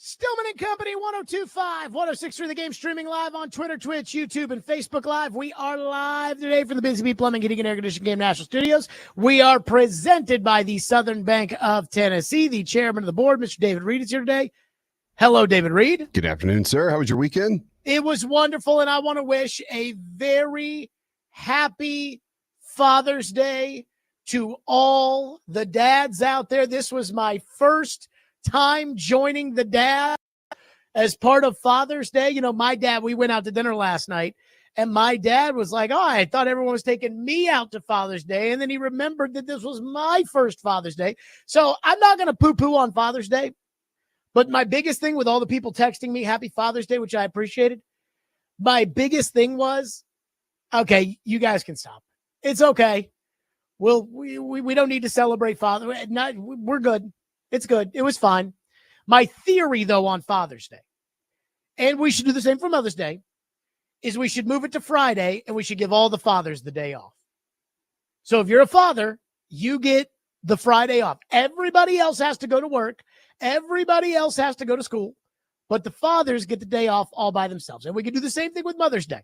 Stillman and Company, 102.5, 106.3 The Game, streaming live on Twitter, Twitch, YouTube, and Facebook Live. We are live today from the Busy Bee Plumbing, Heating, and Air Conditioning Game National Studios. We are presented by the Southern Bank of Tennessee. The chairman of the board, Mr. David Reed, is here today. Hello, David Reed. Good afternoon, sir. How was your weekend? It was wonderful, and I want to wish a very happy Father's Day to all the dads out there. This was my first time joining the dad as part of Father's Day. You know, my dad, we went out to dinner last night, and my dad was like, oh, I thought everyone was taking me out to Father's Day. And then he remembered that this was my first Father's Day. So I'm not going to poo-poo on Father's Day. But my biggest thing with all the people texting me Happy Father's Day, which I appreciated, my biggest thing was, okay, you guys can stop. It's okay. We don't need to celebrate Father. We're good. It's good. It was fine. My theory, though, on Father's Day, and we should do the same for Mother's Day, is we should move it to Friday, and we should give all the fathers the day off. So if you're a father, you get the Friday off. Everybody else has to go to work. Everybody else has to go to school. But the fathers get the day off all by themselves. And we can do the same thing with Mother's Day,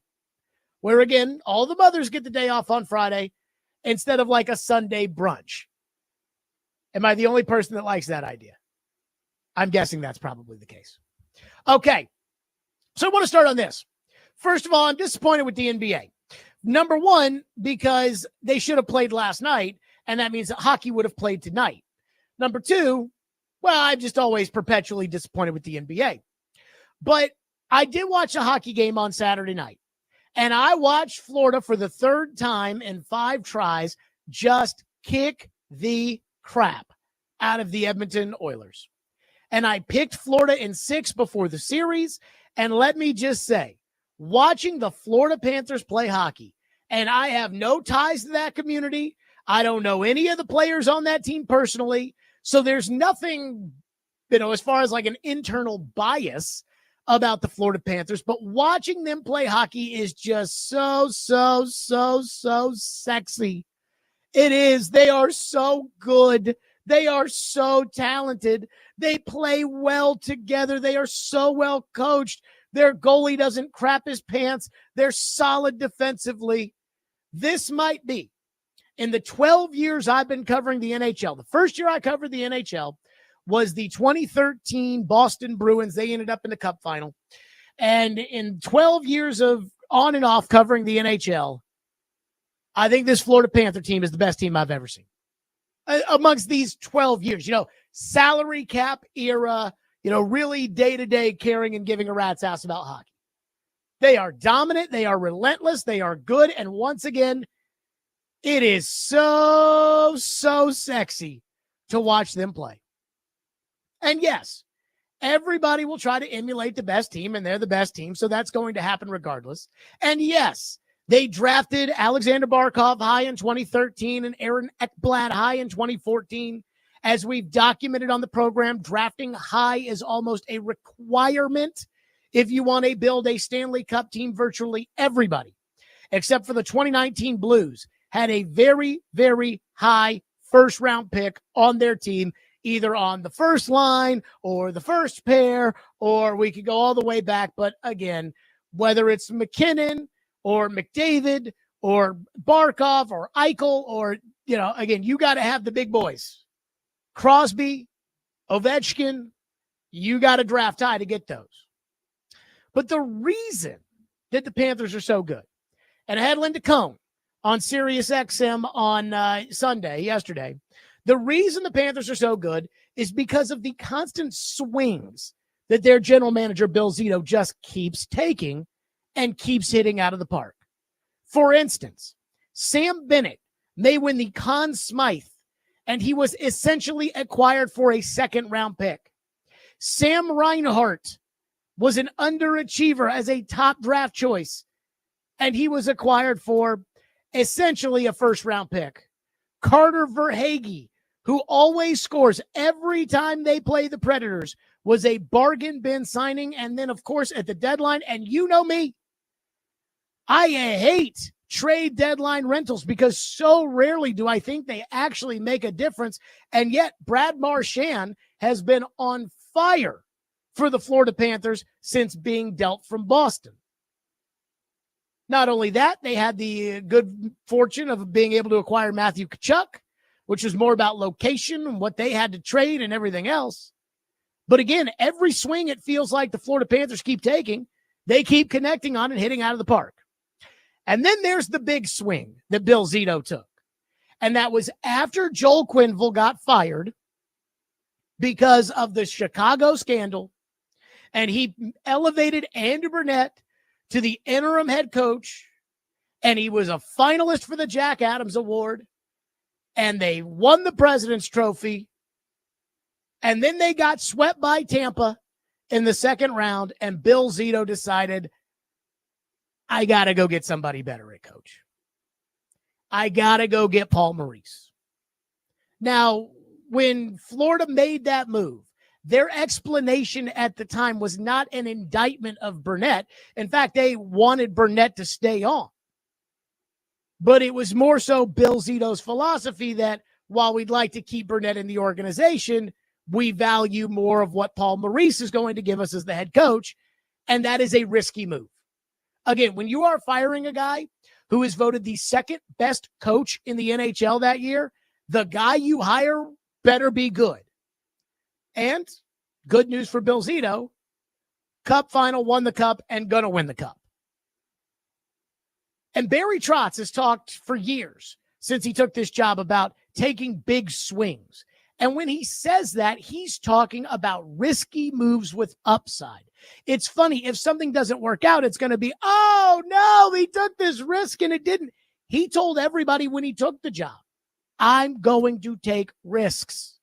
where, again, all the mothers get the day off on Friday instead of like a Sunday brunch. Am I the only person that likes that idea? I'm guessing that's probably the case. Okay, so I want to start on this. First of all, I'm disappointed with the NBA. Number one, because they should have played last night, and that means that hockey would have played tonight. Number two, well, I'm just always perpetually disappointed with the NBA. But I did watch a hockey game on Saturday night, and I watched Florida for the third time in 5 tries just kick the crap out of the Edmonton Oilers. And I picked Florida in 6 before the series. And let me just say, watching the Florida Panthers play hockey, and I have no ties to that community. I don't know any of the players on that team personally. So there's nothing, as far as like an internal bias about the Florida Panthers. But watching them play hockey is just so sexy. It is. They are so good. They are so talented. They play well together. They are so well coached. Their goalie doesn't crap his pants. They're solid defensively. This might be, in the 12 years I've been covering the NHL, the first year I covered the NHL was the 2013 Boston Bruins. They ended up in the Cup Final. And in 12 years of on and off covering the NHL, I think this Florida Panther team is the best team I've ever seen. Amongst these 12 years, salary cap era, really day-to-day caring and giving a rat's ass about hockey. They are dominant. They are relentless. They are good. And once again, it is so sexy to watch them play. And yes, everybody will try to emulate the best team, and they're the best team, so that's going to happen regardless. And yes, they drafted Alexander Barkov high in 2013 and Aaron Ekblad high in 2014. As we've documented on the program, drafting high is almost a requirement if you want to build a Stanley Cup team. Virtually everybody, except for the 2019 Blues, had a very, very high first-round pick on their team, either on the first line or the first pair, or we could go all the way back. But again, whether it's McKinnon or McDavid or Barkov or Eichel or, again, you got to have the big boys. Crosby, Ovechkin, you got to draft high to get those. But the reason that the Panthers are so good, and I had Linda Cohn on Sirius XM on yesterday, the reason the Panthers are so good is because of the constant swings that their general manager, Bill Zito, just keeps taking and keeps hitting out of the park. For instance, Sam Bennett may win the Conn Smythe, and he was essentially acquired for a second-round pick. Sam Reinhart was an underachiever as a top draft choice, and he was acquired for essentially a first-round pick. Carter Verhaeghe, who always scores every time they play the Predators, was a bargain bin signing. And then, of course, at the deadline, and you know me, I hate trade deadline rentals because so rarely do I think they actually make a difference. And yet Brad Marchand has been on fire for the Florida Panthers since being dealt from Boston. Not only that, they had the good fortune of being able to acquire Matthew Tkachuk, which was more about location and what they had to trade and everything else. But again, every swing it feels like the Florida Panthers keep taking, they keep connecting on and hitting out of the park. And then there's the big swing that Bill Zito took. And that was after Joel Quenneville got fired because of the Chicago scandal. And he elevated Andrew Brunett to the interim head coach. And he was a finalist for the Jack Adams Award. And they won the President's Trophy. And then they got swept by Tampa in the second round. And Bill Zito decided, I got to go get somebody better at coach. I got to go get Paul Maurice. Now, when Florida made that move, their explanation at the time was not an indictment of Brunett. In fact, they wanted Brunett to stay on. But it was more so Bill Zito's philosophy that while we'd like to keep Brunett in the organization, we value more of what Paul Maurice is going to give us as the head coach. And that is a risky move. Again, when you are firing a guy who is voted the second best coach in the NHL that year, the guy you hire better be good. And good news for Bill Zito, Cup final, won the Cup, and going to win the Cup. And Barry Trotz has talked for years since he took this job about taking big swings. And when he says that, he's talking about risky moves with upside. It's funny, if something doesn't work out, it's going to be, oh, no, he took this risk and it didn't. He told everybody when he took the job, I'm going to take risks.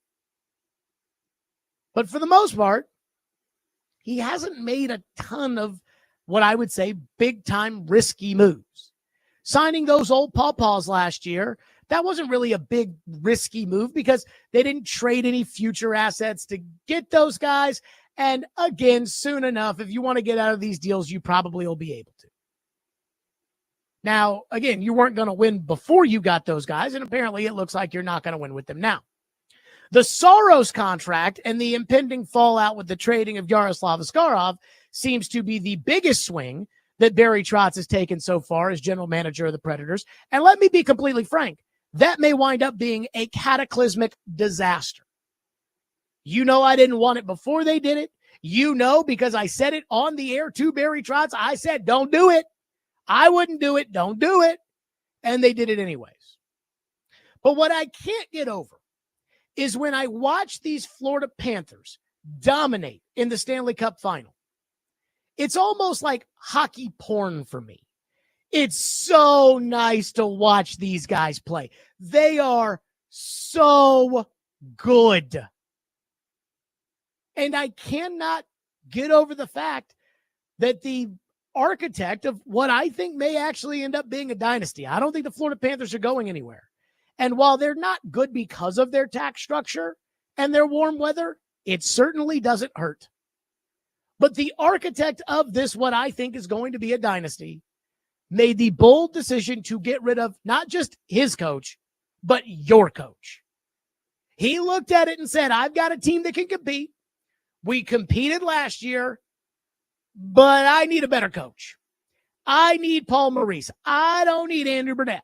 But for the most part, he hasn't made a ton of what I would say big-time risky moves. Signing those old pawpaws last year, that wasn't really a big risky move because they didn't trade any future assets to get those guys. And again, soon enough, if you want to get out of these deals, you probably will be able to. Now, again, you weren't going to win before you got those guys, and apparently it looks like you're not going to win with them now. The Saros contract and the impending fallout with the trading of Yaroslav Askarov seems to be the biggest swing that Barry Trotz has taken so far as general manager of the Predators. And let me be completely frank, that may wind up being a cataclysmic disaster. You know I didn't want it before they did it. You know, because I said it on the air to Barry Trotz, I said, don't do it. I wouldn't do it. Don't do it. And they did it anyways. But what I can't get over is when I watch these Florida Panthers dominate in the Stanley Cup Final. It's almost like hockey porn for me. It's so nice to watch these guys play. They are so good. And I cannot get over the fact that the architect of what I think may actually end up being a dynasty, I don't think the Florida Panthers are going anywhere. And while they're not good because of their tax structure and their warm weather, it certainly doesn't hurt. But the architect of this, what I think is going to be a dynasty, made the bold decision to get rid of not just his coach, but your coach. He looked at it and said, I've got a team that can compete. We competed last year, but I need a better coach. I need Paul Maurice. I don't need Andrew Brunett.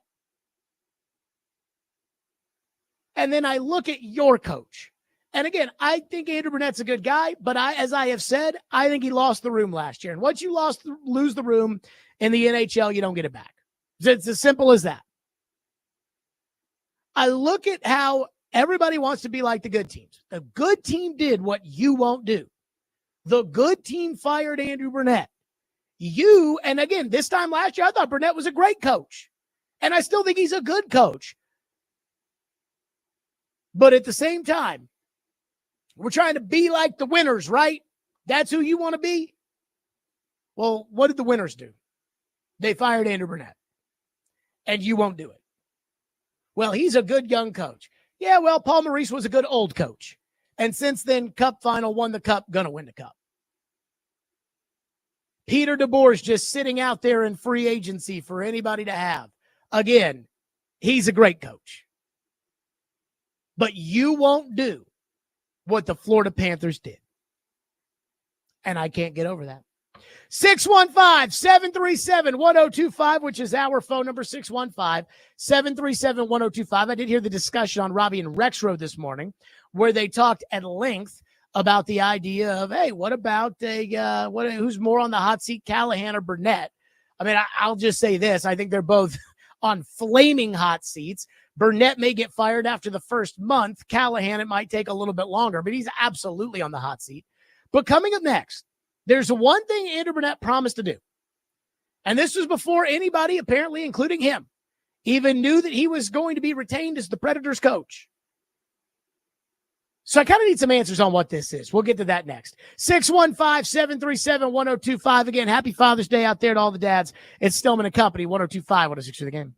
And then I look at your coach. And again, I think Andrew Brunett's a good guy, but as I have said, I think he lost the room last year. And once you lose the room in the NHL, you don't get it back. It's as simple as that. I look at how everybody wants to be like the good teams. The good team did what you won't do. The good team fired Andrew Brunett. And again, this time last year, I thought Brunett was a great coach. And I still think he's a good coach. But at the same time, we're trying to be like the winners, right? That's who you want to be? Well, what did the winners do? They fired Andrew Brunett. And you won't do it. Well, he's a good young coach. Yeah, well, Paul Maurice was a good old coach. And since then, Cup final, won the Cup, gonna win the Cup. Peter DeBoer's just sitting out there in free agency for anybody to have. Again, he's a great coach. But you won't do what the Florida Panthers did. And I can't get over that. 615-737-1025, which is our phone number, 615-737-1025. I did hear the discussion on Robbie and Rexroad this morning where they talked at length about the idea of, hey, what about who's more on the hot seat, Callahan or Brunett? I mean, I'll just say this. I think they're both on flaming hot seats. Brunett may get fired after the first month. Callahan, it might take a little bit longer, but he's absolutely on the hot seat. But coming up next, there's one thing Andrew Brunett promised to do. And this was before anybody, apparently, including him, even knew that he was going to be retained as the Predators coach. So I kind of need some answers on what this is. We'll get to that next. 615-737-1025. Again, happy Father's Day out there to all the dads. It's Stillman and Company, 102.5, 106 for the game.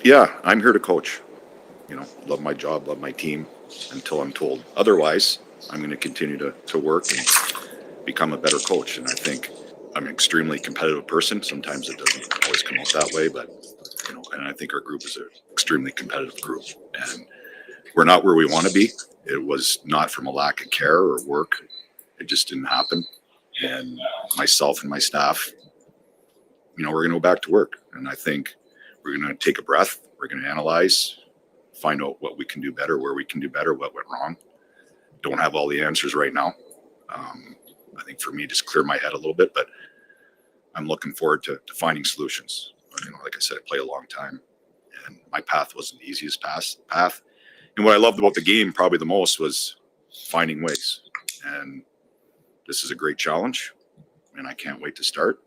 Yeah, I'm here to coach. Love my job, love my team until I'm told otherwise. I'm going to continue to work and become a better coach. And I think I'm an extremely competitive person. Sometimes it doesn't always come out that way, but and I think our group is an extremely competitive group. And we're not where we want to be. It was not from a lack of care or work. It just didn't happen. And myself and my staff, we're going to go back to work. And I think we're going to take a breath. We're going to analyze, find out what we can do better, where we can do better, what went wrong. Don't have all the answers right now. I think for me, just clear my head a little bit, but I'm looking forward to finding solutions. Like I said, I play a long time, and my path wasn't the easiest path. And what I loved about the game probably the most was finding ways. And this is a great challenge, and I can't wait to start.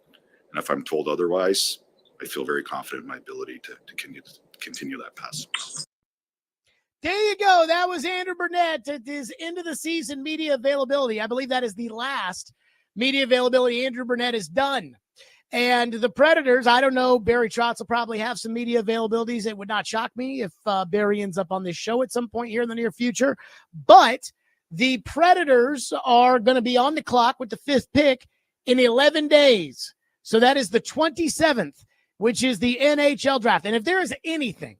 And if I'm told otherwise, I feel very confident in my ability to continue that path. There you go. That was Andrew Brunett at his end of the season media availability. I believe that is the last media availability Andrew Brunett has done. And the Predators, I don't know, Barry Trotz will probably have some media availabilities. It would not shock me if Barry ends up on this show at some point here in the near future. But the Predators are going to be on the clock with the 5th pick in 11 days. So that is the 27th, which is the NHL draft. And if there is anything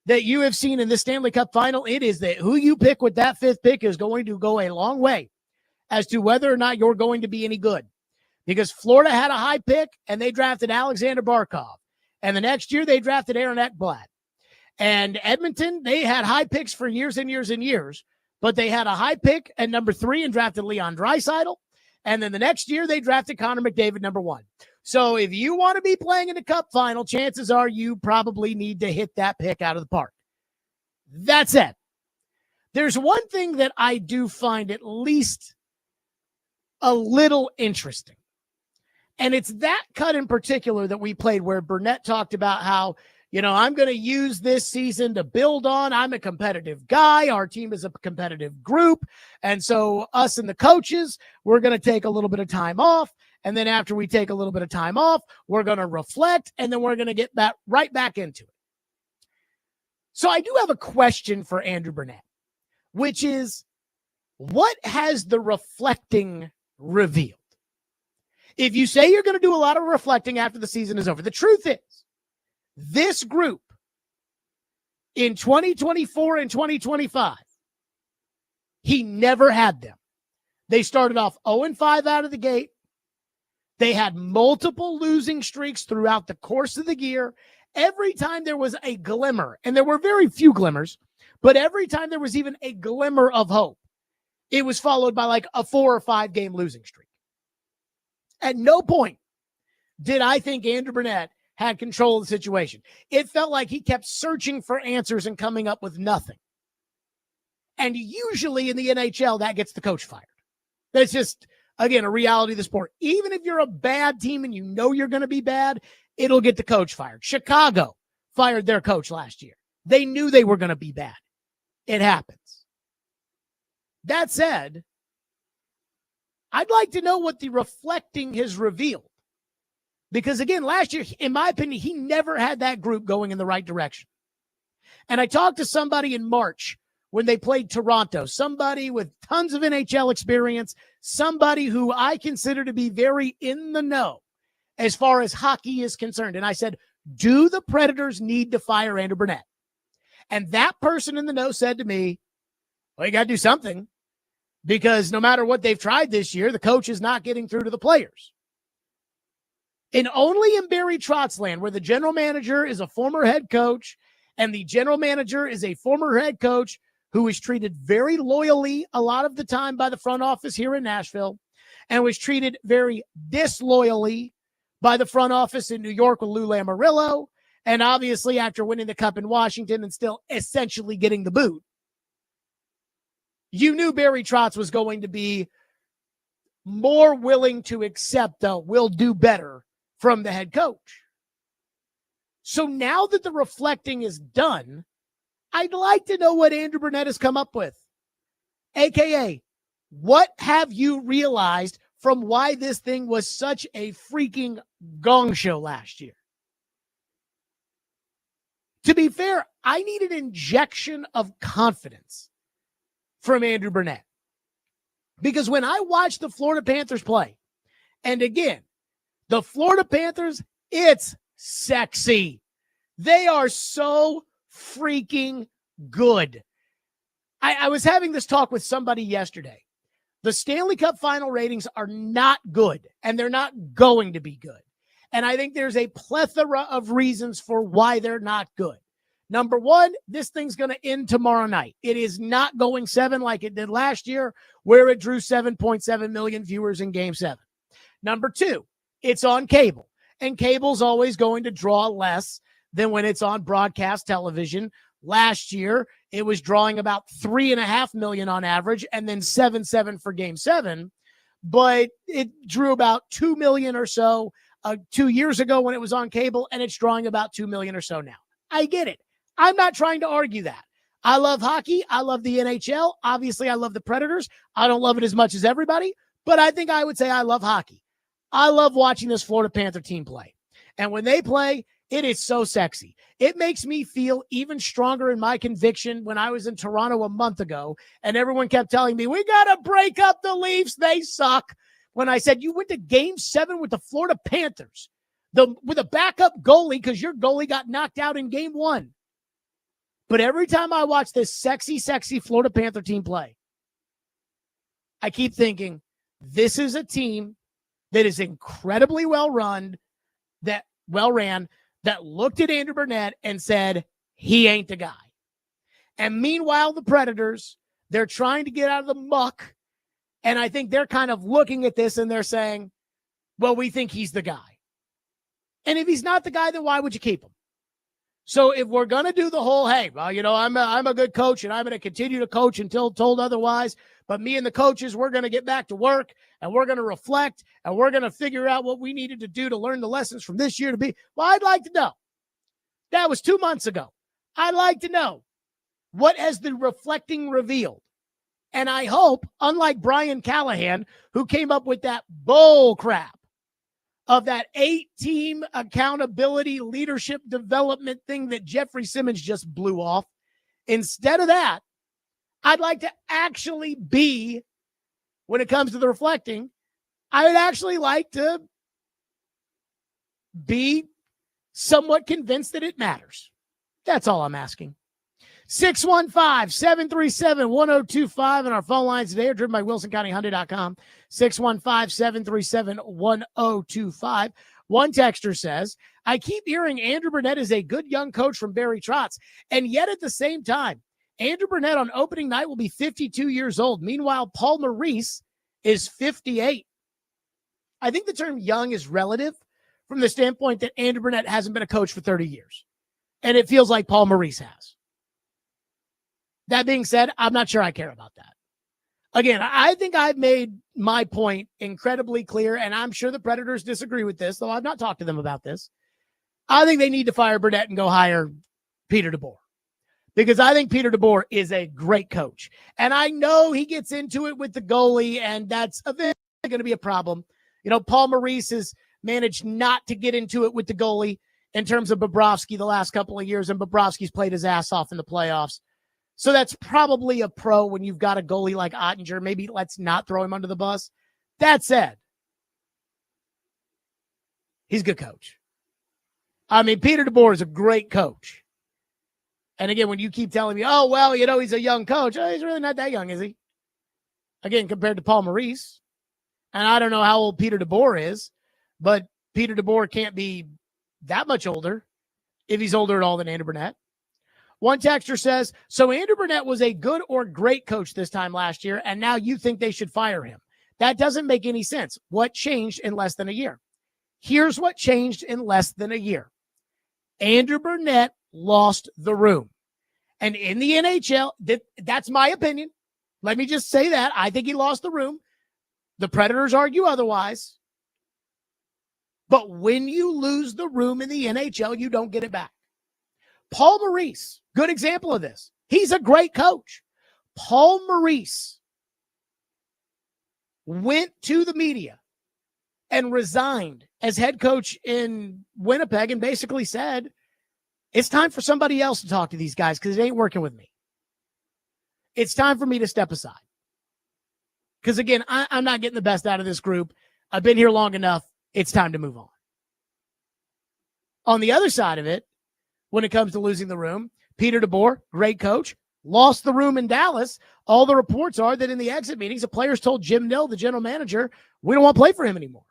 that you have seen in the Stanley Cup Final, it is that who you pick with that 5th pick is going to go a long way as to whether or not you're going to be any good. Because Florida had a high pick, and they drafted Alexander Barkov. And the next year, they drafted Aaron Ekblad. And Edmonton, they had high picks for years and years and years, but they had a high pick at number 3 and drafted Leon Draisaitl. And then the next year, they drafted Connor McDavid, number 1. So if you want to be playing in the Cup Final, chances are you probably need to hit that pick out of the park. That said, there's one thing that I do find at least a little interesting. And it's that cut in particular that we played where Brunett talked about how, I'm going to use this season to build on. I'm a competitive guy. Our team is a competitive group. And so us and the coaches, we're going to take a little bit of time off. And then after we take a little bit of time off, we're going to reflect, and then we're going to get right back into it. So I do have a question for Andrew Brunett, which is, what has the reflecting revealed? If you say you're going to do a lot of reflecting after the season is over, the truth is, this group in 2024 and 2025, he never had them. They started off 0-5 out of the gate. They had multiple losing streaks throughout the course of the year. Every time there was a glimmer, and there were very few glimmers, but every time there was even a glimmer of hope, it was followed by like a 4 or 5 game losing streak. At no point did I think Andrew Brunett had control of the situation. It felt like he kept searching for answers and coming up with nothing. And usually in the NHL, that gets the coach fired. That's just, again, a reality of the sport. Even if you're a bad team and you know you're going to be bad, it'll get the coach fired. Chicago fired their coach last year. They knew they were going to be bad. It happens. That said, I'd like to know what the reflecting has revealed. Because, again, last year, in my opinion, he never had that group going in the right direction. And I talked to somebody in March when they played Toronto, somebody with tons of NHL experience, somebody who I consider to be very in the know as far as hockey is concerned. And I said, do the Predators need to fire Andrew Brunett? And that person in the know said to me, well, you got to do something, because no matter what they've tried this year, the coach is not getting through to the players. And only in Barry Trotz land, where the general manager is a former head coach, and the general manager is a former head coach who is treated very loyally a lot of the time by the front office here in Nashville, and was treated very disloyally by the front office in New York with Lou Lamoriello, and obviously after winning the Cup in Washington and still essentially getting the boot. You knew Barry Trotz was going to be more willing to accept the "we'll do better" from the head coach. So now that the reflecting is done, I'd like to know what Andrew Brunett has come up with. AKA, what have you realized from why this thing was such a freaking gong show last year? To be fair, I need an injection of confidence from Andrew Brunett. Because when I watch the Florida Panthers play, and again, the Florida Panthers, it's sexy. They are so freaking good. I was having this talk with somebody yesterday. The Stanley Cup Final ratings are not good, and they're not going to be good. And I think there's a plethora of reasons for why they're not good. Number one, this thing's going to end tomorrow night. It is not going 7 like it did last year, where it drew 7.7 million viewers in Game 7. Number two, it's on cable, and cable's always going to draw less than when it's on broadcast television. Last year, it was drawing about 3.5 million on average, and then 7.7 for Game 7. But it drew about 2 million or so 2 years ago when it was on cable, and it's drawing about 2 million or so now. I get it. I'm not trying to argue that. I love hockey. I love the NHL. Obviously, I love the Predators. I don't love it as much as everybody, but I think I would say I love hockey. I love watching this Florida Panther team play. And when they play, it is so sexy. It makes me feel even stronger in my conviction when I was in Toronto a month ago, and everyone kept telling me, we got to break up the Leafs. They suck. When I said, you went to Game 7 with the Florida Panthers, with a backup goalie because your goalie got knocked out in Game 1. But every time I watch this sexy, sexy Florida Panther team play, I keep thinking, this is a team that is incredibly well-ran, that looked at Andrew Brunett and said, he ain't the guy. And meanwhile, the Predators, they're trying to get out of the muck. And I think they're kind of looking at this and they're saying, well, we think he's the guy. And if he's not the guy, then why would you keep him? So if we're going to do the whole, hey, well, I'm a good coach and I'm going to continue to coach until told otherwise, but me and the coaches, we're going to get back to work and we're going to reflect and we're going to figure out what we needed to do to learn the lessons from this year to be. Well, I'd like to know. That was 2 months ago. I'd like to know, what has the reflecting revealed? And I hope, unlike Brian Callahan, who came up with that bull crap of that 8-team accountability leadership development thing that Jeffrey Simmons just blew off. Instead of that, I'd like to actually be, when it comes to the reflecting, I would actually like to be somewhat convinced that it matters. That's all I'm asking. 615-737-1025 and our phone lines today are driven by WilsonCountyHyundai.com. 615-737-1025. One texter says, I keep hearing Andrew Brunett is a good young coach from Barry Trotz, and yet at the same time, Andrew Brunett on opening night will be 52 years old. Meanwhile, Paul Maurice is 58. I think the term young is relative from the standpoint that Andrew Brunett hasn't been a coach for 30 years, and it feels like Paul Maurice has. That being said, I'm not sure I care about that. Again, I think I've made my point incredibly clear, and I'm sure the Predators disagree with this, though I've not talked to them about this. I think they need to fire Brunett and go hire Peter DeBoer, because I think Peter DeBoer is a great coach. And I know he gets into it with the goalie, and that's eventually going to be a problem. Paul Maurice has managed not to get into it with the goalie in terms of Bobrovsky the last couple of years, and Bobrovsky's played his ass off in the playoffs. So that's probably a pro when you've got a goalie like Ottinger. Maybe let's not throw him under the bus. That said, he's a good coach. I mean, Peter DeBoer is a great coach. And again, when you keep telling me, oh, well, he's a young coach. Oh, he's really not that young, is he? Again, compared to Paul Maurice. And I don't know how old Peter DeBoer is, but Peter DeBoer can't be that much older, if he's older at all than Andrew Brunett. One texter says, so Andrew Brunett was a good or great coach this time last year, and now you think they should fire him. That doesn't make any sense. What changed in less than a year? Here's what changed in less than a year. Andrew Brunett lost the room. And in the NHL, that's my opinion. Let me just say that. I think he lost the room. The Predators argue otherwise. But when you lose the room in the NHL, you don't get it back. Paul Maurice, good example of this. He's a great coach. Paul Maurice went to the media and resigned as head coach in Winnipeg and basically said, it's time for somebody else to talk to these guys because it ain't working with me. It's time for me to step aside. Because, again, I'm not getting the best out of this group. I've been here long enough. It's time to move on. On the other side of it, when it comes to losing the room, Peter DeBoer, great coach, lost the room in Dallas. All the reports are that in the exit meetings, the players told Jim Nill, the general manager, we don't want to play for him anymore.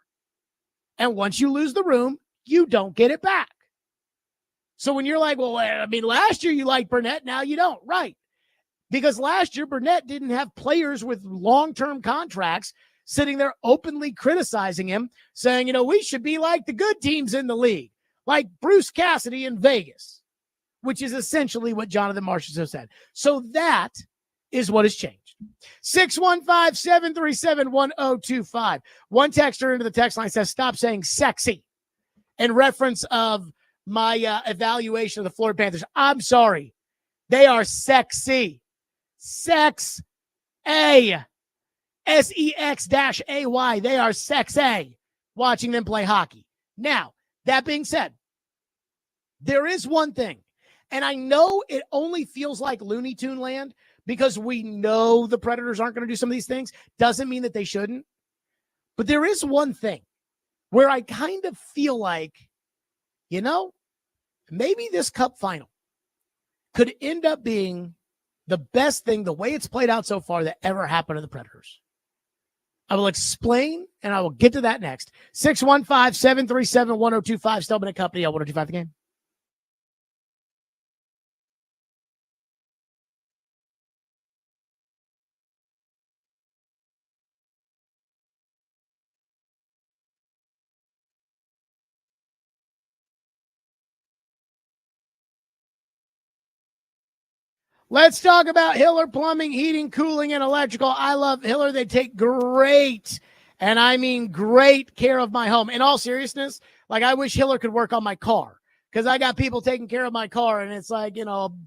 And once you lose the room, you don't get it back. So when you're like, well, I mean, last year you liked Brunett, now you don't. Right. Because last year, Brunett didn't have players with long-term contracts sitting there openly criticizing him, saying, we should be like the good teams in the league, like Bruce Cassidy in Vegas, which is essentially what Jonathan Marchessault said. So that is what has changed. 615-737-1025. One texter into the text line says, stop saying sexy in reference of my evaluation of the Florida Panthers. I'm sorry. They are sexy. Sex A. SEX-AY. They are sexy watching them play hockey. Now, that being said, there is one thing, and I know it only feels like Looney Tune land because we know the Predators aren't going to do some of these things. Doesn't mean that they shouldn't. But there is one thing where I kind of feel like, maybe this Cup final could end up being the best thing, the way it's played out so far, that ever happened to the Predators. I will explain, and I will get to that next. 615-737-1025, Stillman and Company, 1025 The Game. Let's talk about Hiller Plumbing, Heating, Cooling, and Electrical. I love Hiller. They take great, and I mean great, care of my home. In all seriousness, I wish Hiller could work on my car because I got people taking care of my car, and it's like,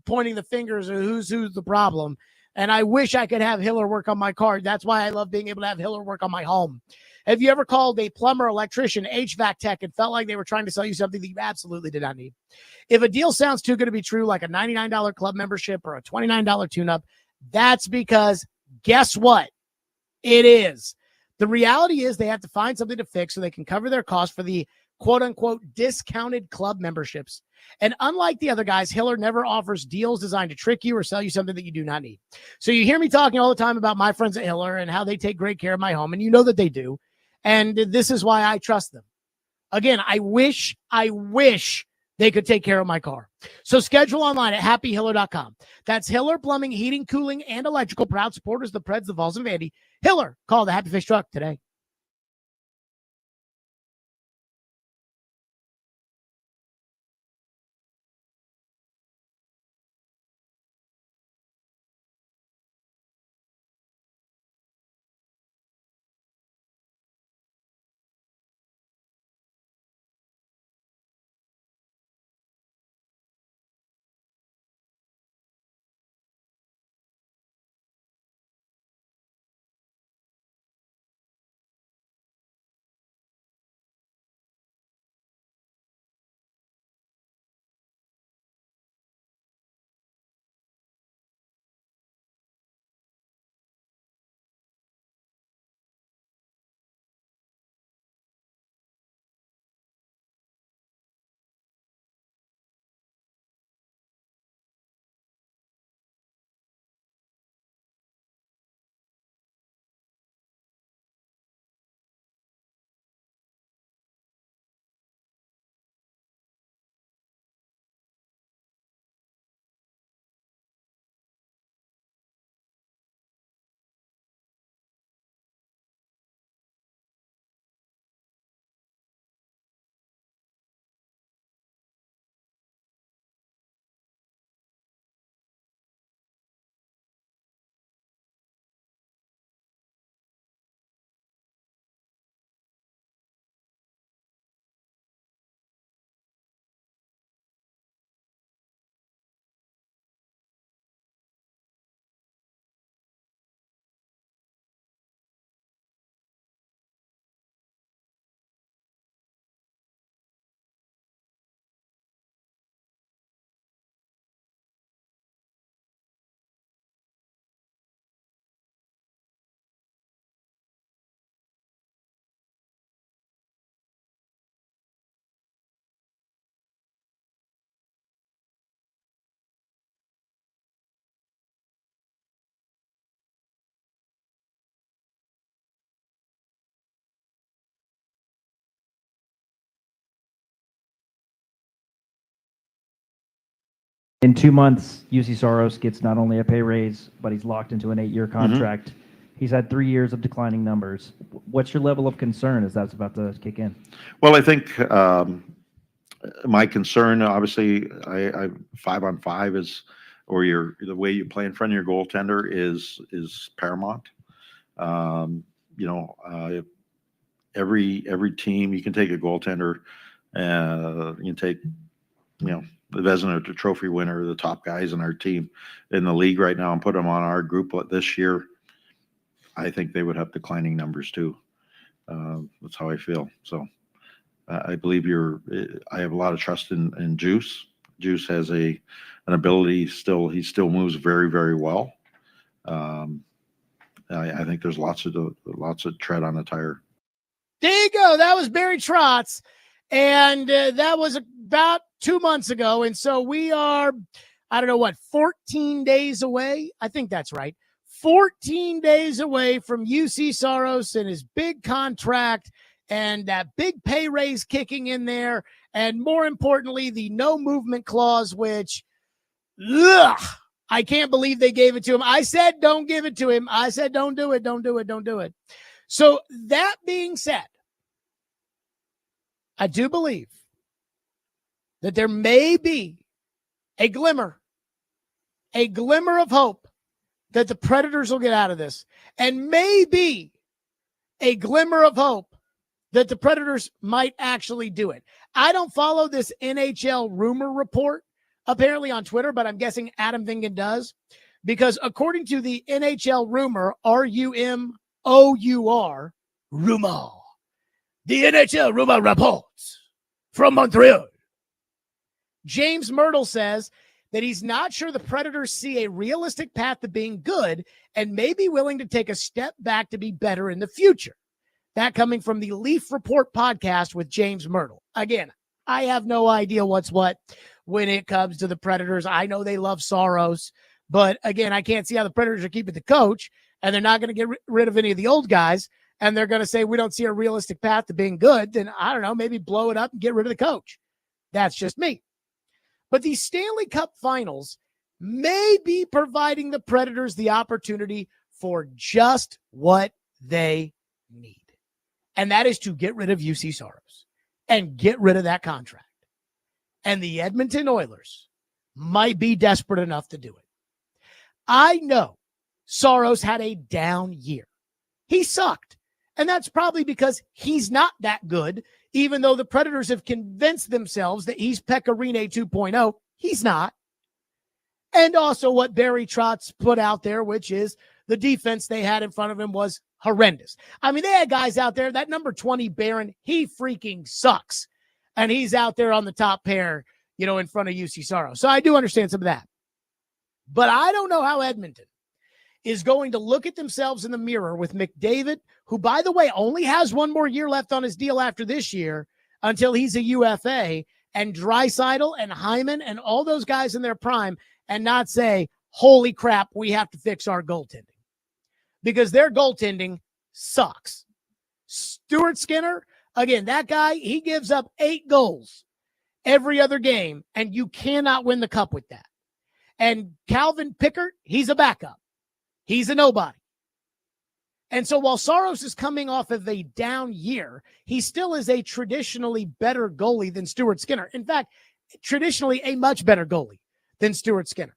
pointing the fingers of who's the problem. And I wish I could have Hiller work on my car. That's why I love being able to have Hiller work on my home. Have you ever called a plumber, electrician, HVAC tech and felt like they were trying to sell you something that you absolutely did not need? If a deal sounds too good to be true, like a $99 club membership or a $29 tune-up, that's because guess what? It is. The reality is they have to find something to fix so they can cover their costs for the quote-unquote discounted club memberships. And unlike the other guys, Hiller never offers deals designed to trick you or sell you something that you do not need. So you hear me talking all the time about my friends at Hiller and how they take great care of my home, and you know that they do. And this is why I trust them. Again, I wish they could take care of my car. So schedule online at happyhiller.com. That's Hiller Plumbing, Heating, Cooling, and Electrical. Proud supporters of the Preds, the Vols, and Vandy. Hiller, call the Happy Face Truck today. In 2 months, UC Saros gets not only a pay raise, but he's locked into an 8-year contract. He's had 3 years of declining numbers. What's your level of concern as that's about to kick in? Well, I think my concern, obviously, I 5-on-5 is, or the way you play in front of your goaltender is paramount. Every team, you can take a goaltender, you can take, the Vezina, the trophy winner, the top guys in our team in the league right now, and put them on our group this year. I think they would have declining numbers too. That's how I feel. So I believe I have a lot of trust in Juice. Juice has an ability he still moves very, very well. I think there's lots of tread on the tire. There you go. That was Barry Trotz. And that was about 2 months ago. And so we are, 14 days away. I think that's right. 14 days away from UC Saros and his big contract and that big pay raise kicking in there. And more importantly, the no movement clause, which, I can't believe they gave it to him. I said, don't give it to him. I said, don't do it. Don't do it. Don't do it. So that being said, I do believe that there may be a glimmer of hope that the Predators will get out of this, and maybe a glimmer of hope that the Predators might actually do it. I don't follow this NHL rumor report apparently on Twitter, but I'm guessing Adam Vingan does, because according to the NHL rumor, RUMOUR, rumor, the NHL rumor reports from Montreal, James Myrtle says that he's not sure the Predators see a realistic path to being good and may be willing to take a step back to be better in the future. That coming from the Leaf Report podcast with James Myrtle. Again, I have no idea what's what when it comes to the Predators. I know they love Saros, but again, I can't see how the Predators are keeping the coach, and they're not going to get rid of any of the old guys, and they're going to say we don't see a realistic path to being good. Then I don't know, maybe blow it up and get rid of the coach. That's just me. But the Stanley Cup Finals may be providing the Predators the opportunity for just what they need. And that is to get rid of UC Saros and get rid of that contract. And the Edmonton Oilers might be desperate enough to do it. I know Saros had a down year. He sucked. And that's probably because he's not that good, even though the Predators have convinced themselves that he's Pecorine 2.0. He's not. And also what Barry Trotz put out there, which is the defense they had in front of him was horrendous. I mean, they had guys out there, that number 20 Barron, he freaking sucks. And he's out there on the top pair, in front of UC Saros. So I do understand some of that. But I don't know how Edmonton is going to look at themselves in the mirror with McDavid, who, by the way, only has one more year left on his deal after this year until he's a UFA, and Draisaitl and Hyman and all those guys in their prime, and not say, holy crap, we have to fix our goaltending. Because their goaltending sucks. Stuart Skinner, again, that guy, he gives up 8 goals every other game, and you cannot win the cup with that. And Calvin Pickard, he's a backup. He's a nobody. And so while Saros is coming off of a down year, he still is a traditionally better goalie than Stuart Skinner. In fact, traditionally a much better goalie than Stuart Skinner.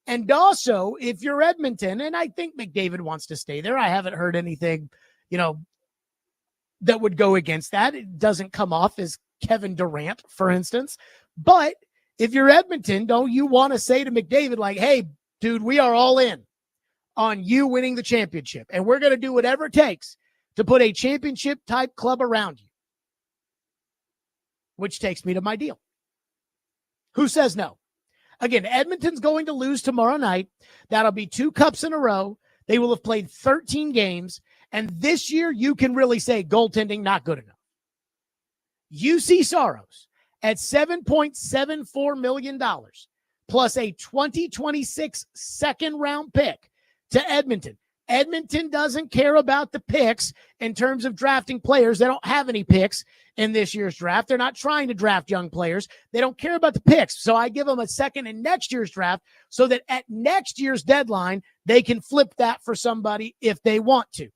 And also, if you're Edmonton, and I think McDavid wants to stay there, I haven't heard anything, that would go against that. It doesn't come off as Kevin Durant, for instance. But if you're Edmonton, don't you want to say to McDavid, like, hey, dude, we are all in on you winning the championship, and we're going to do whatever it takes to put a championship-type club around you. Which takes me to my deal. Who says no? Again, Edmonton's going to lose tomorrow night. That'll be 2 cups in a row. They will have played 13 games, and this year you can really say goaltending not good enough. UC Saros at $7.74 million plus a 2026 second-round pick to Edmonton. Edmonton doesn't care about the picks in terms of drafting players. They don't have any picks in this year's draft. They're not trying to draft young players. They don't care about the picks. So I give them a second in next year's draft so that at next year's deadline, they can flip that for somebody if they want to.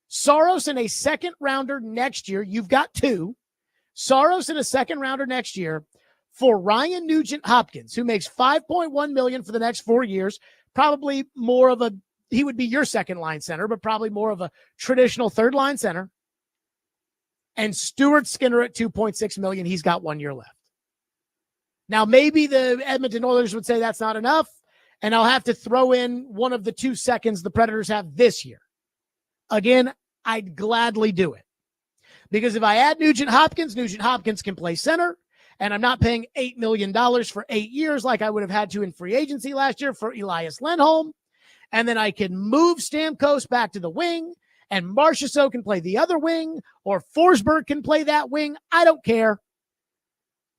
Saros in a second rounder next year. You've got two. Saros in a second rounder next year for Ryan Nugent-Hopkins, who makes $5.1 million for the next 4 years. Probably more of he would be your second line center, but probably more of a traditional third line center. And Stuart Skinner at $2.6 million. He's got 1 year left. Now, maybe the Edmonton Oilers would say that's not enough, and I'll have to throw in one of the 2 seconds the Predators have this year. Again, I'd gladly do it. Because if I add Nugent-Hopkins can play center, and I'm not paying $8 million for 8 years like I would have had to in free agency last year for Elias Lindholm. And then I can move Stamkos back to the wing, and Marchessault can play the other wing, or Forsberg can play that wing. I don't care.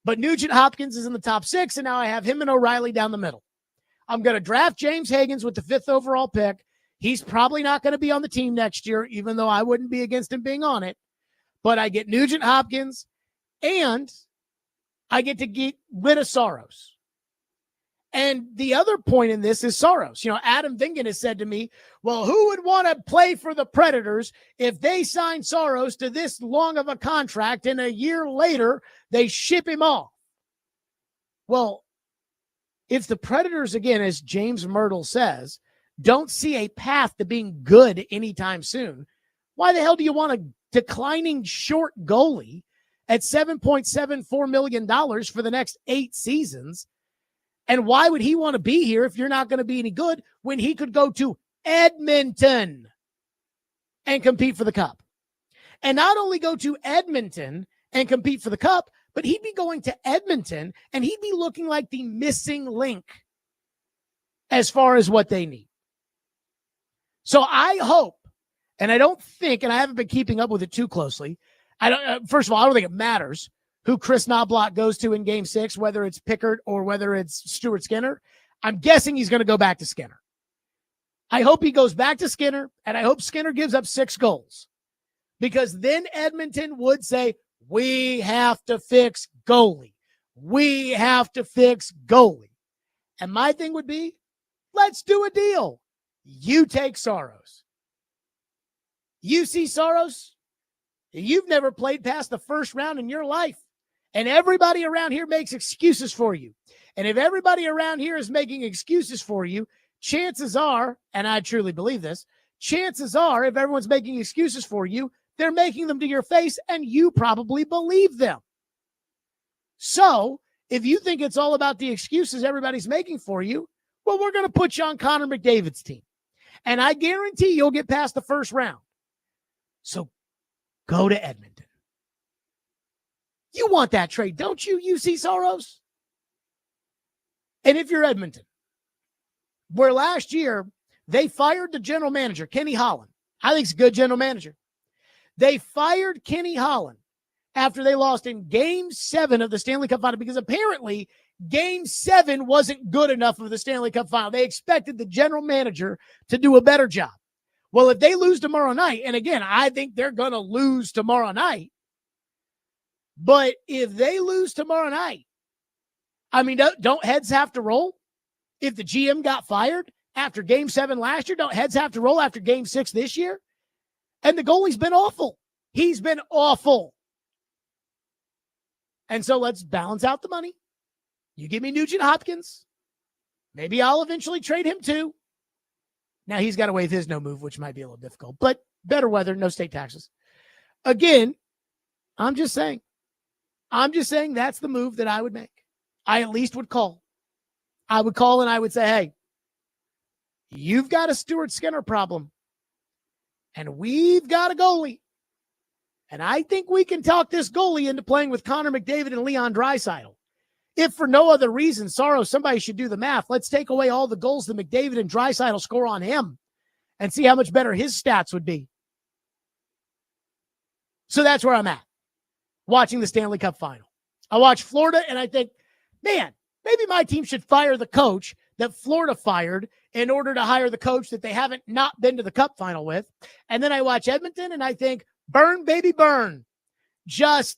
But Nugent-Hopkins is in the top 6, and now I have him and O'Reilly down the middle. I'm going to draft James Higgins with the 5th overall pick. He's probably not going to be on the team next year, even though I wouldn't be against him being on it. But I get Nugent-Hopkins, and I get to get rid of Saros. And the other point in this is Saros. You know, Adam Vingan has said to me, well, who would want to play for the Predators if they sign Saros to this long of a contract and a year later they ship him off? Well, if the Predators, again, as James Myrtle says, don't see a path to being good anytime soon, why the hell do you want a declining short goalie at $7.74 million for the next 8 seasons? And why would he want to be here if you're not going to be any good when he could go to Edmonton and compete for the Cup? And not only go to Edmonton and compete for the Cup, but he'd be going to Edmonton and he'd be looking like the missing link as far as what they need. So I hope, and I don't think, and I haven't been keeping up with it too closely. First of all, I don't think it matters who Chris Knobloch goes to in Game 6, whether it's Pickard or whether it's Stuart Skinner. I'm guessing he's going to go back to Skinner. I hope he goes back to Skinner, and I hope Skinner gives up 6 goals. Because then Edmonton would say, we have to fix goalie. We have to fix goalie. And my thing would be, let's do a deal. You take Saros. You see Saros, you've never played past the first round in your life. And everybody around here makes excuses for you. And if everybody around here is making excuses for you, chances are, and I truly believe this, chances are if everyone's making excuses for you, they're making them to your face and you probably believe them. So if you think it's all about the excuses everybody's making for you, well, we're going to put you on Connor McDavid's team. And I guarantee you'll get past the first round. So go to Edmonton. You want that trade, don't you, UC Saros? And if you're Edmonton, where last year they fired the general manager, Kenny Holland. I think he's a good general manager. They fired Kenny Holland after they lost in Game 7 of the Stanley Cup Final because apparently Game 7 wasn't good enough of the Stanley Cup Final. They expected the general manager to do a better job. Well, if they lose tomorrow night, and again, I think they're going to lose tomorrow night, but if they lose tomorrow night, I mean, don't heads have to roll? If the GM got fired after Game 7 last year, don't heads have to roll after Game 6 this year? And the goalie's been awful. He's been awful. And so let's balance out the money. You give me Nugent-Hopkins. Maybe I'll eventually trade him too. Now he's got to waive his no move, which might be a little difficult, but better weather, no state taxes. Again, I'm just saying that's the move that I would make. I at least would call. I would call and I would say, hey, you've got a Stuart Skinner problem and we've got a goalie. And I think we can talk this goalie into playing with Connor McDavid and Leon Draisaitl. If for no other reason, Saros, somebody should do the math. Let's take away all the goals that McDavid and Draisaitl score on him and see how much better his stats would be. So that's where I'm at, watching the Stanley Cup Final. I watch Florida, and I think, man, maybe my team should fire the coach that Florida fired in order to hire the coach that they haven't not been to the Cup final with. And then I watch Edmonton and I think, burn, baby, burn. Just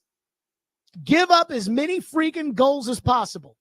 give up as many freaking goals as possible.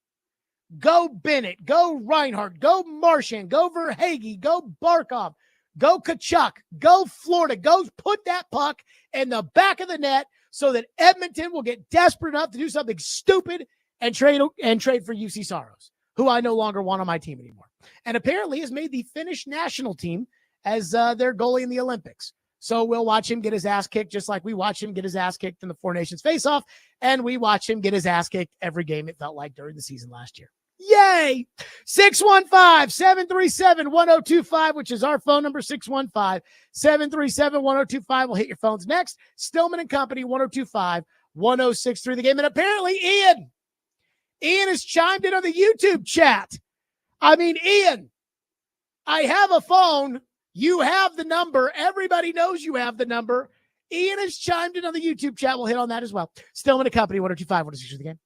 Go Bennett, go Reinhardt, go Marchand, go Verhaeghe, go Barkov, go Kachuk, go Florida, go put that puck in the back of the net so that Edmonton will get desperate enough to do something stupid and trade for Jussi Saros, who I no longer want on my team anymore. And apparently has made the Finnish national team as their goalie in the Olympics. So we'll watch him get his ass kicked just like we watch him get his ass kicked in the Four Nations face-off, and we watch him get his ass kicked every game it felt like during the season last year. Yay! 615-737-1025, which is our phone number, 615-737-1025. We'll hit your phones next. Stillman and Company, 1025-1063 the game. And apparently Ian has chimed in on the YouTube chat. I mean, Ian, I have a phone. You have the number. Everybody knows you have the number. Ian has chimed in on the YouTube chat. We'll hit on that as well. Stillman and Company, 1025-1063 the game.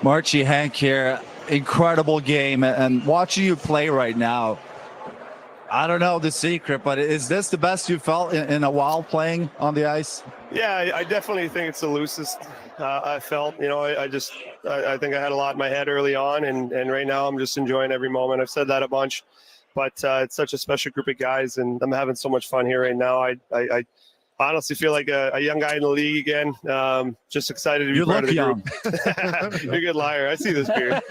Marchie Hank here. Incredible game. And watching you play right now, I don't know the secret, but is this the best you felt in a while playing on the ice? Yeah, I definitely think it's the loosest I felt. I think I had a lot in my head early on, and right now I'm just enjoying every moment. I've said that a bunch, but it's such a special group of guys, and I'm having so much fun here right now. I honestly feel like a young guy in the league again. Just excited to be part of the young. group. You're a good liar. I see this beard.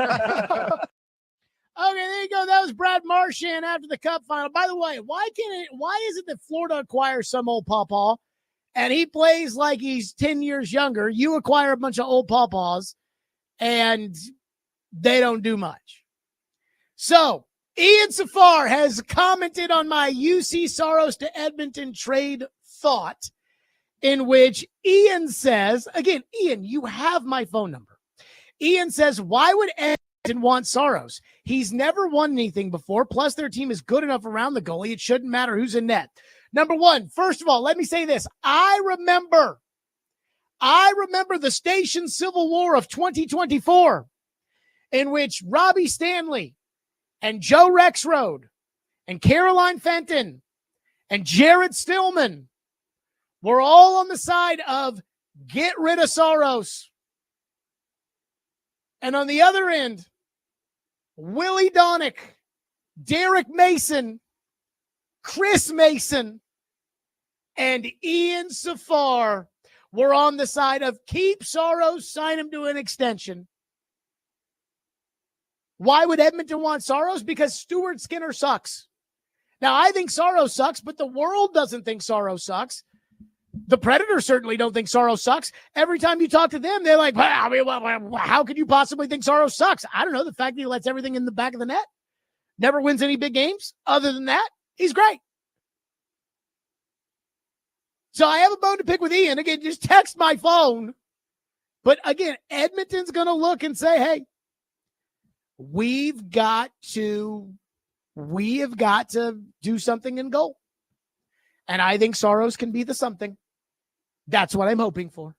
Okay, there you go. That was Brad Marchand after the Cup final. By the way, why is it that Florida acquires some old pawpaw and he plays like he's 10 years younger? You acquire a bunch of old pawpaws and they don't do much. So Ian Safar has commented on my Jussi Saros to Edmonton trade thought, in which Ian says, again, Ian, you have my phone number. Ian says, why would Edmonton want Saros? He's never won anything before. Plus, their team is good enough around the goalie. It shouldn't matter who's in net. Number one, first of all, let me say this. I remember the station civil war of 2024, in which Robbie Stanley and Joe Rexrode and Caroline Fenton and Jared Stillman were all on the side of get rid of Saros. And on the other end, Willie Donick, Derek Mason, Chris Mason, and Ian Safar were on the side of keep Saros, sign him to an extension. Why would Edmonton want Saros? Because Stuart Skinner sucks. Now, I think Saros sucks, but the world doesn't think Saros sucks. The Predators certainly don't think Saros sucks. Every time you talk to them, they're like, well, I mean, how could you possibly think Saros sucks? I don't know. The fact that he lets everything in the back of the net, never wins any big games. Other than that, he's great. So I have a bone to pick with Ian. Again, just text my phone. But again, Edmonton's going to look and say, hey, we have got to do something in goal. And I think Saros can be the something. That's what I'm hoping for.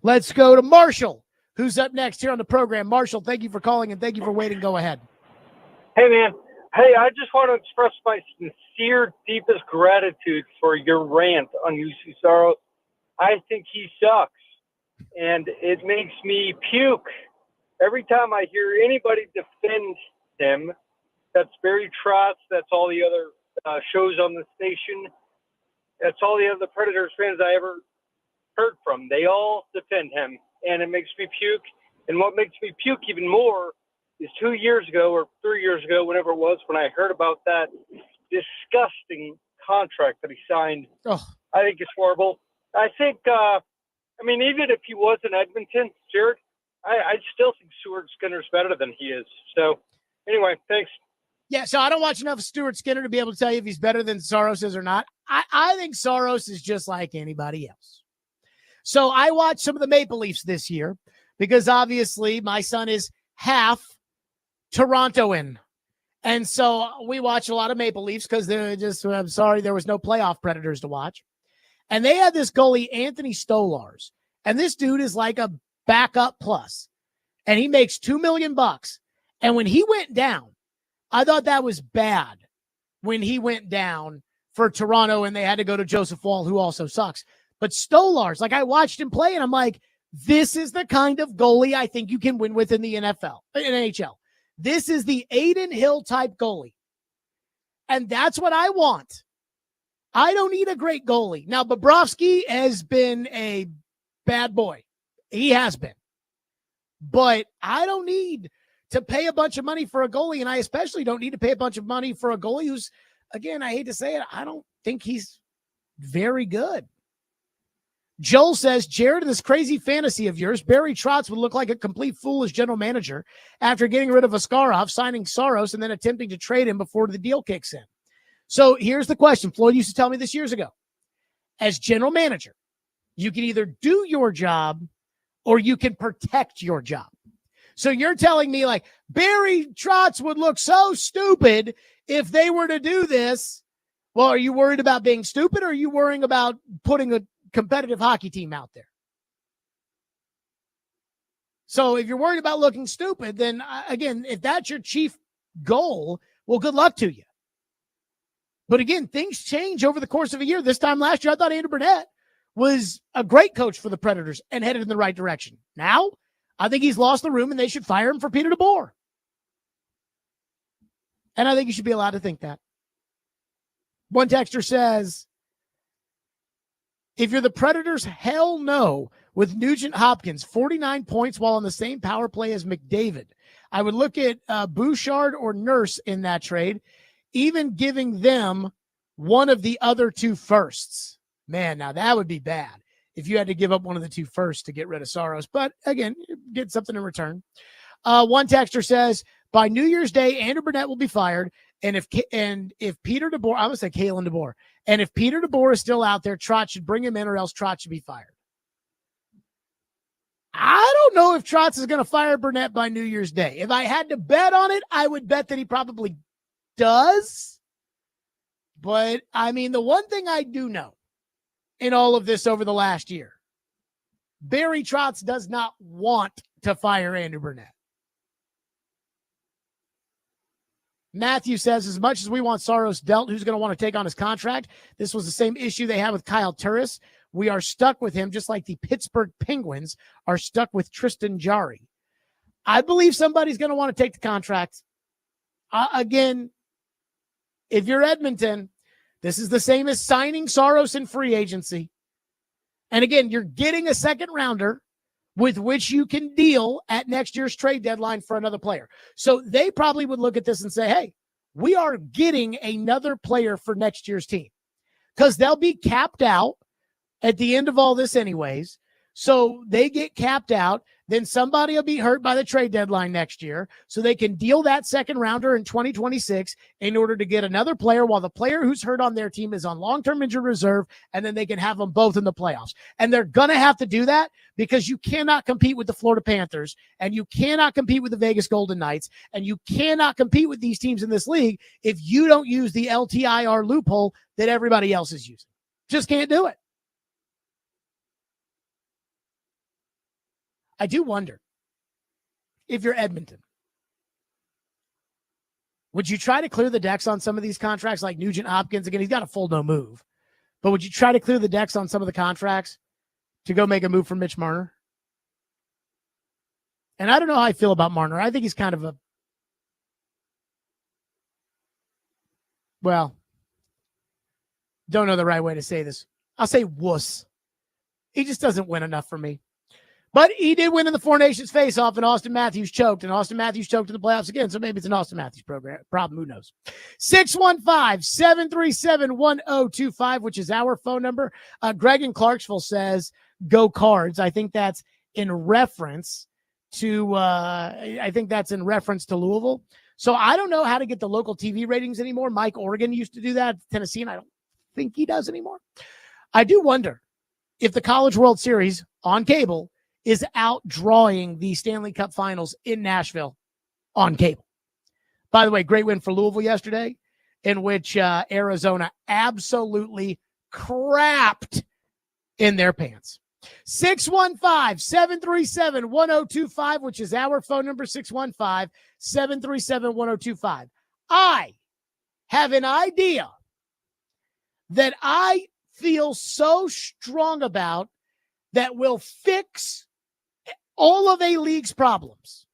Let's go to Marshall, who's up next here on the program. Marshall, thank you for calling and thank you for waiting. Go ahead. Hey, man. Hey, I just want to express my sincere, deepest gratitude for your rant on Jussi Saros. I think he sucks, and it makes me puke. Every time I hear anybody defend him, that's Barry Trotz, that's all the other shows on the station, that's all the other Predators fans I ever heard from. They all defend him, and it makes me puke. And what makes me puke even more is 2 years ago or 3 years ago, whenever it was, when I heard about that disgusting contract that he signed. Oh. I think it's horrible. I think, even if he was in Edmonton, Jared, I still think Stuart Skinner's better than he is. So, anyway, thanks. Yeah, so I don't watch enough of Stuart Skinner to be able to tell you if he's better than Saros is or not. I think Saros is just like anybody else. So I watched some of the Maple Leafs this year because obviously my son is half Torontoan. And so we watch a lot of Maple Leafs because they're just, I'm sorry, there was no playoff Predators to watch. And they had this goalie, Anthony Stolars. And this dude is like a backup plus. And he makes $2 million. And when he went down, I thought that was bad when he went down for Toronto and they had to go to Joseph Woll, who also sucks. But Stolars, like I watched him play and I'm like, this is the kind of goalie I think you can win with in the NHL. This is the Aiden Hill type goalie. And that's what I want. I don't need a great goalie. Now, Bobrovsky has been a bad boy. He has been. But I don't need to pay a bunch of money for a goalie, and I especially don't need to pay a bunch of money for a goalie who's, again, I hate to say it, I don't think he's very good. Joel says, Jared, in this crazy fantasy of yours, Barry Trotz would look like a complete fool as general manager after getting rid of Askarov, signing Saros, and then attempting to trade him before the deal kicks in. So here's the question. Floyd used to tell me this years ago. As general manager, you can either do your job or you can protect your job. So you're telling me like Barry Trotz would look so stupid if they were to do this. Well, are you worried about being stupid or are you worrying about putting a competitive hockey team out there? So if you're worried about looking stupid, then again, if that's your chief goal, well, good luck to you. But again, things change over the course of a year. This time last year, I thought Andrew Brunett was a great coach for the Predators and headed in the right direction. Now, I think he's lost the room and they should fire him for Peter DeBoer. And I think you should be allowed to think that. One texter says, if you're the Predators, hell no, with Nugent Hopkins, 49 points while on the same power play as McDavid. I would look at Bouchard or Nurse in that trade, even giving them one of the other two firsts. Man, now that would be bad if you had to give up one of the two firsts to get rid of Saros. But again, get something in return. One texter says, by New Year's Day, Andrew Brunett will be fired. And if Peter DeBoer, I'm going to say Kalen DeBoer. And if Peter DeBoer is still out there, Trotz should bring him in or else Trotz should be fired. I don't know if Trotz is going to fire Brunett by New Year's Day. If I had to bet on it, I would bet that he probably does. But, I mean, the one thing I do know in all of this over the last year, Barry Trotz does not want to fire Andrew Brunett. Matthew says, as much as we want Saros dealt, who's going to want to take on his contract? This was the same issue they had with Kyle Turris. We are stuck with him, just like the Pittsburgh Penguins are stuck with Tristan Jarry. I believe somebody's going to want to take the contract. Again, if you're Edmonton, this is the same as signing Saros in free agency. And again, you're getting a second rounder with which you can deal at next year's trade deadline for another player. So they probably would look at this and say, hey, we are getting another player for next year's team because they'll be capped out at the end of all this anyways. So they get capped out. Then somebody will be hurt by the trade deadline next year. So they can deal that second rounder in 2026 in order to get another player while the player who's hurt on their team is on long-term injured reserve. And then they can have them both in the playoffs. And they're going to have to do that because you cannot compete with the Florida Panthers and you cannot compete with the Vegas Golden Knights and you cannot compete with these teams in this league if you don't use the LTIR loophole that everybody else is using. Just can't do it. I do wonder if you're Edmonton, would you try to clear the decks on some of these contracts like Nugent Hopkins? Again, he's got a full no move, but would you try to clear the decks on some of the contracts to go make a move for Mitch Marner? And I don't know how I feel about Marner. I think he's kind of don't know the right way to say this. I'll say wuss. He just doesn't win enough for me. But he did win in the Four Nations face-off, and Austin Matthews choked, and Austin Matthews choked in the playoffs again, so maybe it's an Austin Matthews problem. Who knows? 615-737-1025, which is our phone number. Greg in Clarksville says, go Cards. I think that's in reference to Louisville. So I don't know how to get the local TV ratings anymore. Mike Oregon used to do that, Tennessee, and I don't think he does anymore. I do wonder if the College World Series on cable is outdrawing the Stanley Cup Finals in Nashville on cable. By the way, great win for Louisville yesterday, in which Arizona absolutely crapped in their pants. 615-737-1025, which is our phone number, 615-737-1025. I have an idea that I feel so strong about that will fix all of A-League's problems.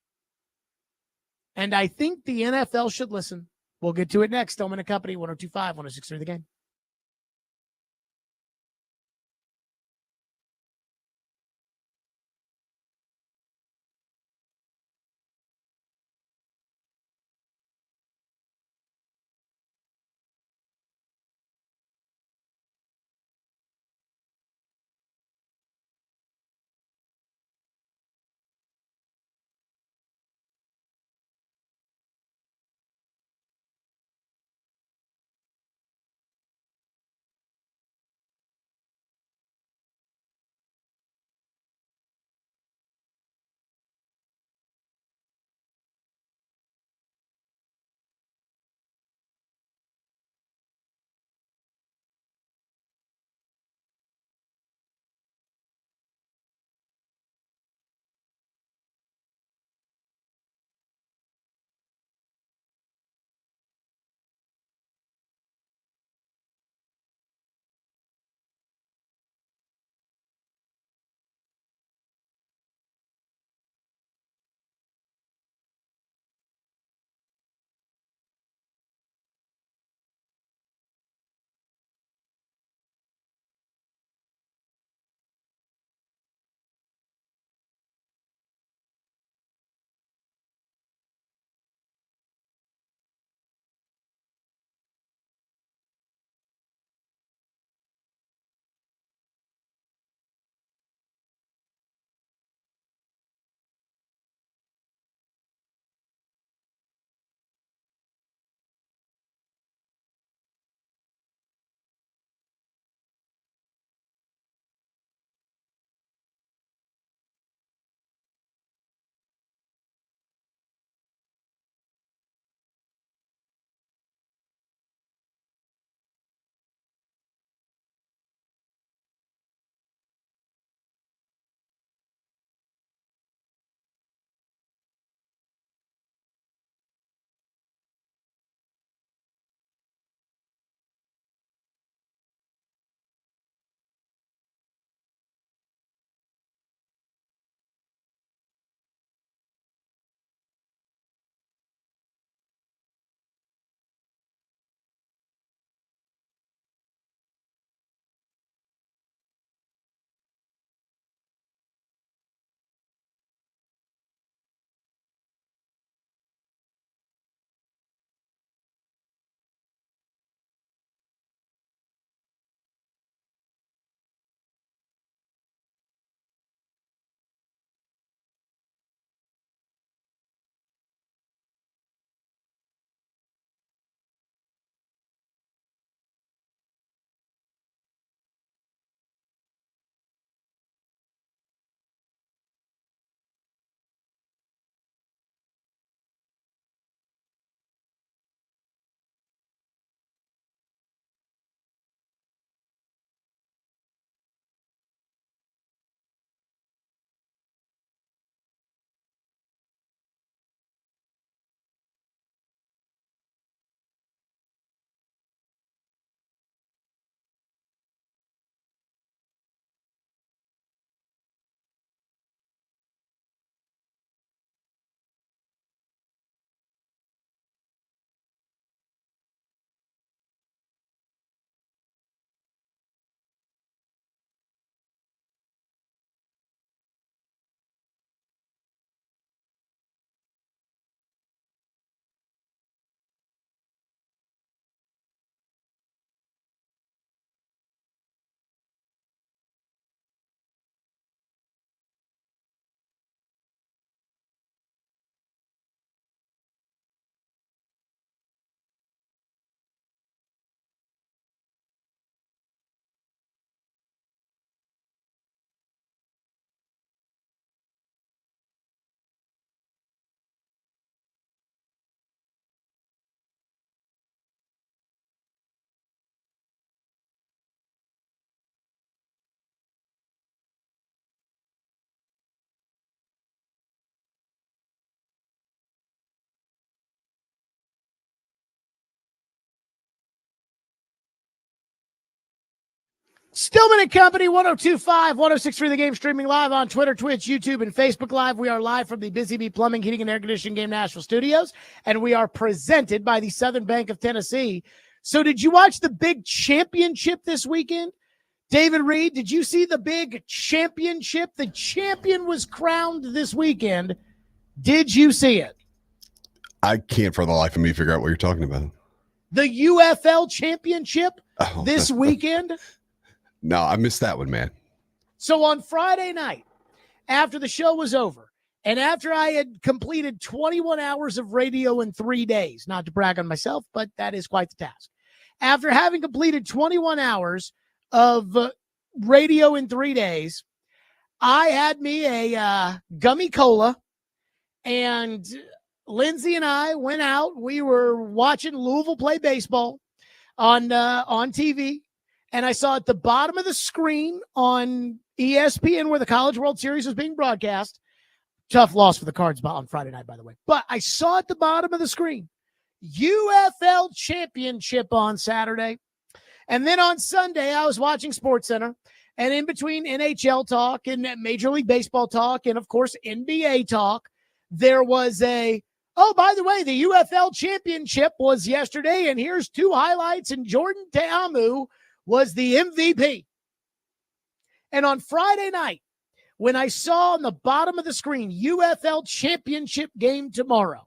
And I think the NFL should listen. We'll get to it next. Stillman & Company, 102.5, 106.3 The Game. Stillman and Company, 1025, 1063 The Game, streaming live on Twitter, Twitch, YouTube, and Facebook Live. We are live from the Busy Bee Plumbing, Heating, and Air Conditioning Game Nashville studios, and we are presented by the Southern Bank of Tennessee. So did you watch the big championship this weekend? David Reed, did you see the big championship? The champion was crowned this weekend. Did you see it? I can't for the life of me figure out what you're talking about. The UFL championship this weekend? No, I missed that one, man. So on Friday night, after the show was over, and after I had completed 21 hours of radio in 3 days, not to brag on myself, but that is quite the task. After having completed 21 hours of radio in 3 days, I had me a gummy cola, and Lindsay and I went out. We were watching Louisville play baseball on TV. And I saw at the bottom of the screen on ESPN where the College World Series was being broadcast. Tough loss for the Cards on Friday night, by the way. But I saw at the bottom of the screen, UFL Championship on Saturday. And then on Sunday, I was watching SportsCenter. And in between NHL talk and Major League Baseball talk and, of course, NBA talk, there was oh, by the way, the UFL Championship was yesterday. And here's two highlights. And Jordan Ta'amu was the MVP. And on Friday night, when I saw on the bottom of the screen, UFL championship game tomorrow,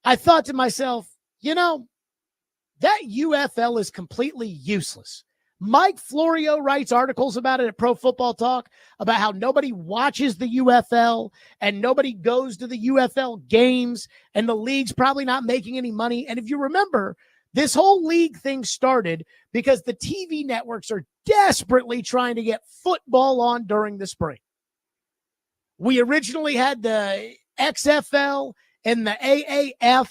I thought to myself, that UFL is completely useless. Mike Florio writes articles about it at Pro Football Talk about how nobody watches the UFL and nobody goes to the UFL games and the league's probably not making any money. And if you remember, this whole league thing started because the TV networks are desperately trying to get football on during the spring. We originally had the XFL and the AAF,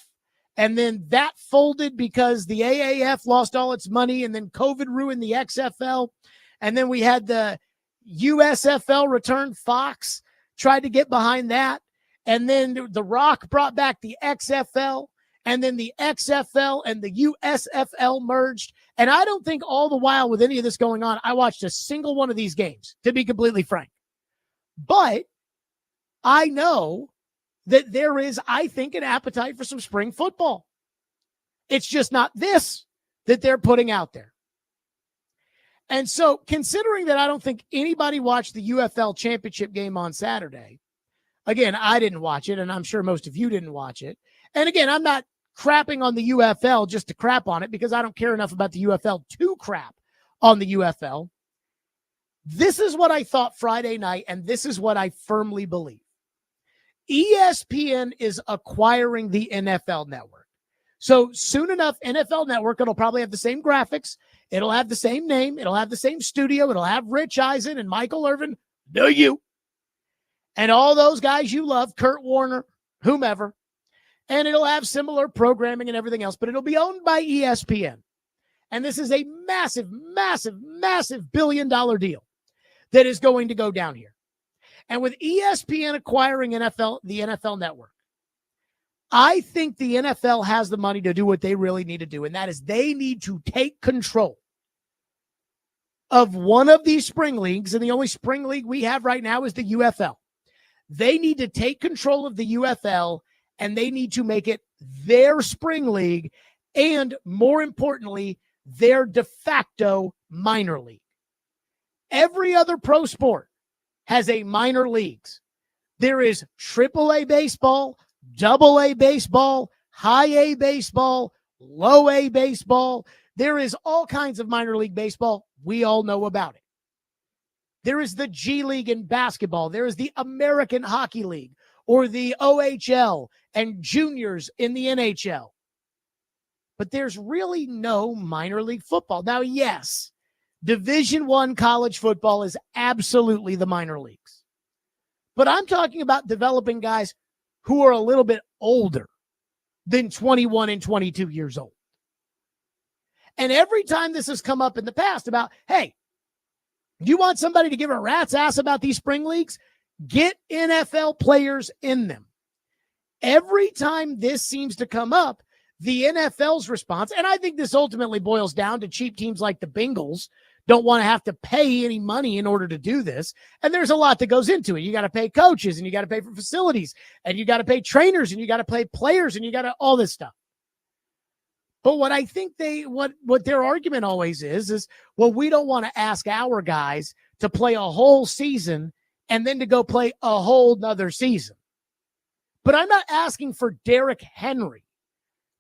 and then that folded because the AAF lost all its money, and then COVID ruined the XFL. And then we had the USFL return. Fox tried to get behind that. And then The Rock brought back the XFL. And then the XFL and the USFL merged. And I don't think all the while with any of this going on, I watched a single one of these games, to be completely frank. But I know that there is, I think, an appetite for some spring football. It's just not this that they're putting out there. And so considering that I don't think anybody watched the UFL championship game on Saturday, again, I didn't watch it, and I'm sure most of you didn't watch it. And again, I'm not crapping on the UFL just to crap on it because I don't care enough about the UFL to crap on the UFL. This is what I thought Friday night, and this is what I firmly believe. ESPN is acquiring the NFL Network. So soon enough, NFL Network, it'll probably have the same graphics. It'll have the same name. It'll have the same studio. It'll have Rich Eisen and Michael Irvin. And all those guys you love, Kurt Warner, whomever. And it'll have similar programming and everything else, but it'll be owned by ESPN. And this is a massive, massive, massive billion-dollar deal that is going to go down here. And with ESPN acquiring the NFL Network, I think the NFL has the money to do what they really need to do, and that is they need to take control of one of these spring leagues, and the only spring league we have right now is the UFL. They need to take control of the UFL, and they need to make it their spring league and, more importantly, their de facto minor league. Every other pro sport has a minor leagues. There is AAA baseball, AA baseball, high A baseball, low A baseball. There is all kinds of minor league baseball. We all know about it. There is the G League in basketball. There is the American Hockey League or the OHL and juniors in the NHL. But there's really no minor league football. Now, yes, Division I college football is absolutely the minor leagues. But I'm talking about developing guys who are a little bit older than 21 and 22 years old. And every time this has come up in the past about, hey, you want somebody to give a rat's ass about these spring leagues? Get NFL players in them. Every time this seems to come up, the NFL's response, and I think this ultimately boils down to cheap teams like the Bengals don't want to have to pay any money in order to do this. And there's a lot that goes into it. You got to pay coaches, and you got to pay for facilities, and you got to pay trainers, and you got to pay players, and you got to all this stuff. But what I think what their argument always is, well, we don't want to ask our guys to play a whole season and then to go play a whole nother season. But I'm not asking for Derrick Henry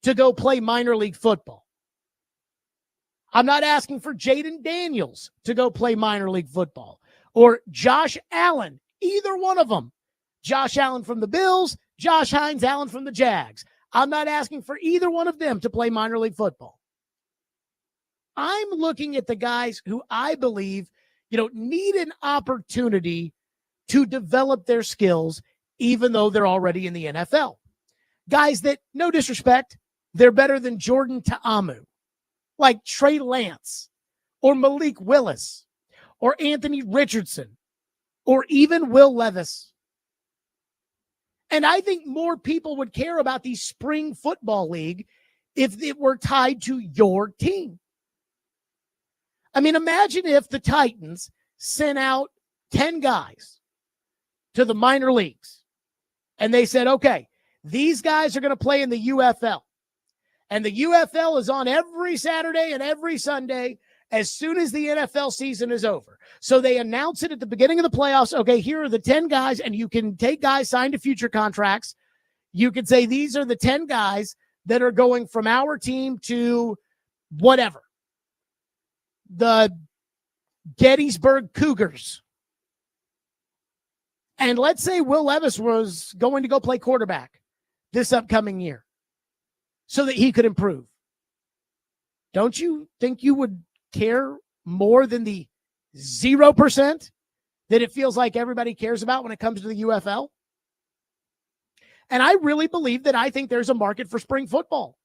to go play minor league football. I'm not asking for Jaden Daniels to go play minor league football or Josh Allen, either one of them. Josh Allen from the Bills, Josh Hines Allen from the Jags. I'm not asking for either one of them to play minor league football. I'm looking at the guys who I believe, need an opportunity to develop their skills, even though they're already in the NFL. Guys that, no disrespect, they're better than Jordan Ta'amu, like Trey Lance or Malik Willis or Anthony Richardson or even Will Levis. And I think more people would care about the spring football league if it were tied to your team. I mean, imagine if the Titans sent out 10 guys to the minor leagues and they said, okay, these guys are going to play in the UFL. And the UFL is on every Saturday and every Sunday as soon as the NFL season is over. So they announce it at the beginning of the playoffs. Okay, here are the 10 guys, and you can take guys signed to future contracts. You could say these are the 10 guys that are going from our team to whatever. The Gettysburg Cougars. And let's say Will Levis was going to go play quarterback this upcoming year so that he could improve. Don't you think you would care more than the 0% that it feels like everybody cares about when it comes to the UFL? And I really believe that I think there's a market for spring football.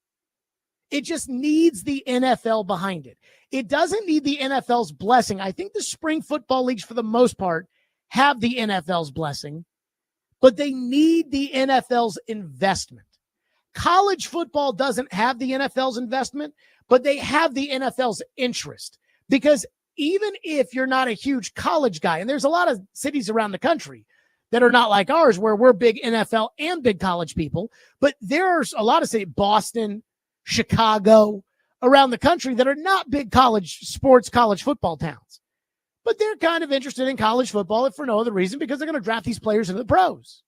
It just needs the NFL behind it. It doesn't need the NFL's blessing. I think the spring football leagues, for the most part, have the NFL's blessing, but they need the NFL's investment. College football doesn't have the NFL's investment, but they have the NFL's interest, because even if you're not a huge college guy, and there's a lot of cities around the country that are not like ours where we're big NFL and big college people, but there's a lot of cities, Boston, Chicago, around the country that are not big college sports, college football towns. But they're kind of interested in college football, if for no other reason, because they're going to draft these players into the pros.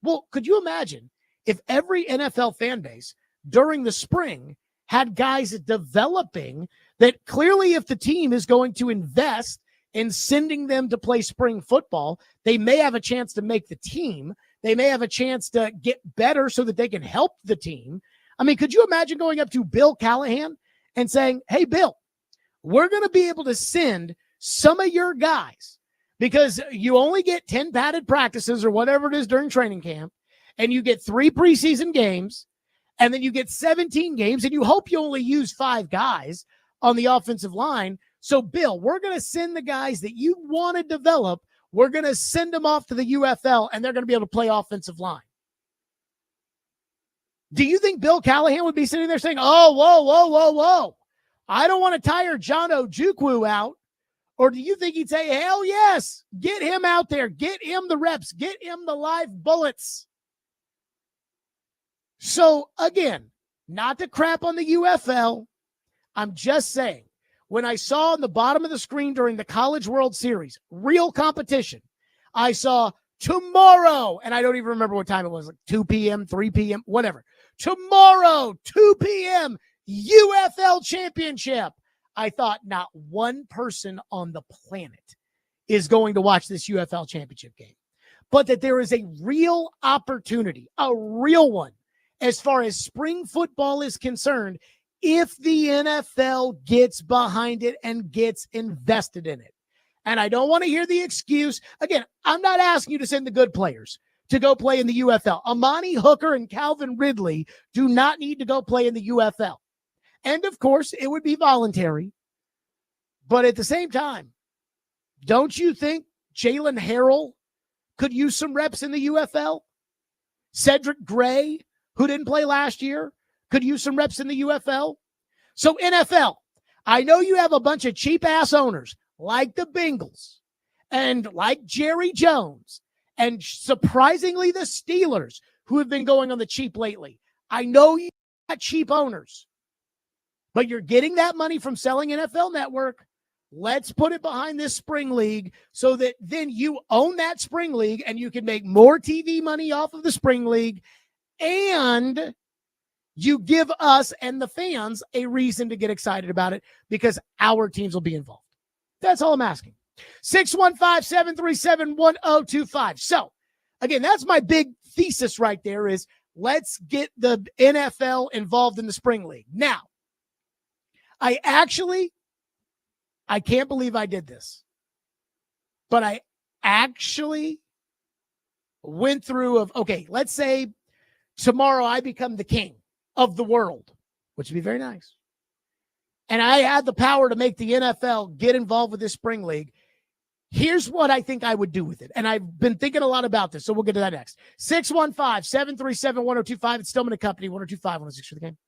Well, could you imagine if every NFL fan base during the spring had guys developing that clearly, if the team is going to invest in sending them to play spring football, they may have a chance to make the team. They may have a chance to get better so that they can help the team. I mean, could you imagine going up to Bill Callahan and saying, hey, Bill, we're going to be able to send some of your guys because you only get 10 padded practices or whatever it is during training camp, and you get 3 preseason games, and then you get 17 games, and you hope you only use 5 guys on the offensive line. So, Bill, we're going to send the guys that you want to develop. We're going to send them off to the UFL, and they're going to be able to play offensive line. Do you think Bill Callahan would be sitting there saying, oh, whoa, I don't want to tire John Ojukwu out? Or do you think he'd say, hell yes, get him out there, get him the reps, get him the live bullets? So, again, not to crap on the UFL, I'm just saying, when I saw on the bottom of the screen during the College World Series, real competition, I saw tomorrow, and I don't even remember what time it was, like 2 p.m., 3 p.m., whatever. Tomorrow, 2 p.m., UFL Championship. I thought not one person on the planet is going to watch this UFL Championship game, but that there is a real opportunity, a real one, as far as spring football is concerned, if the NFL gets behind it and gets invested in it. And I don't want to hear the excuse. Again, I'm not asking you to send the good players to go play in the UFL. Amani Hooker and Calvin Ridley do not need to go play in the UFL. And, of course, it would be voluntary. But at the same time, don't you think Jalen Harrell could use some reps in the UFL? Cedric Gray, who didn't play last year, could use some reps in the UFL. So, NFL, I know you have a bunch of cheap ass owners like the Bengals and like Jerry Jones and surprisingly the Steelers who have been going on the cheap lately. I know you got cheap owners, but you're getting that money from selling NFL Network. Let's put it behind this spring league so that then you own that spring league and you can make more TV money off of the spring league, and you give us and the fans a reason to get excited about it because our teams will be involved. That's all I'm asking. 615-737-1025. So, again, that's my big thesis right there is let's get the NFL involved in the spring league. Now, I can't believe I did this, but I actually went through okay, let's say tomorrow I become the king of the world, which would be very nice. And I had the power to make the NFL get involved with this spring league. Here's what I think I would do with it. And I've been thinking a lot about this, so we'll get to that next. 615-737-1025. It's Stillman & Company, 102.5, 106 for the game.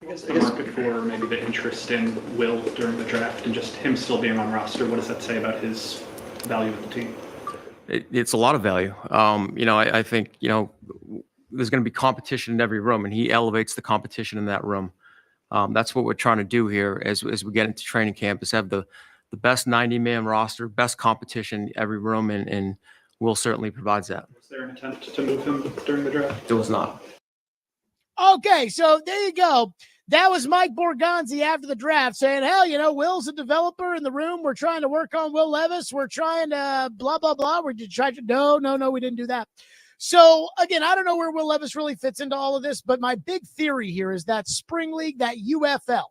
I guess the market for maybe the interest in Will during the draft and just him still being on roster, what does that say about his value with the team? It's a lot of value. I think, there's going to be competition in every room, and he elevates the competition in that room That's what we're trying to do here as we get into training camp, is have the best 90-man roster, best competition in every room, and Will certainly provides that. Was there an attempt to move him during the draft? There was not. Okay, so there you go. That was Mike Borgonzi after the draft saying, hell, Will's a developer in the room. We're trying to work on Will Levis. We're trying to blah, blah, blah. We're just trying to, no, we didn't do that. So, again, I don't know where Will Levis really fits into all of this, but my big theory here is that spring league, that UFL,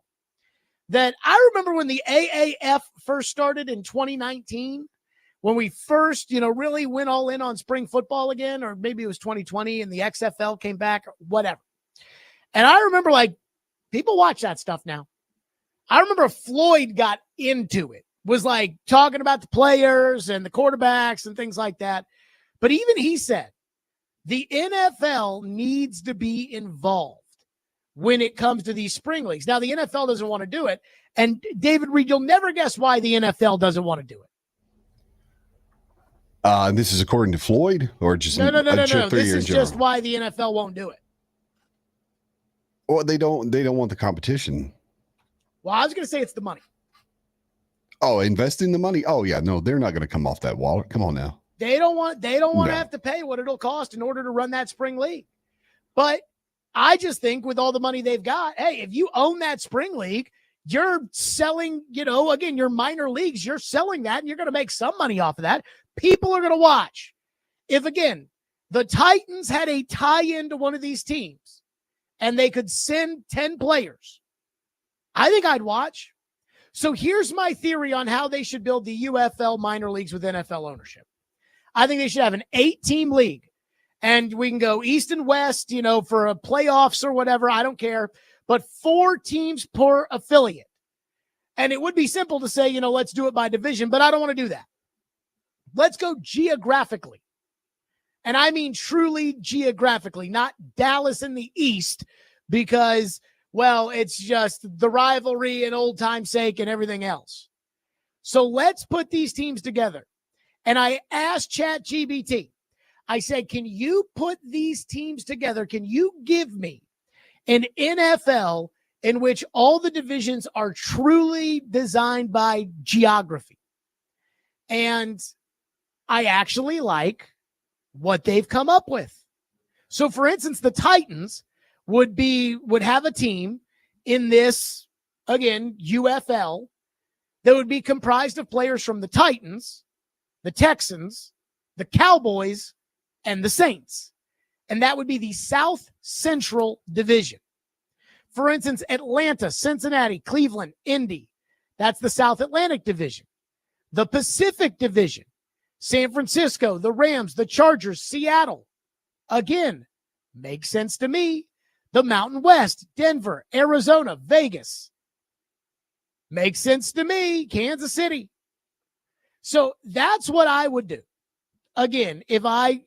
that I remember when the AAF first started in 2019, when we first, really went all in on spring football again, or maybe it was 2020 and the XFL came back, whatever. And I remember, people watch that stuff now. I remember Floyd got into it, was talking about the players and the quarterbacks and things like that. But even he said the NFL needs to be involved when it comes to these spring leagues. Now, the NFL doesn't want to do it. And David Reed, you'll never guess why the NFL doesn't want to do it. This is according to Floyd, or just no. This is just why the NFL won't do it. Well, they don't want the competition. Well, I was going to say it's the money. Oh, investing the money? Oh, yeah. No, they're not going to come off that wallet. Come on now. They don't want to have to pay what it'll cost in order to run that spring league. But I just think with all the money they've got, hey, if you own that spring league, you're selling, again, your minor leagues, you're selling that and you're going to make some money off of that. People are going to watch. If, again, the Titans had a tie-in to one of these teams and they could send 10 players, I think I'd watch. So here's my theory on how they should build the UFL minor leagues with NFL ownership. I think they should have an 8-team league, and we can go East and West, for a playoffs or whatever. I don't care, but 4 teams per affiliate. And it would be simple to say, let's do it by division, but I don't want to do that. Let's go geographically. And I mean truly geographically, not Dallas in the East, because, well, it's just the rivalry and old time's sake and everything else. So let's put these teams together. And I asked ChatGPT, I said, can you put these teams together? Can you give me an NFL in which all the divisions are truly designed by geography? And I actually like what they've come up with. So, for instance, the Titans would have a team in this, again, UFL that would be comprised of players from the Titans, the Texans, the Cowboys, and the Saints. And that would be the South Central Division. For instance, Atlanta, Cincinnati, Cleveland, Indy. That's the South Atlantic Division. The Pacific Division, San Francisco, the Rams, the Chargers, Seattle. Again, makes sense to me. The Mountain West, Denver, Arizona, Vegas. Makes sense to me. Kansas City. So that's what I would do. Again, I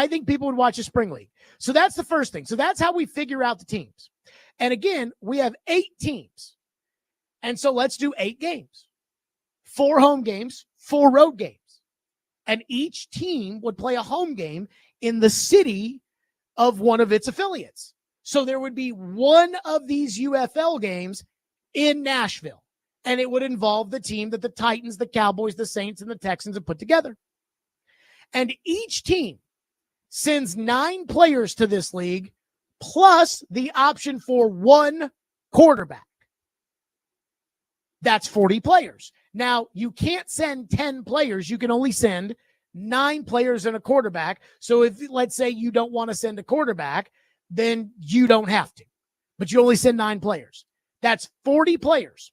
think people would watch a spring league. So that's the first thing. So that's how we figure out the teams. And again, we have 8 teams. And so let's do 8 games. 4 home games, 4 road games. And each team would play a home game in the city of one of its affiliates. So there would be one of these UFL games in Nashville. And it would involve the team that the Titans, the Cowboys, the Saints, and the Texans have put together. And each team sends 9 players to this league, plus the option for 1 quarterback. That's 40 players. Now, you can't send 10 players. You can only send 9 players and a quarterback. So if, let's say, you don't want to send a quarterback, then you don't have to. But you only send 9 players. That's 40 players.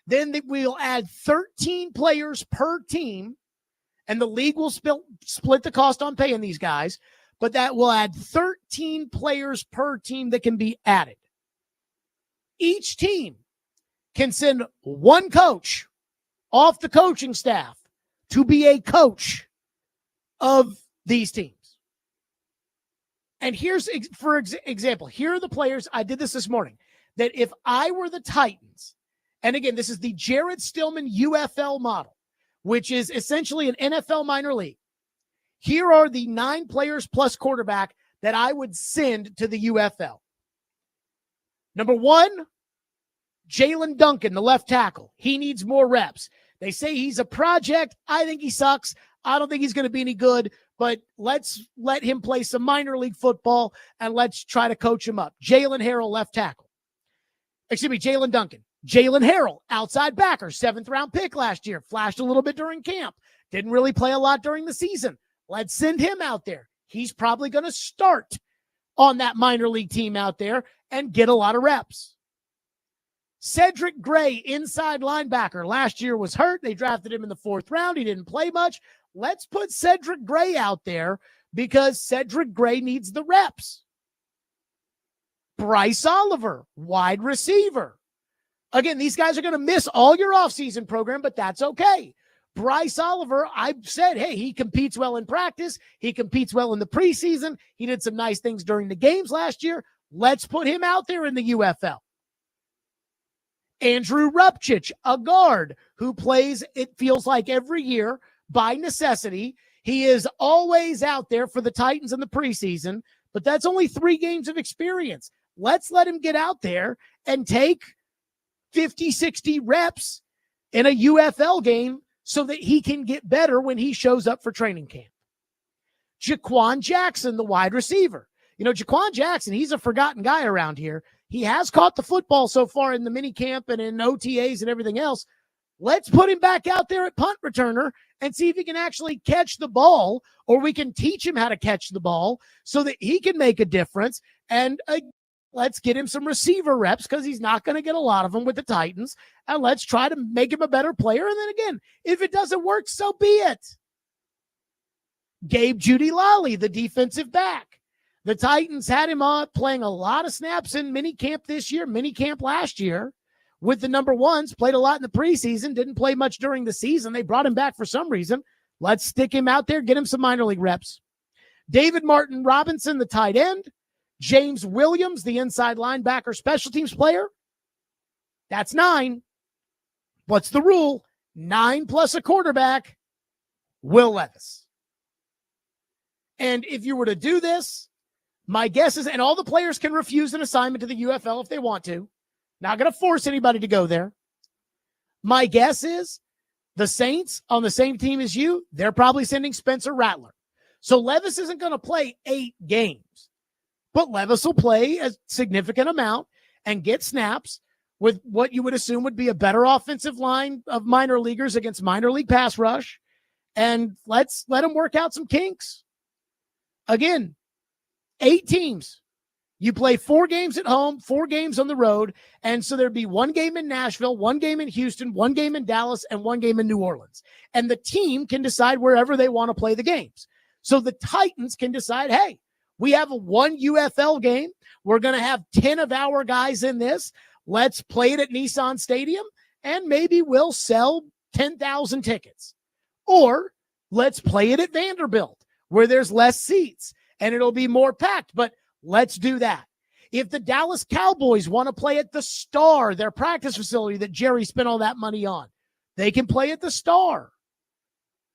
Then we'll add 13 players per team, and the league will split the cost on paying these guys, but that will add 13 players per team that can be added. Each team can send 1 coach off the coaching staff to be a coach of these teams. And here's, for example, here are the players, I did this morning, that if I were the Titans, and again, this is the Jared Stillman UFL model, which is essentially an NFL minor league. Here are the 9 players plus quarterback that I would send to the UFL. Number 1, Jalen Duncan, the left tackle, he needs more reps. They say he's a project. I think he sucks. I don't think he's going to be any good, but let's let him play some minor league football and let's try to coach him up. Jalen Harrell, left tackle. Jalen Duncan. Jalen Harrell, outside backer, 7th round pick last year. Flashed a little bit during camp. Didn't really play a lot during the season. Let's send him out there. He's probably going to start on that minor league team out there and get a lot of reps. Cedric Gray, inside linebacker. Last year was hurt. They drafted him in the 4th round. He didn't play much. Let's put Cedric Gray out there because Cedric Gray needs the reps. Bryce Oliver, wide receiver. Again, these guys are going to miss all your offseason program, but that's okay. Bryce Oliver, I've said, hey, he competes well in practice. He competes well in the preseason. He did some nice things during the games last year. Let's put him out there in the UFL. Andrew Rupchich, a guard who plays, it feels like every year by necessity. He is always out there for the Titans in the preseason, but that's only 3 games of experience. Let's let him get out there and take 50, 60 reps in a UFL game so that he can get better when he shows up for training camp. Jaquan Jackson, the wide receiver. Jaquan Jackson, he's a forgotten guy around here. He has caught the football so far in the mini camp and in OTAs and everything else. Let's put him back out there at punt returner and see if he can actually catch the ball, or we can teach him how to catch the ball so that he can make a difference. And let's get him some receiver reps because he's not going to get a lot of them with the Titans. And let's try to make him a better player. And then again, if it doesn't work, so be it. Gabe Jeudy-Lally, the defensive back. The Titans had him playing a lot of snaps in minicamp this year, minicamp last year with the number ones, played a lot in the preseason, didn't play much during the season. They brought him back for some reason. Let's stick him out there, get him some minor league reps. David Martin Robinson, the tight end. James Williams, the inside linebacker special teams player. That's 9. What's the rule? 9 plus a quarterback. Will Levis. And if you were to do this, my guess is, and all the players can refuse an assignment to the UFL if they want to. Not going to force anybody to go there. My guess is the Saints on the same team as you, they're probably sending Spencer Rattler. So Levis isn't going to play 8 games, but Levis will play a significant amount and get snaps with what you would assume would be a better offensive line of minor leaguers against minor league pass rush. And let's let him work out some kinks. Again, 8 teams. You play 4 games at home, 4 games on the road. And so there'd be 1 game in Nashville, 1 game in Houston, 1 game in Dallas, and 1 game in New Orleans. And the team can decide wherever they want to play the games. So the Titans can decide, hey, we have a 1 UFL game. We're going to have 10 of our guys in this. Let's play it at Nissan Stadium, and maybe we'll sell 10,000 tickets. Or let's play it at Vanderbilt, where there's less seats, and it'll be more packed. But let's do that. If the Dallas Cowboys want to play at the Star, their practice facility that Jerry spent all that money on, they can play at the Star.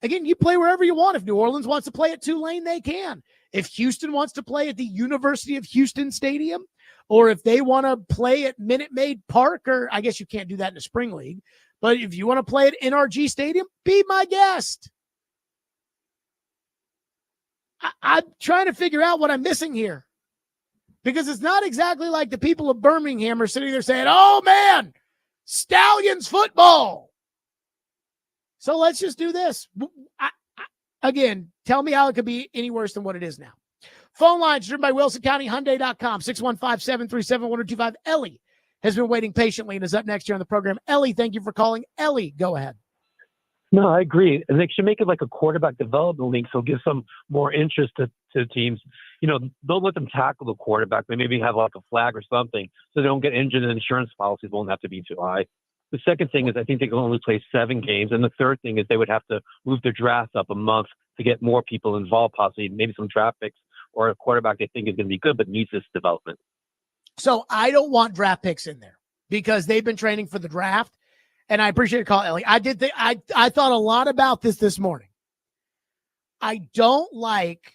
Again, you play wherever you want. If New Orleans wants to play at Tulane, they can. If Houston wants to play at the University of Houston Stadium, or if they want to play at Minute Maid Park, or I guess you can't do that in the spring league, but if you want to play at NRG Stadium, be my guest. I'm trying to figure out what I'm missing here, because it's not exactly like the people of Birmingham are sitting there saying, oh man, Stallions football. So let's just do this. Again, tell me how it could be any worse than what it is now. Phone lines driven by WilsonCountyHyundai.com, 615-737-1025. Ellie has been waiting patiently and is up next here on the program. Ellie, thank you for calling. Ellie, go ahead. No, I agree. And they should make it like a quarterback development league, so give some more interest to teams. Don't let them tackle the quarterback. They maybe have like a flag or something so they don't get injured, and insurance policies won't have to be too high. The second thing is I think they can only play 7 games. And the third thing is they would have to move the draft up a month to get more people involved, possibly maybe some draft picks or a quarterback they think is going to be good but needs this development. So I don't want draft picks in there because they've been training for the draft. And I appreciate the call, Ellie. I thought a lot about this morning. I don't like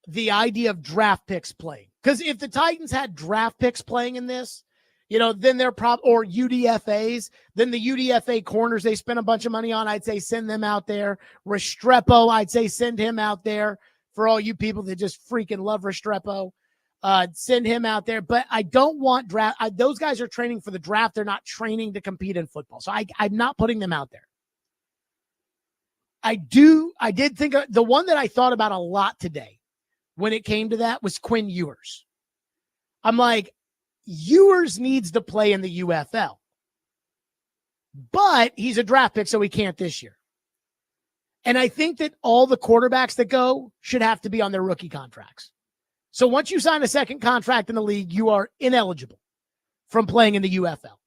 the idea of draft picks playing, because if the Titans had draft picks playing in this, Then they're or UDFAs. Then the UDFA corners they spend a bunch of money on, I'd say send them out there. Restrepo, I'd say send him out there for all you people that just freaking love Restrepo. Send him out there. But I don't want draft. Those guys are training for the draft. They're not training to compete in football. So I'm not putting them out there. I did think the one that I thought about a lot today when it came to that was Quinn Ewers. I'm like, Ewers needs to play in the UFL, but he's a draft pick, so he can't this year. And I think that all the quarterbacks that go should have to be on their rookie contracts. So once you sign a second contract in the league, you are ineligible from playing in the UFL.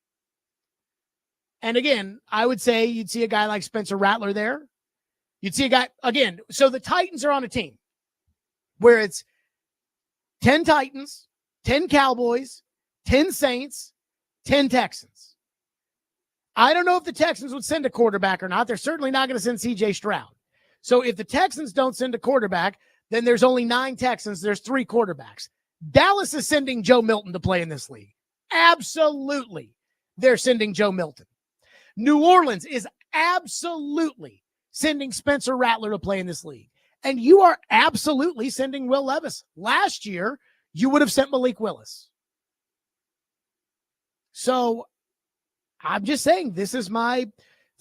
And again, I would say you'd see a guy like Spencer Rattler there. You'd see a guy, again, so the Titans are on a team where it's 10 Titans, 10 Cowboys, 10 Saints, 10 Texans. I don't know if the Texans would send a quarterback or not. They're certainly not going to send C.J. Stroud. So if the Texans don't send a quarterback, then there's only 9 Texans. There's 3 quarterbacks. Dallas is sending Joe Milton to play in this league. Absolutely. They're sending Joe Milton. New Orleans is absolutely sending Spencer Rattler to play in this league. And you are absolutely sending Will Levis. Last year, you would have sent Malik Willis. So I'm just saying this is my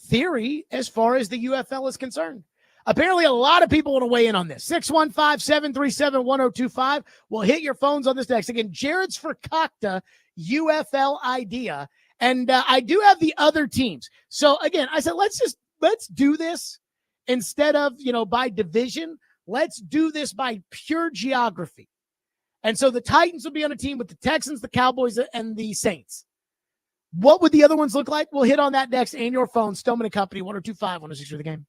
theory as far as the UFL is concerned. Apparently, a lot of people want to weigh in on this. 615-737-1025. We'll hit your phones on this next. Again, Jared's for Fakta UFL idea. And I do have the other teams. So, again, I said, let's do this instead of, by division. Let's do this by pure geography. And so the Titans will be on a team with the Texans, the Cowboys, and the Saints. What would the other ones look like? We'll hit on that next. And your phone, Stillman & Company, 1025, 106 for the game.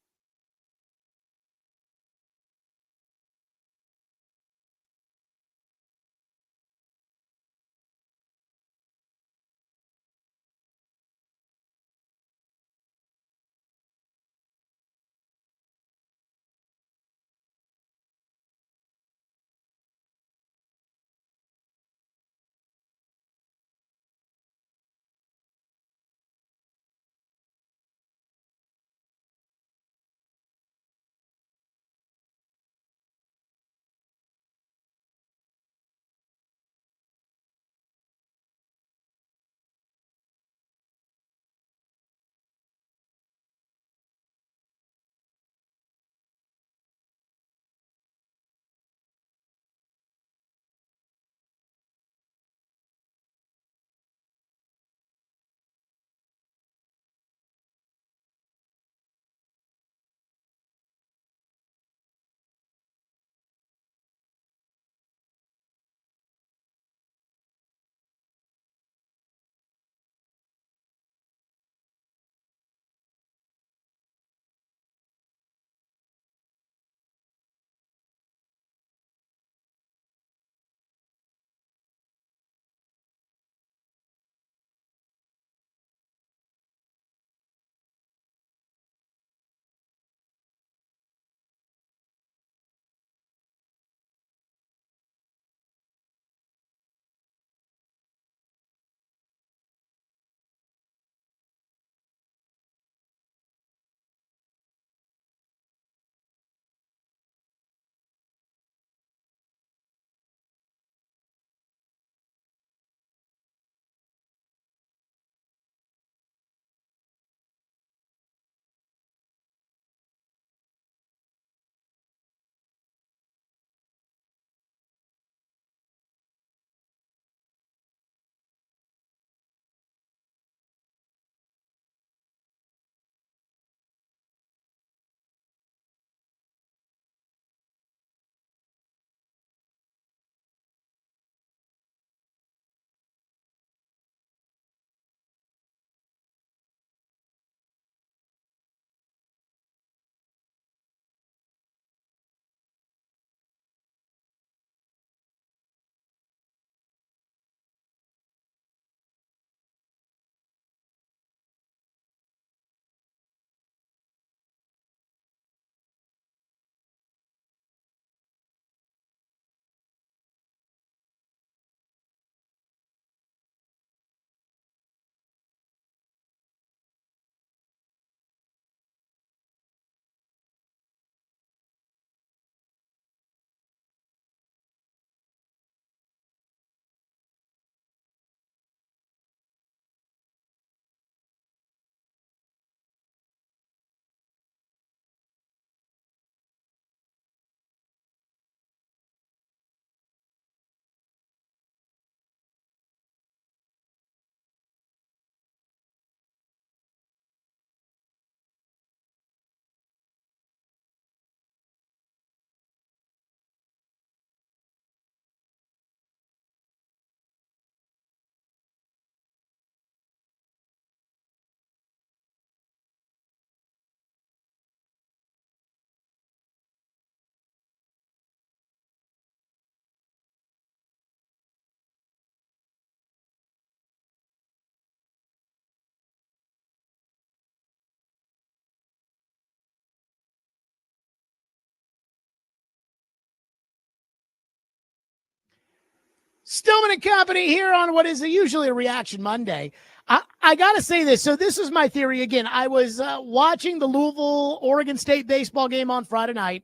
Stillman and Company here on what is usually a Reaction Monday. I got to say this. So this is my theory. Again, I was watching the Louisville-Oregon State baseball game on Friday night,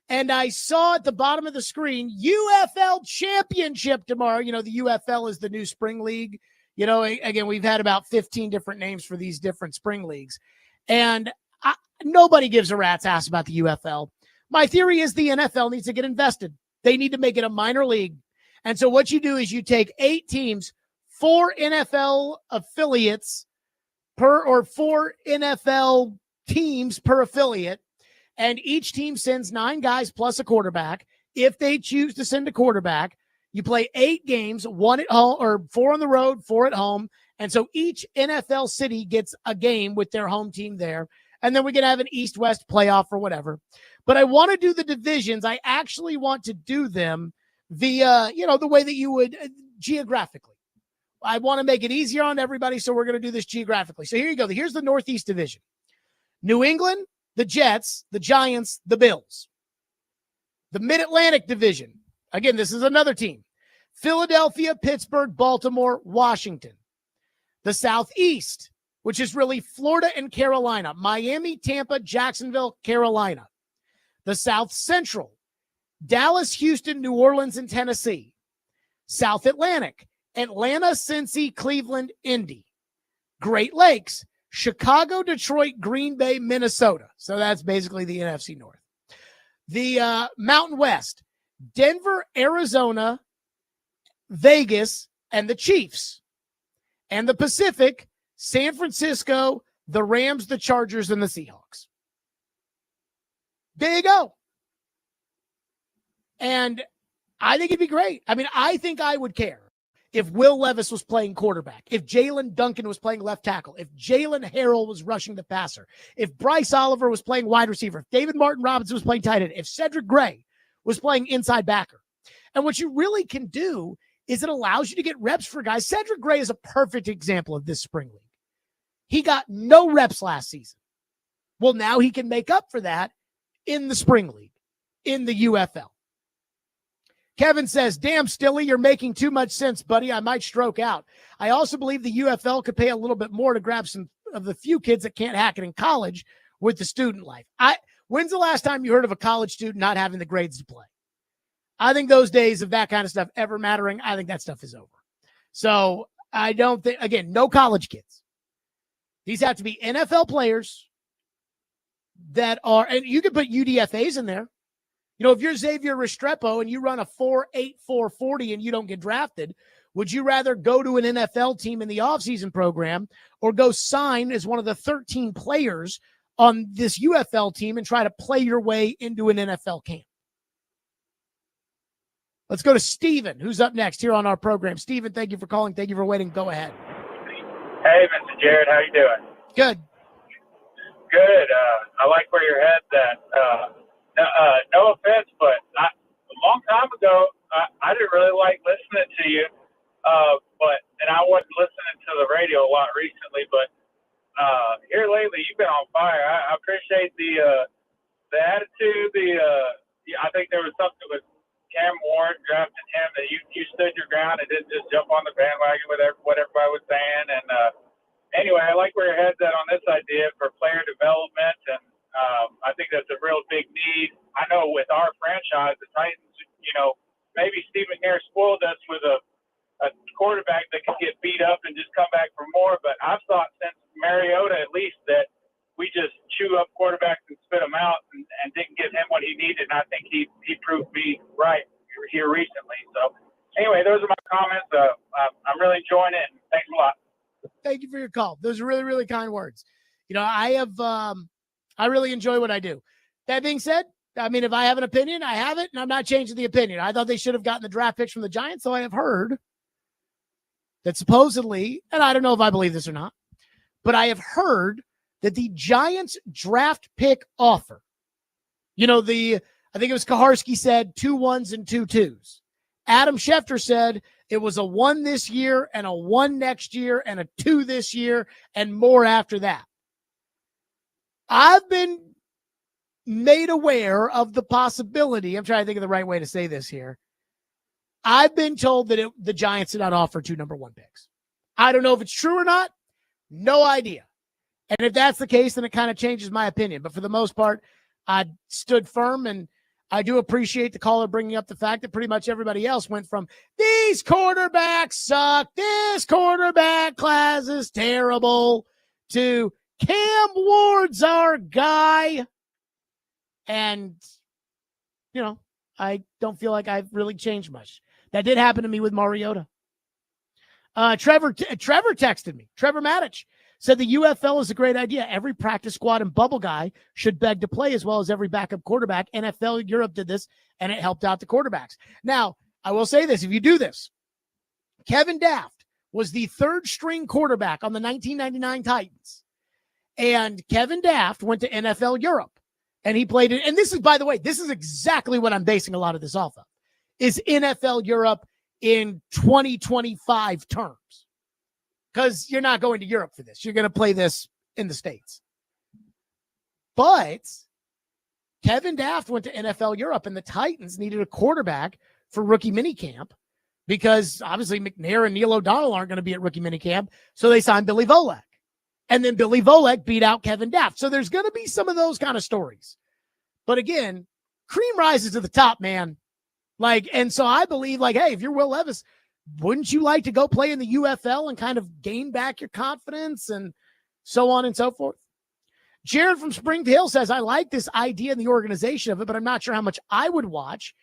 and I saw at the bottom of the screen, UFL Championship tomorrow. You know, the UFL is the new spring league. You know, again, we've had about 15 different names for these different spring leagues. And nobody gives a rat's ass about the UFL. My theory is the NFL needs to get invested. They need to make it a minor league. And so what you do is you take 8 teams, 4 NFL affiliates or 4 NFL teams per affiliate, and each team sends 9 guys plus a quarterback. If they choose to send a quarterback, you play 8 games, 1 at home or 4 on the road, 4 at home. And so each NFL city gets a game with their home team there. And then we can have an East-West playoff or whatever. But I want to do the divisions. I actually want to do them via, the way that you would geographically. I want to make it easier on everybody, so we're going to do this geographically. So here you go. Here's the Northeast Division. New England, the Jets, the Giants, the Bills. The Mid-Atlantic Division. Again, this is another team. Philadelphia, Pittsburgh, Baltimore, Washington. The Southeast, which is really Florida and Carolina. Miami, Tampa, Jacksonville, Carolina. The South Central. Dallas, Houston, New Orleans, and Tennessee. South Atlantic, Atlanta, Cincy, Cleveland, Indy. Great Lakes, Chicago, Detroit, Green Bay, Minnesota. So that's basically the NFC North. The Mountain West, Denver, Arizona, Vegas, and the Chiefs. And the Pacific, San Francisco, the Rams, the Chargers, and the Seahawks. There you go. And I think it'd be great. I mean, I think I would care if Will Levis was playing quarterback, if Jalen Duncan was playing left tackle, if Jalen Harrell was rushing the passer, if Bryce Oliver was playing wide receiver, if David Martin Robinson was playing tight end, if Cedric Gray was playing inside backer. And what you really can do is it allows you to get reps for guys. Cedric Gray is a perfect example of this spring league. He got no reps last season. Well, now he can make up for that in the spring league, in the UFL. Kevin says, damn, Stilly, you're making too much sense, buddy. I might stroke out. I also believe the UFL could pay a little bit more to grab some of the few kids that can't hack it in college with the student life. When's the last time you heard of a college student not having the grades to play? I think those days of that kind of stuff ever mattering, I think that stuff is over. So I don't think, again, no college kids. These have to be NFL players that are, and you can put UDFAs in there. You know, if you're Xavier Restrepo and you run a 4.84 40 and you don't get drafted, would you rather go to an NFL team in the offseason program or go sign as one of the 13 players on this UFL team and try to play your way into an NFL camp? Let's go to Steven, who's up next here on our program. Steven, thank you for calling. Thank you for waiting. Go ahead. Hey, Mr. Jared, how you doing? Good. Good. I like where your head's at. No offense, but a long time ago, I didn't really like listening to you. And I wasn't listening to the radio a lot recently, but here lately, you've been on fire. I appreciate the attitude. I think there was something with Cam Ward drafting him that you stood your ground and didn't just jump on the bandwagon with what everybody was saying. And anyway, I like where your head's at on this idea for player development, and I think that's a real big need. I know with our franchise, the Titans, maybe Steve McNair spoiled us with a quarterback that could get beat up and just come back for more. But I've thought since Mariota, at least, that we just chew up quarterbacks and spit them out and didn't give him what he needed. And I think he proved me right here recently. So anyway, those are my comments. I'm really enjoying it. And thanks a lot. Thank you for your call. Those are really, really kind words. I really enjoy what I do. That being said, I mean, if I have an opinion, I have it, and I'm not changing the opinion. I thought they should have gotten the draft picks from the Giants, so I have heard that supposedly, and I don't know if I believe this or not, but I have heard that the Giants draft pick offer, I think it was Kaharski said 2 1s and 2 2s. Adam Schefter said it was a 1 this year and a 1 next year and a 2 this year and more after that. I've been made aware of the possibility, I'm trying to think of the right way to say this here, I've been told that the Giants did not offer 2 number 1 picks. I don't know if it's true or not. No idea. And if that's the case, then it kind of changes my opinion. But for the most part, I stood firm, and I do appreciate the caller bringing up the fact that pretty much everybody else went from these quarterbacks suck, this quarterback class is terrible, to Cam Ward's our guy. And, I don't feel like I've really changed much. That did happen to me with Mariota. Trevor texted me. Trevor Matic said the UFL is a great idea. Every practice squad and bubble guy should beg to play as well as every backup quarterback. NFL Europe did this, and it helped out the quarterbacks. Now, I will say this. If you do this, Kevin Daft was the 3rd string quarterback on the 1999 Titans. And Kevin Daft went to NFL Europe, and he played it. And this is, by the way, this is exactly what I'm basing a lot of this off of, is NFL Europe in 2025 terms. Because you're not going to Europe for this. You're going to play this in the States. But Kevin Daft went to NFL Europe, and the Titans needed a quarterback for rookie minicamp because obviously McNair and Neil O'Donnell aren't going to be at rookie minicamp. So they signed Billy Volek. And then Billy Volek beat out Kevin Daft. So there's going to be some of those kind of stories. But again, cream rises to the top, man. And so I believe, hey, if you're Will Levis, wouldn't you like to go play in the UFL and kind of gain back your confidence and so on and so forth? Jared from Spring Hill says, I like this idea and the organization of it, but I'm not sure how much I would watch.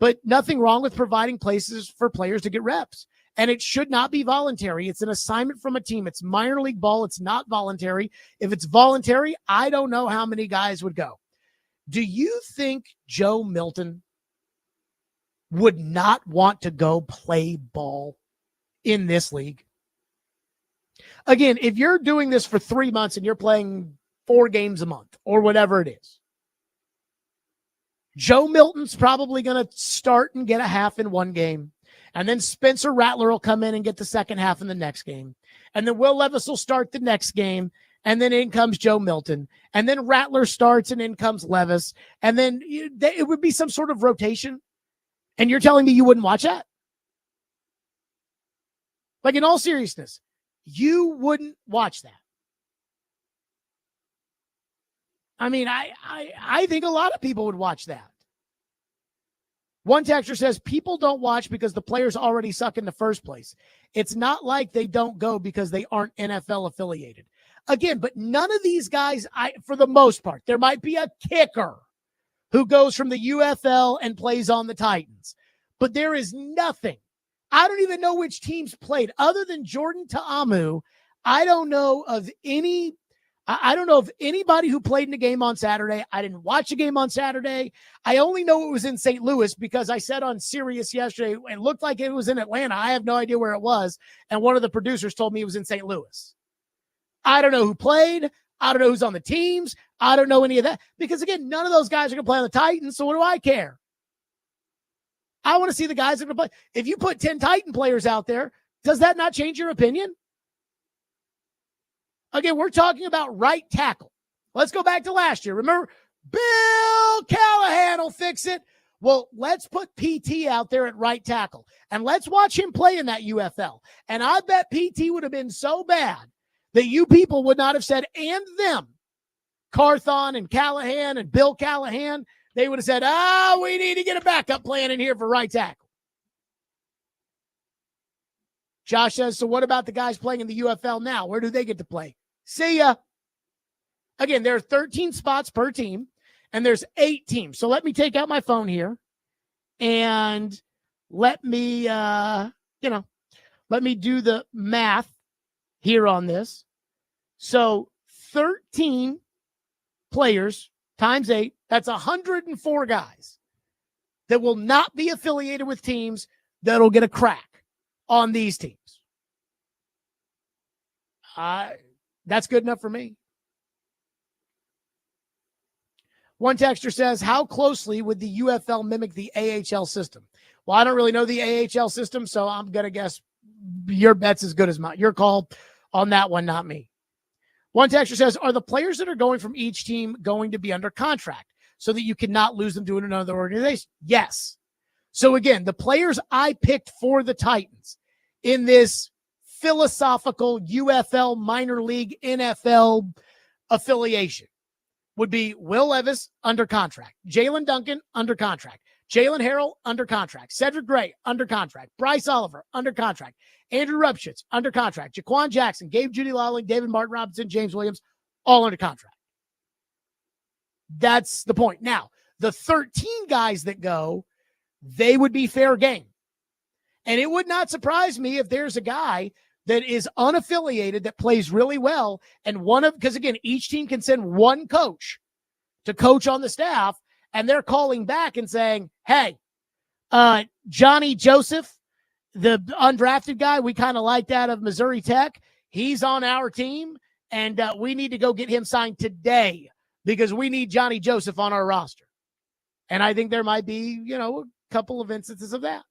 But nothing wrong with providing places for players to get reps. And it should not be voluntary. It's an assignment from a team. It's minor league ball. It's not voluntary. If it's voluntary, I don't know how many guys would go. Do you think Joe Milton would not want to go play ball in this league? Again, if you're doing this for 3 months and you're playing 4 games a month or whatever it is, Joe Milton's probably going to start and get a half in one game. And then Spencer Rattler will come in and get the second half in the next game. And then Will Levis will start the next game. And then in comes Joe Milton. And then Rattler starts and in comes Levis. And then it would be some sort of rotation. And you're telling me you wouldn't watch that? In all seriousness, you wouldn't watch that. I mean, I think a lot of people would watch that. One texter says, people don't watch because the players already suck in the first place. It's not like they don't go because they aren't NFL affiliated. Again, but none of these guys, for the most part, there might be a kicker who goes from the UFL and plays on the Titans. But there is nothing. I don't even know which teams played. Other than Jordan Ta'amu, I don't know of anybody who played in a game on Saturday. I didn't watch a game on Saturday. I only know it was in St. Louis because I said on Sirius yesterday, it looked like it was in Atlanta. I have no idea where it was. And one of the producers told me it was in St. Louis. I don't know who played. I don't know who's on the teams. I don't know any of that. Because, again, none of those guys are going to play on the Titans, so what do I care? I want to see the guys that are going to play. If you put 10 Titan players out there, does that not change your opinion? Again, we're talking about right tackle. Let's go back to last year. Remember, Bill Callahan will fix it. Well, let's put PT out there at right tackle, and let's watch him play in that UFL. And I bet PT would have been so bad that you people would not have said, and them, Carthon and Callahan and Bill Callahan, they would have said, we need to get a backup plan in here for right tackle. Josh says, so what about the guys playing in the UFL now? Where do they get to play? See ya. Again, there are 13 spots per team, and there's 8 teams. So let me take out my phone here, and let me do the math here on this. So 13 players times 8, that's 104 guys that will not be affiliated with teams that'll get a crack on these teams. That's good enough for me. One texter says, how closely would the UFL mimic the AHL system? Well, I don't really know the AHL system, so I'm going to guess your bet's as good as mine. Your call on that one, not me. One texter says, are the players that are going from each team going to be under contract so that you cannot lose them to another organization? Yes. So again, the players I picked for the Titans in this philosophical UFL minor league NFL affiliation would be Will Levis under contract, Jalen Duncan under contract, Jalen Harrell under contract, Cedric Gray under contract, Bryce Oliver under contract, Andrew Rupschitz under contract, Jaquan Jackson, Gabe Judy Lawling, David Martin Robinson, James Williams, all under contract. That's the point. Now, the 13 guys that go, they would be fair game. And it would not surprise me if there's a guy that is unaffiliated that plays really well. And because again, each team can send one coach to coach on the staff, and they're calling back and saying, hey, Johnny Joseph, the undrafted guy, we kind of liked out of Missouri Tech. He's on our team, and we need to go get him signed today because we need Johnny Joseph on our roster. And I think there might be, a couple of instances of that.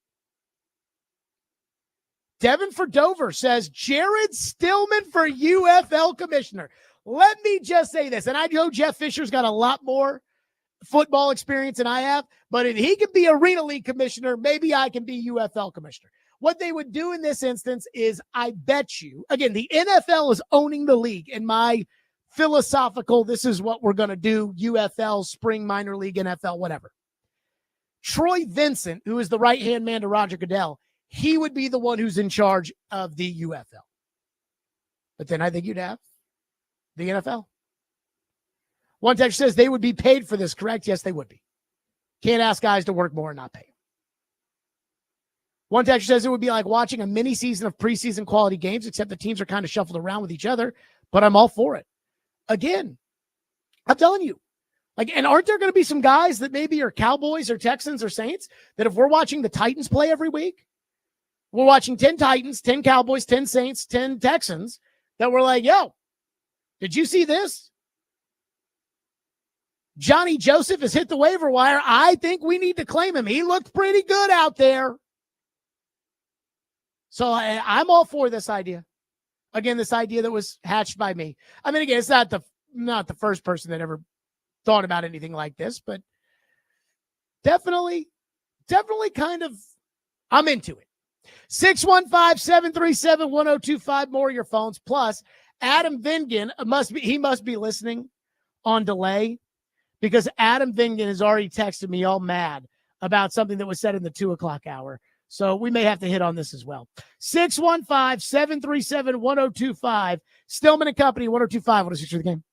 Devin for Dover says, Jared Stillman for UFL commissioner. Let me just say this, and I know Jeff Fisher's got a lot more football experience than I have, but if he can be Arena League commissioner, maybe I can be UFL commissioner. What they would do in this instance is, I bet you, again, the NFL is owning the league in my philosophical, this is what we're going to do, UFL, spring minor league, NFL, whatever. Troy Vincent, who is the right-hand man to Roger Goodell, he would be the one who's in charge of the UFL. But then I think you'd have the NFL. One text says they would be paid for this, correct? Yes, they would be. Can't ask guys to work more and not pay them. One text says it would be like watching a mini season of preseason quality games, except the teams are kind of shuffled around with each other, but I'm all for it. Again, I'm telling you, and aren't there going to be some guys that maybe are Cowboys or Texans or Saints that if we're watching the Titans play every week, we're watching 10 Titans, 10 Cowboys, 10 Saints, 10 Texans, that we're like, yo, did you see this? Johnny Joseph has hit the waiver wire. I think we need to claim him. He looked pretty good out there. So I'm all for this idea. Again, this idea that was hatched by me. I mean, again, it's not the first person that ever thought about anything like this, but definitely kind of, I'm into it. 615-737-1025, more of your phones. Plus, Adam Vingan must be listening on delay, because Adam Vingan has already texted me all mad about something that was said in the 2:00 hour. So we may have to hit on this as well. 615-737-1025. Stillman and Company, 1025. What is the game?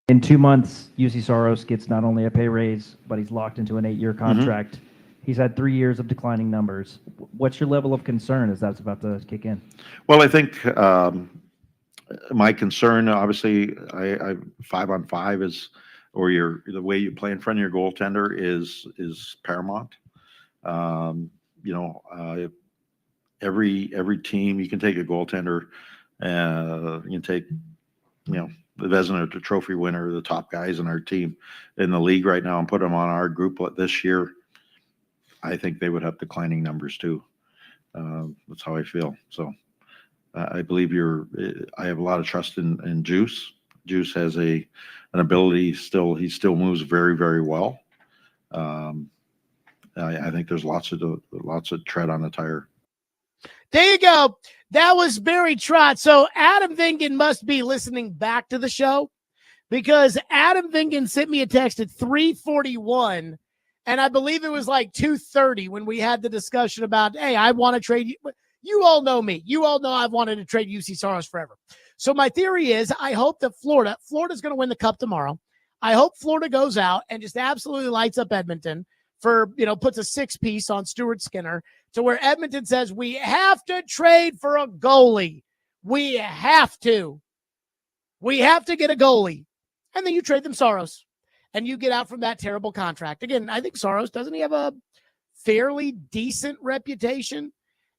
In 2 months, Jussi Saros gets not only a pay raise, but he's locked into an 8-year contract. He's had 3 years of declining numbers. What's your level of concern as that's about to kick in? Well, I think my concern, obviously, I 5-on-5 is, or the way you play in front of your goaltender is paramount. Every team, you can take a goaltender, you can take, the Vezina, the trophy winner, the top guys in our team in the league right now, and put them on our group this year. I think they would have declining numbers too. That's how I feel. So I believe I have a lot of trust in Juice. Juice has an ability he still moves very, very well. I think there's lots of tread on the tire. There you go. That was Barry Trotz. So Adam Vingan must be listening back to the show, because Adam Vingan sent me a text at 3:41, and I believe it was like 2:30 when we had the discussion about, hey, I want to trade you. You all know me. You all know I've wanted to trade Jussi Saros forever. So my theory is I hope that Florida's going to win the Cup tomorrow. I hope Florida goes out and just absolutely lights up Edmonton for, puts a 6-piece on Stuart Skinner, to where Edmonton says, we have to trade for a goalie. We have to. We have to get a goalie. And then you trade them Saros, and you get out from that terrible contract. Again, I think Saros, doesn't he have a fairly decent reputation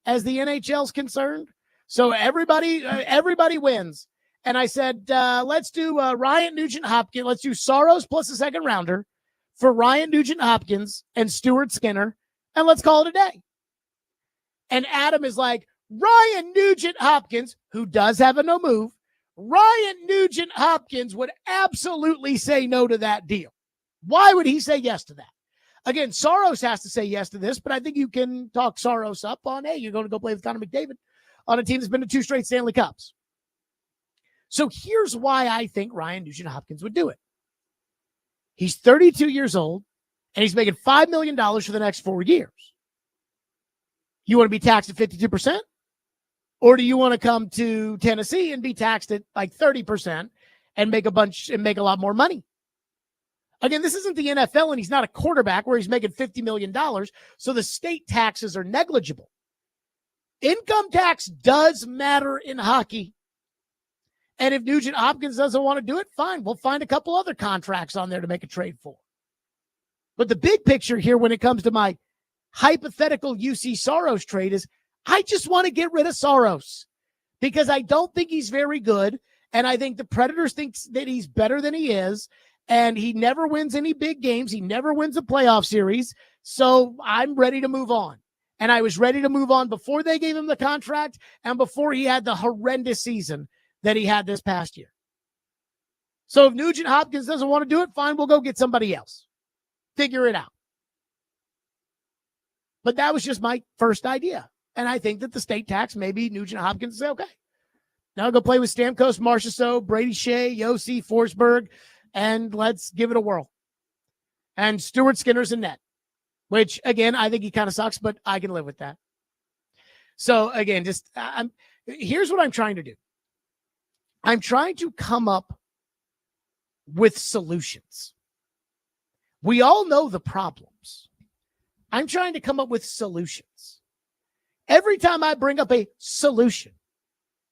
as the NHL's concerned? So everybody wins. And I said, let's do Ryan Nugent-Hopkins. Let's do Saros plus a second rounder for Ryan Nugent-Hopkins and Stuart Skinner, and let's call it a day. And Adam is like, Ryan Nugent-Hopkins, who does have a no move, Ryan Nugent-Hopkins would absolutely say no to that deal. Why would he say yes to that? Again, Saros has to say yes to this, but I think you can talk Saros up on, hey, you're going to go play with Connor McDavid on a team that's been to 2 straight Stanley Cups. So here's why I think Ryan Nugent-Hopkins would do it. He's 32 years old, and he's making $5 million for the next 4 years. You want to be taxed at 52%? Or do you want to come to Tennessee and be taxed at like 30% and make a lot more money? Again, this isn't the NFL, and he's not a quarterback where he's making $50 million, so the state taxes are negligible. Income tax does matter in hockey. And if Nugent-Hopkins doesn't want to do it, fine. We'll find a couple other contracts on there to make a trade for. But the big picture here when it comes to my hypothetical Jussi Saros trade is I just want to get rid of Saros because I don't think he's very good. And I think the Predators think that he's better than he is. And he never wins any big games. He never wins a playoff series. So I'm ready to move on. And I was ready to move on before they gave him the contract and before he had the horrendous season that he had this past year. So if Nugent-Hopkins doesn't want to do it, fine, we'll go get somebody else. Figure it out. But that was just my first idea. And I think that the state tax, maybe Nugent-Hopkins say, okay, now I'll go play with Stamkos, Marchessault, Brady Shea, Yossi, Forsberg, and let's give it a whirl. And Stuart Skinner's in net, which, again, I think he kind of sucks, but I can live with that. So, again, here's what I'm trying to do. I'm trying to come up with solutions. We all know the problems. I'm trying to come up with solutions. Every time I bring up a solution,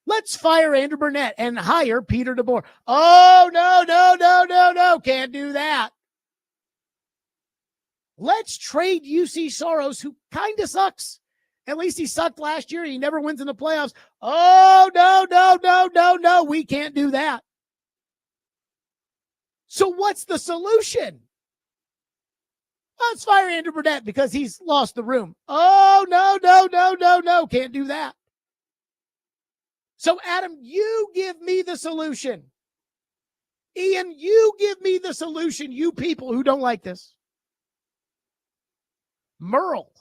let's fire Andrew Brunett and hire Peter DeBoer. Oh, no, can't do that. Let's trade Jussi Saros, who kind of sucks. At least he sucked last year. He never wins in the playoffs. Oh, no, we can't do that. So what's the solution? Let's fire Andrew Brunett because he's lost the room. Oh, no, can't do that. So, Adam, you give me the solution. Ian, you give me the solution, you people who don't like this. Merle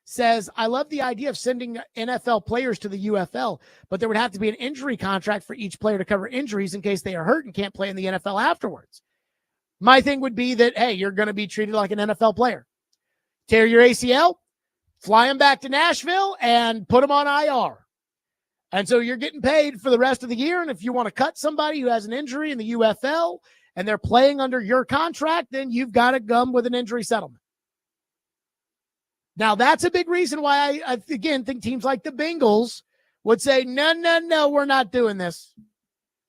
says, I love the idea of sending NFL players to the UFL, but there would have to be an injury contract for each player to cover injuries in case they are hurt and can't play in the NFL afterwards. My thing would be that, hey, you're going to be treated like an NFL player. Tear your ACL, fly him back to Nashville, and put him on IR. And so you're getting paid for the rest of the year. And if you want to cut somebody who has an injury in the UFL and they're playing under your contract, then you've got to come with an injury settlement. Now, that's a big reason why I again think teams like the Bengals would say, no, we're not doing this.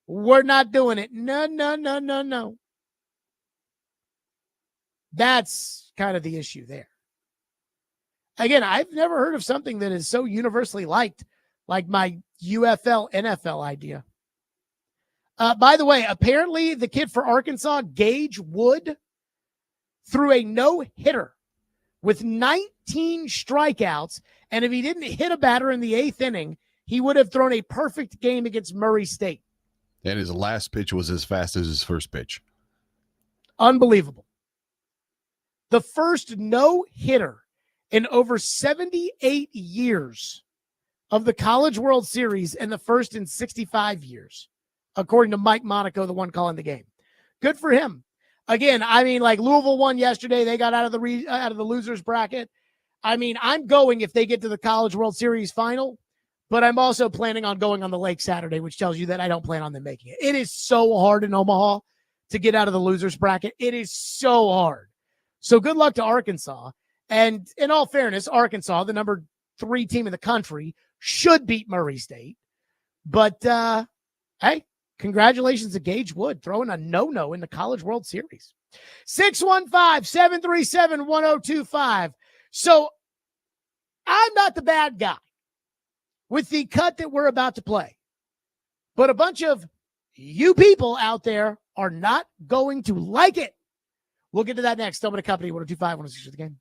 We're not doing it. No. That's kind of the issue there. Again, I've never heard of something that is so universally liked like my UFL NFL idea. By the way, apparently the kid for Arkansas, Gage Wood, threw a no-hitter with 19 strikeouts, and if he didn't hit a batter in the 8th inning, he would have thrown a perfect game against Murray State. And his last pitch was as fast as his first pitch. Unbelievable. The first no-hitter in over 78 years of the College World Series and the first in 65 years, according to Mike Monaco, the one calling the game. Good for him. Again, I mean, like Louisville won yesterday. They got out of the losers bracket. I mean, I'm going if they get to the College World Series final, but I'm also planning on going on the lake Saturday, which tells you that I don't plan on them making it. It is so hard in Omaha to get out of the losers bracket. It is so hard. So good luck to Arkansas. And in all fairness, Arkansas, the number 3 team in the country, should beat Murray State. But, hey, congratulations to Gage Wood throwing a no-no in the College World Series. 615-737-1025. So I'm not the bad guy with the cut that we're about to play. But a bunch of you people out there are not going to like it. We'll get to that next. Stillman & Company, 102.5, 106 The Game.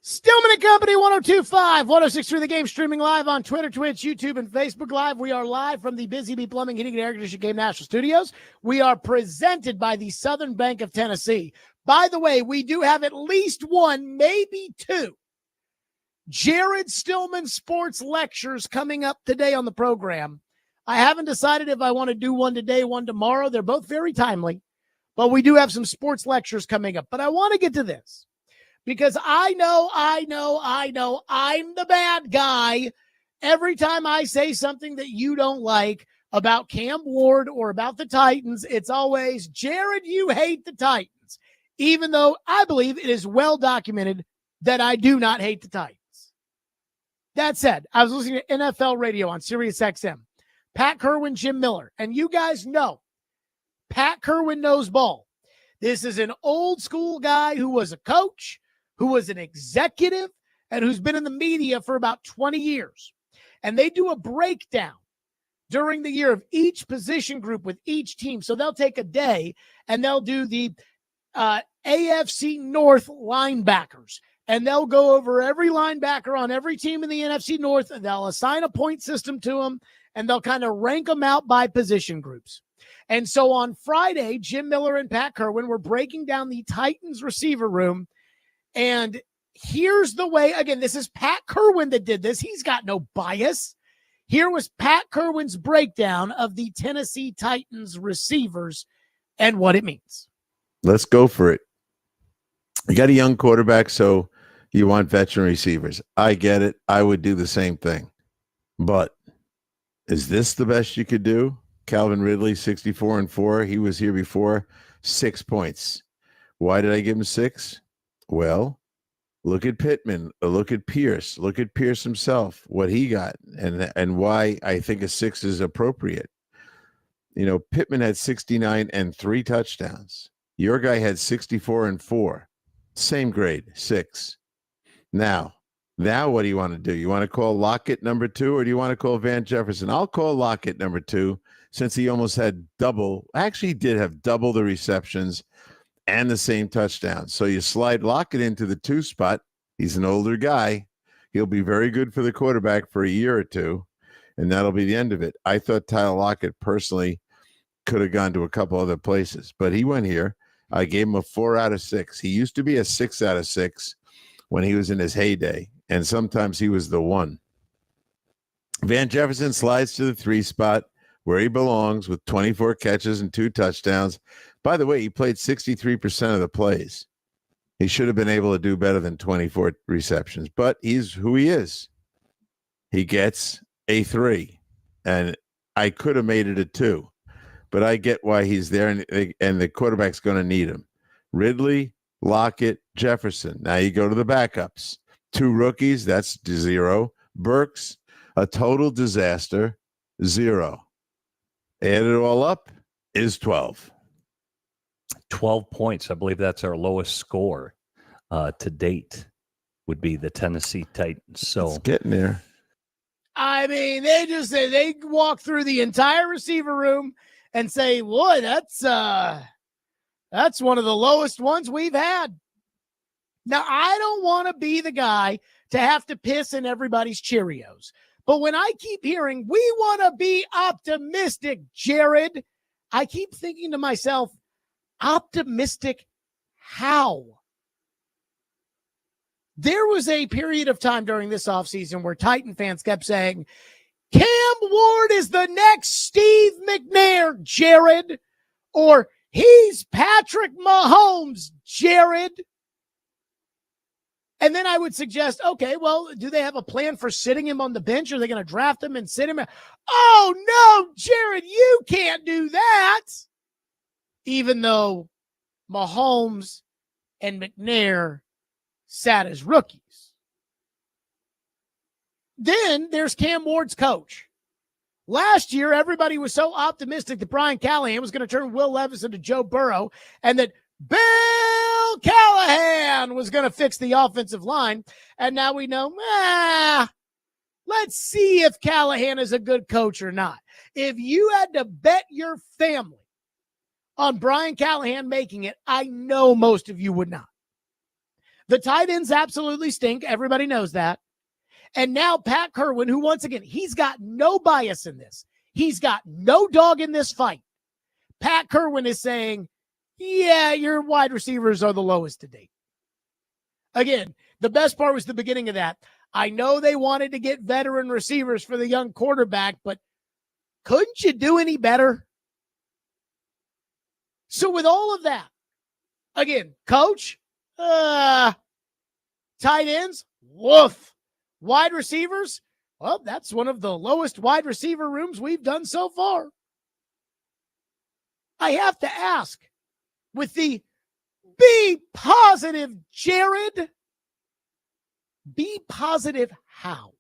Stillman and Company, 102.5, 106.3 The Game, streaming live on Twitter, Twitch, YouTube, and Facebook Live. We are live from the Busy Bee Plumbing, Heating, and Air Conditioning Game National Studios. We are presented by the Southern Bank of Tennessee. By the way, we do have at least one, maybe two, Jared Stillman Sports Lectures coming up today on the program. I haven't decided if I want to do one today, one tomorrow. They're both very timely, but we do have some sports lectures coming up. But I want to get to this, because I know I'm the bad guy every time I say something that you don't like about Cam Ward or about the Titans. It's always, Jared, you hate the Titans, even though I believe it is well documented that I do not hate the Titans. That said, I was listening to NFL radio on Sirius XM. Pat Kerwin, Jim Miller, and you guys know Pat Kerwin knows ball. This is an old school guy who was a coach, who was an executive, and who's been in the media for about 20 years. And they do a breakdown during the year of each position group with each team. So they'll take a day and they'll do the AFC North linebackers. And they'll go over every linebacker on every team in the NFC North, and they'll assign a point system to them, and they'll kind of rank them out by position groups. And so on Friday, Jim Miller and Pat Kerwin were breaking down the Titans receiver room. And here's the way, again, this is Pat Kerwin that did this. He's got no bias. Here was Pat Kerwin's breakdown of the Tennessee Titans receivers and what it means. Let's go for it. You got a young quarterback, so you want veteran receivers. I get it. I would do the same thing. But is this the best you could do? Calvin Ridley, 64-4. He was here before. 6 points. Why did I give him 6? Well, look at Pittman. Look at Pierce. Look at Pierce himself, what he got, and why I think a 6 is appropriate. You know, Pittman had 69 and 3 touchdowns. Your guy had 64-4. Same grade, 6. Now what do you want to do? You want to call Lockett number 2, or do you want to call Van Jefferson? I'll call Lockett number 2, since he almost had double. Actually, he did have double the receptions and the same touchdowns. So you slide Lockett into the 2 spot. He's an older guy. He'll be very good for the quarterback for a year or two, and that'll be the end of it. I thought Tyler Lockett personally could have gone to a couple other places, but he went here. I gave him a 4 out of 6. He used to be a 6 out of 6 when he was in his heyday, and sometimes he was the 1. Van Jefferson slides to the 3 spot where he belongs with 24 catches and 2 touchdowns. By the way, he played 63% of the plays. He should have been able to do better than 24 receptions, but he's who he is. He gets a 3, and I could have made it a 2. But I get why he's there, and the quarterback's going to need him. Ridley, Lockett, Jefferson. Now you go to the backups. 2 rookies, that's 0. Burks, a total disaster, 0. Add it all up, is 12. 12 points. I believe that's our lowest score to date, would be the Tennessee Titans. So it's getting there. I mean, they walk through the entire receiver room and say, boy, that's one of the lowest ones we've had. Now, I don't want to be the guy to have to piss in everybody's Cheerios. But when I keep hearing, we want to be optimistic, Jared, I keep thinking to myself, optimistic how? There was a period of time during this offseason where Titan fans kept saying, Cam Ward is the next Steve McNair, Jared, or he's Patrick Mahomes, Jared. And then I would suggest, okay, well, do they have a plan for sitting him on the bench? Are they going to draft him and sit him? Oh, no, Jared, you can't do that. Even though Mahomes and McNair sat as rookies. Then there's Cam Ward's coach. Last year, everybody was so optimistic that Brian Callahan was going to turn Will Levis into Joe Burrow, and that Bill Callahan was going to fix the offensive line. And now we know, let's see if Callahan is a good coach or not. If you had to bet your family on Brian Callahan making it, I know most of you would not. The tight ends absolutely stink. Everybody knows that. And now Pat Kerwin, who once again, he's got no bias in this. He's got no dog in this fight. Pat Kerwin is saying, yeah, your wide receivers are the lowest to date. Again, the best part was the beginning of that. I know they wanted to get veteran receivers for the young quarterback, but couldn't you do any better? So with all of that, again, coach, tight ends, woof. Wide receivers, well, that's one of the lowest wide receiver rooms we've done so far. I have to ask, with the be positive, Jared, be positive how?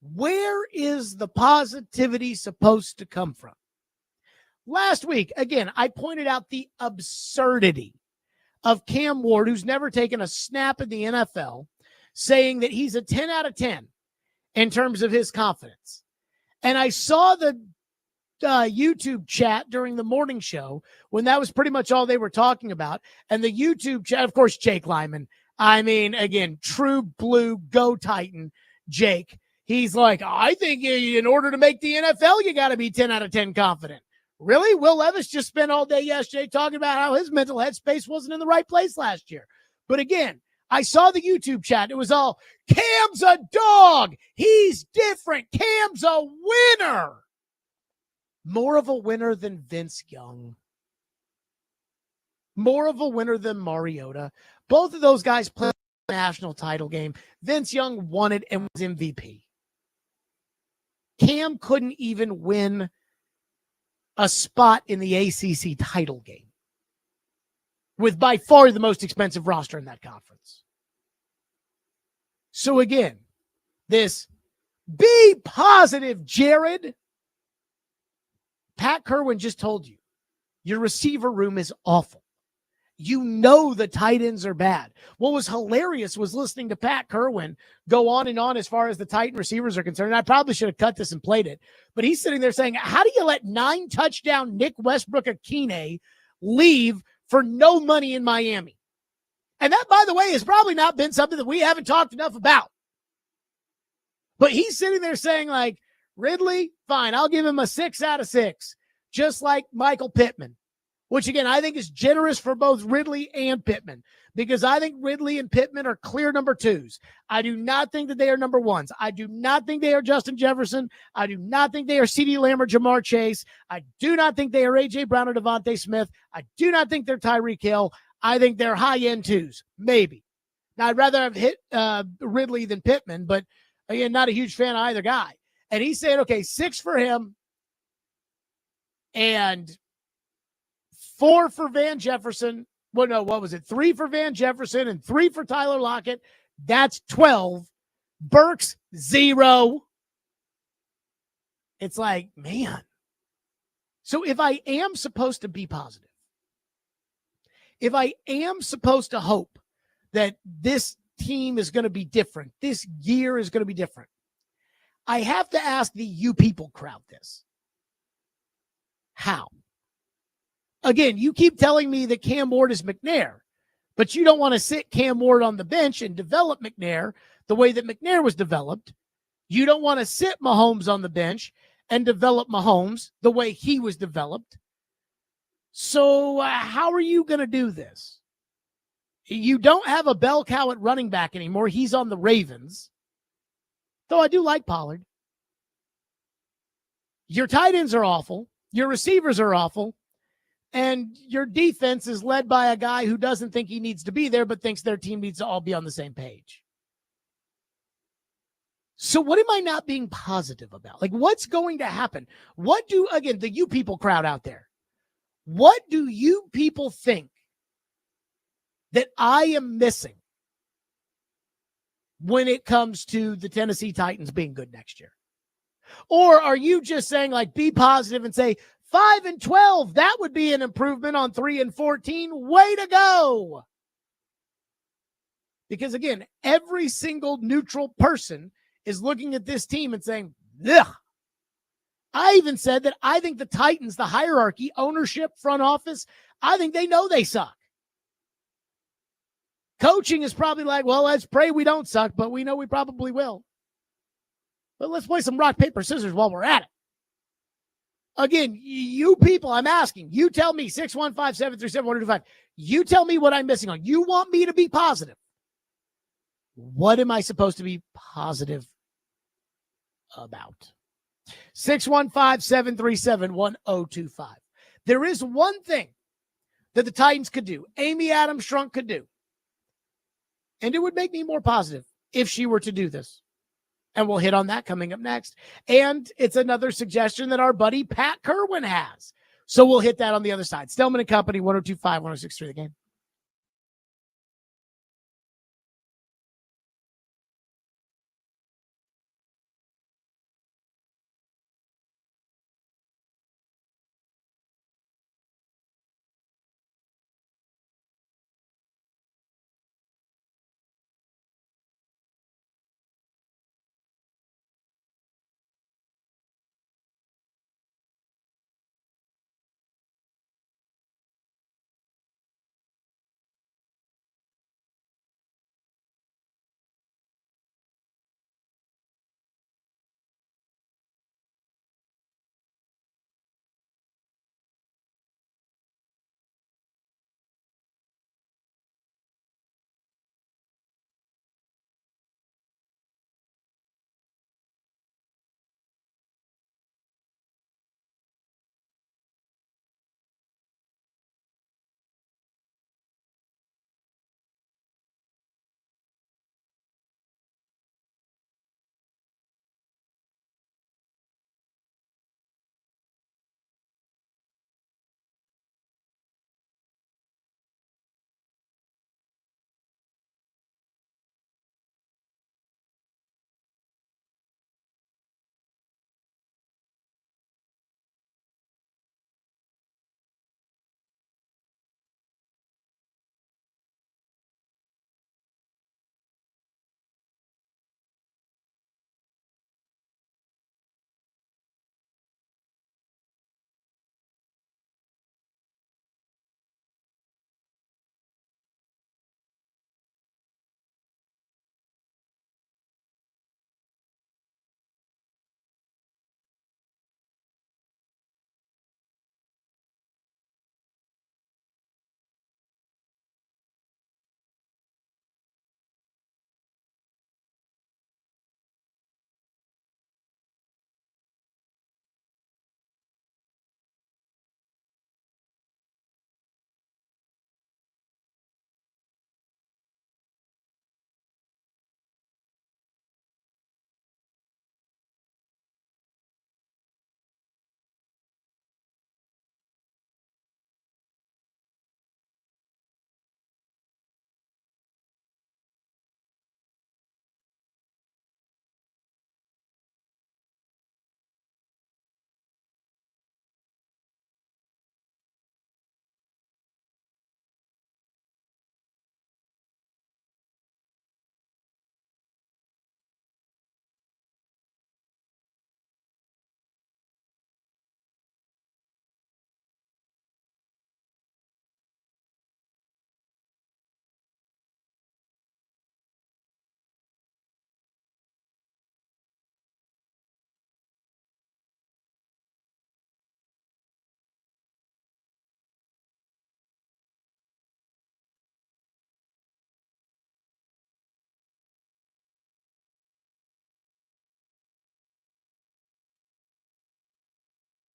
Where is the positivity supposed to come from? Last week, again, I pointed out the absurdity of Cam Ward, who's never taken a snap in the NFL, saying that he's a 10 out of 10 in terms of his confidence. And I saw the YouTube chat during the morning show when that was pretty much all they were talking about. And the YouTube chat, of course, Jake Lyman. I mean, again, true blue, go Titan, Jake. He's like, I think in order to make the NFL, you got to be 10 out of 10 confident. Really? Will Levis just spent all day yesterday talking about how his mental headspace wasn't in the right place last year. But again, I saw the YouTube chat. It was all, Cam's a dog. He's different. Cam's a winner. More of a winner than Vince Young. More of a winner than Mariota. Both of those guys played the national title game. Vince Young won it and was MVP. Cam couldn't even win a spot in the ACC title game with by far the most expensive roster in that conference. So again, this be positive, Jared. Pat Kerwin just told you, your receiver room is awful. You know the tight ends are bad. What was hilarious was listening to Pat Kerwin go on and on as far as the tight receivers are concerned. I probably should have cut this and played it. But he's sitting there saying, how do you let 9-touchdown Nick Westbrook-Akine leave for no money in Miami? And that, by the way, has probably not been something that we haven't talked enough about. But he's sitting there saying, like, Ridley, fine, I'll give him a 6 out of 6, just like Michael Pittman, which, again, I think is generous for both Ridley and Pittman, because I think Ridley and Pittman are clear number 2s. I do not think that they are number 1s. I do not think they are Justin Jefferson. I do not think they are CeeDee Lamb or Jamar Chase. I do not think they are A.J. Brown or Devontae Smith. I do not think they're Tyreek Hill. I think they're high-end 2s, maybe. Now, I'd rather have hit Ridley than Pittman, but, again, not a huge fan of either guy. And he's saying, okay, 6 for him and 4 for Van Jefferson. Well, no, what was it? 3 for Van Jefferson and 3 for Tyler Lockett. That's 12. Burks, 0. It's like, man. So if I am supposed to be positive, if I am supposed to hope that this team is going to be different, this year is going to be different, I have to ask the you people crowd this. How? Again, you keep telling me that Cam Ward is McNair, but you don't want to sit Cam Ward on the bench and develop McNair the way that McNair was developed. You don't want to sit Mahomes on the bench and develop Mahomes the way he was developed. So how are you going to do this? You don't have a bell cow at running back anymore. He's on the Ravens. Though I do like Pollard. Your tight ends are awful. Your receivers are awful. And your defense is led by a guy who doesn't think he needs to be there, but thinks their team needs to all be on the same page. So what am I not being positive about? Like, what's going to happen? What do, again, the you people crowd out there, what do you people think that I am missing when it comes to the Tennessee Titans being good next year? Or are you just saying, like, be positive and say 5-12, that would be an improvement on 3-14. Way to go. Because again, every single neutral person is looking at this team and saying, ugh. I even said that I think the Titans, the hierarchy, ownership, front office, I think they know they suck. Coaching is probably like, well, let's pray we don't suck, but we know we probably will. But let's play some rock, paper, scissors while we're at it. Again, you people, I'm asking, you tell me, 615-737-1025, you tell me what I'm missing on. You want me to be positive. What am I supposed to be positive about? 615-737-1025. There is one thing that the Titans could do, Amy Adams Strunk could do, and it would make me more positive if she were to do this. And we'll hit on that coming up next. And it's another suggestion that our buddy Pat Kerwin has. So we'll hit that on the other side. Stillman and Company, 102.5, 106.3 The Game.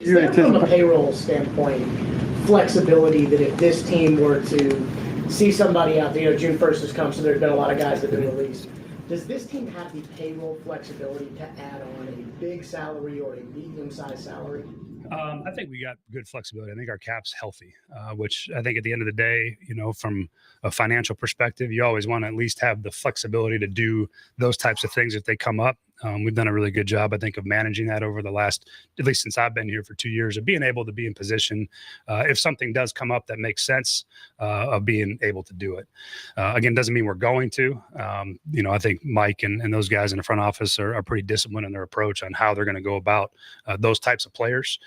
From a payroll standpoint, flexibility that if this team were to see somebody out there, June 1st has come, so there's been a lot of guys that have been released. Does this team have the payroll flexibility to add on a big salary or a medium-sized salary? I think we got good flexibility. I think our cap's healthy, which I think at the end of the day, from a financial perspective, you always want to at least have the flexibility to do those types of things if they come up. We've done a really good job, I think, of managing that over the last, at least since I've been here for 2 years, of being able to be in position if something does come up that makes sense, of being able to do it. Again, doesn't mean we're going to. I think Mike and those guys in the front office are pretty disciplined in their approach on how they're going to go about those types of players.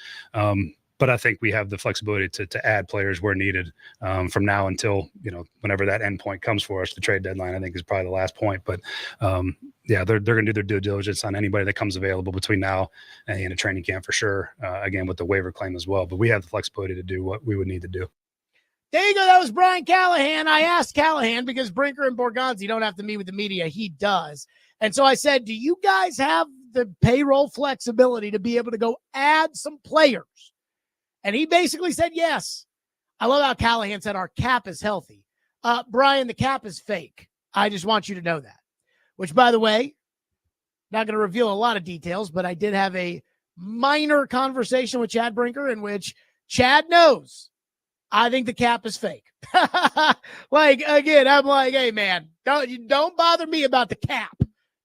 But I think we have the flexibility to add players where needed from now until, whenever that end point comes for us. The trade deadline, I think, is probably the last point. But yeah, they're going to do their due diligence on anybody that comes available between now and a training camp for sure. Again, with the waiver claim as well. But we have the flexibility to do what we would need to do. There you go. That was Brian Callahan. I asked Callahan because Brinker and Borgonzi don't have to meet with the media. He does. And so I said, do you guys have the payroll flexibility to be able to go add some players? And he basically said yes. I love how Callahan said our cap is healthy. Brian, the cap is fake. I just want you to know that. Which, by the way, not going to reveal a lot of details, but I did have a minor conversation with Chad Brinker in which Chad knows I think the cap is fake. Like, again, I'm like, hey, man, don't bother me about the cap.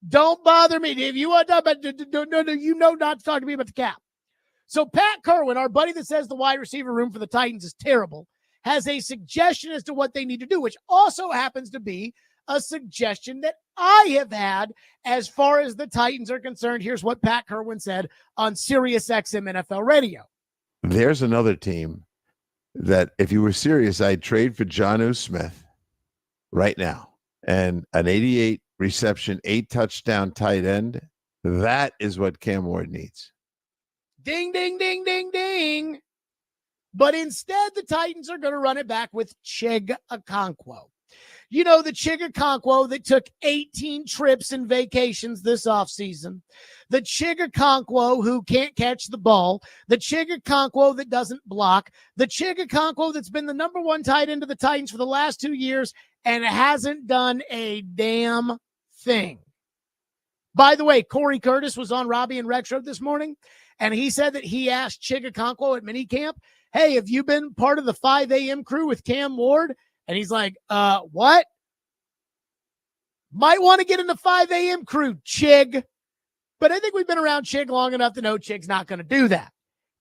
Don't bother me. If you want to talk about, not to talk to me about the cap. So Pat Kerwin, our buddy that says the wide receiver room for the Titans is terrible, has a suggestion as to what they need to do, which also happens to be a suggestion that I have had as far as the Titans are concerned. Here's what Pat Kerwin said on Sirius XM NFL Radio. There's another team that if you were serious, I'd trade for Jonnu Smith right now. And an 88 reception, 8 touchdown tight end. That is what Cam Ward needs. Ding, ding, ding, ding, ding. But instead, the Titans are going to run it back with Chig Okonkwo. The Chig Okonkwo that took 18 trips and vacations this offseason. The Chig Okonkwo who can't catch the ball. The Chig Okonkwo that doesn't block. The Chig Okonkwo that's been the number 1 tight end of the Titans for the last 2 years and hasn't done a damn thing. By the way, Corey Curtis was on Robbie and Retro this morning, and he said that he asked Chig Okonkwo at minicamp, hey, have you been part of the 5 a.m. crew with Cam Ward? And he's like, what? Might want to get in the 5 a.m. crew, Chig. But I think we've been around Chig long enough to know Chig's not going to do that.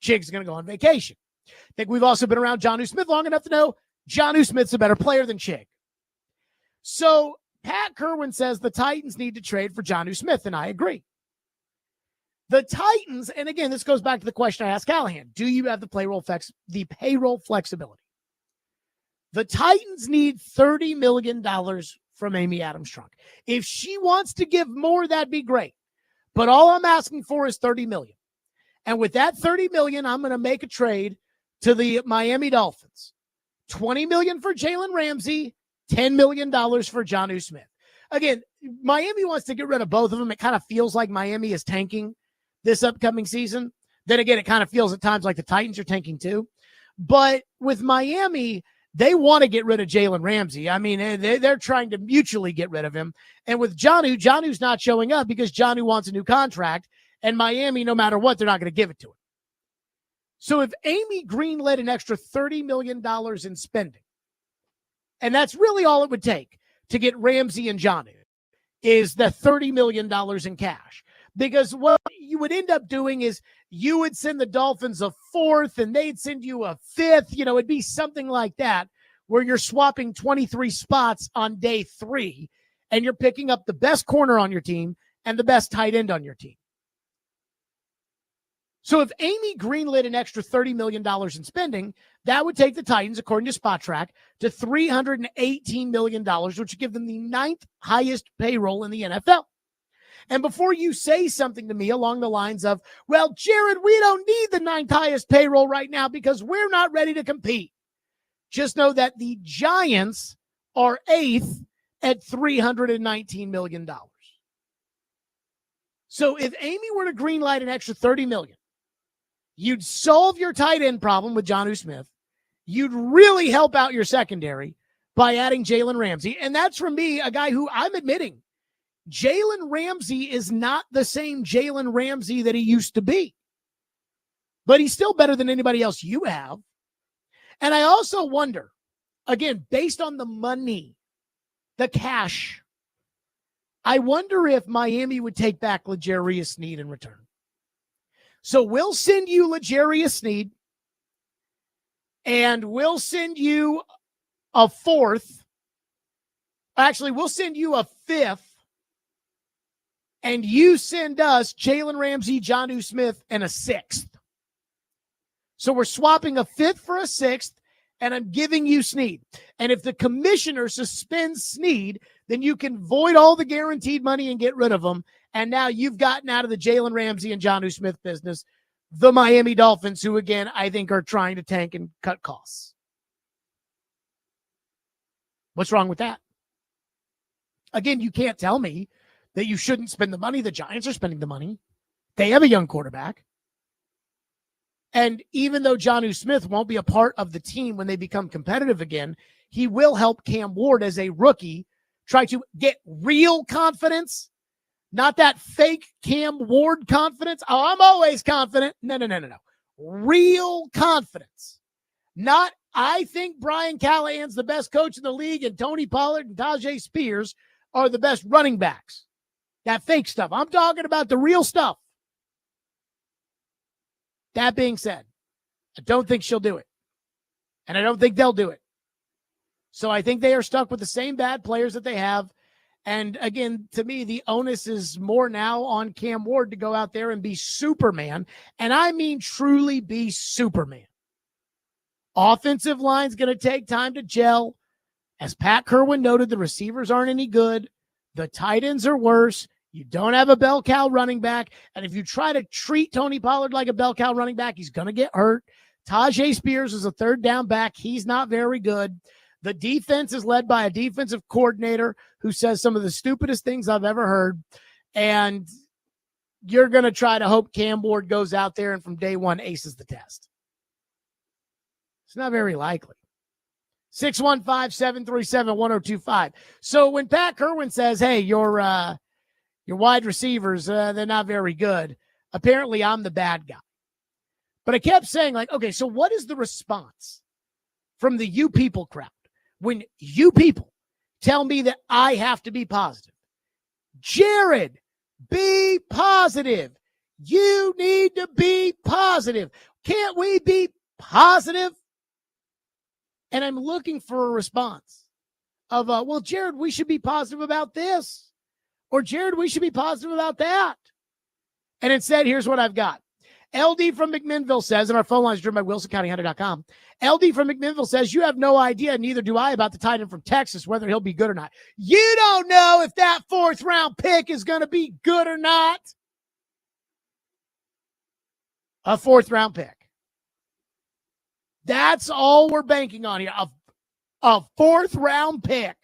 Chig's going to go on vacation. I think we've also been around Jonnu Smith long enough to know Jonnu Smith's a better player than Chig. So Pat Kerwin says the Titans need to trade for Jonnu Smith, and I agree. The Titans, and again, this goes back to the question I asked Callahan, do you have the payroll flexibility? The Titans need $30 million from Amy Adams-Strunk. If she wants to give more, that'd be great. But all I'm asking for is $30 million. And with that $30 million, I'm going to make a trade to the Miami Dolphins. $20 million for Jalen Ramsey, $10 million for Jonnu Smith. Again, Miami wants to get rid of both of them. It kind of feels like Miami is tanking this upcoming season. Then again, it kind of feels at times like the Titans are tanking too. But with Miami, they want to get rid of Jalen Ramsey. I mean, they're trying to mutually get rid of him. And with Jonnu's not showing up because Jonnu wants a new contract. And Miami, no matter what, they're not going to give it to him. So if Amy greenlit an extra $30 million in spending, and that's really all it would take to get Ramsey and Jonnu, is the $30 million in cash. Because what you would end up doing is you would send the Dolphins a 4th and they'd send you a 5th. It'd be something like that where you're swapping 23 spots on day 3 and you're picking up the best corner on your team and the best tight end on your team. So if Amy greenlit an extra $30 million in spending, that would take the Titans, according to SpotTrack, to $318 million, which would give them the 9th highest payroll in the NFL. And before you say something to me along the lines of, well, Jared, we don't need the 9th highest payroll right now because we're not ready to compete. Just know that the Giants are 8th at $319 million. So if Amy were to greenlight an extra $30 million, you'd solve your tight end problem with Jonnu Smith. You'd really help out your secondary by adding Jalen Ramsey. And that's, for me, a guy who I'm admitting, Jalen Ramsey is not the same Jalen Ramsey that he used to be. But he's still better than anybody else you have. And I also wonder, again, based on the money, the cash, I wonder if Miami would take back L'Jarius Sneed in return. So we'll send you L'Jarius Sneed, and we'll send you a 4th. Actually, we'll send you a 5th, and you send us Jalen Ramsey, Jonnu Smith, and a 6th. So we're swapping a 5th for a 6th, and I'm giving you Snead. And if the commissioner suspends Snead, then you can void all the guaranteed money and get rid of them. And now you've gotten out of the Jalen Ramsey and Jonnu Smith business, the Miami Dolphins, who, again, I think are trying to tank and cut costs. What's wrong with that? Again, you can't tell me that you shouldn't spend the money. The Giants are spending the money. They have a young quarterback. And even though Jonnu Smith won't be a part of the team when they become competitive again, he will help Cam Ward as a rookie try to get real confidence, not that fake Cam Ward confidence. Oh, I'm always confident. No. Real confidence. Not, I think Brian Callahan's the best coach in the league and Tony Pollard and Tajay Spears are the best running backs. That fake stuff. I'm talking about the real stuff. That being said, I don't think she'll do it. And I don't think they'll do it. So I think they are stuck with the same bad players that they have. And again, to me, the onus is more now on Cam Ward to go out there and be Superman. And I mean truly be Superman. Offensive line's going to take time to gel. As Pat Kerwin noted, the receivers aren't any good. The tight ends are worse. You don't have a bell cow running back. And if you try to treat Tony Pollard like a bell cow running back, he's going to get hurt. Tajay Spears is a third down back. He's not very good. The defense is led by a defensive coordinator who says some of the stupidest things I've ever heard. And you're going to try to hope Cam Ward goes out there and from day one aces the test. It's not very likely. 615-737-1025. So when Pat Kerwin says, hey, your wide receivers, they're not very good, apparently I'm the bad guy. But I kept saying, like, okay, so what is the response from the you people crowd when you people tell me that I have to be positive? Jared, be positive. You need to be positive. Can't we be positive? And I'm looking for a response of, well, Jared, we should be positive about this. Or, Jared, we should be positive about that. And instead, here's what I've got. LD from McMinnville says, and our phone line is driven by WilsonCountyHunter.com. LD from McMinnville says, you have no idea, neither do I, about the tight end from Texas, whether he'll be good or not. You don't know if that 4th round pick is going to be good or not. A 4th round pick. That's all we're banking on here. A 4th round pick.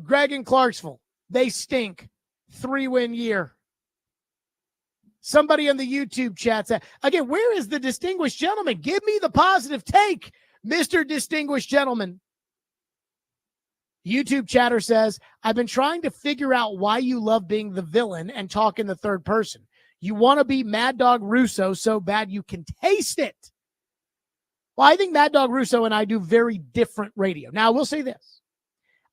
Greg in Clarksville, they stink. 3-win year. Somebody in the YouTube chat said, again, where is the distinguished gentleman? Give me the positive take, Mr. Distinguished Gentleman. YouTube chatter says, I've been trying to figure out why you love being the villain and talk in the third person. You want to be Mad Dog Russo so bad you can taste it. Well, I think Mad Dog Russo and I do very different radio. Now, I will say this.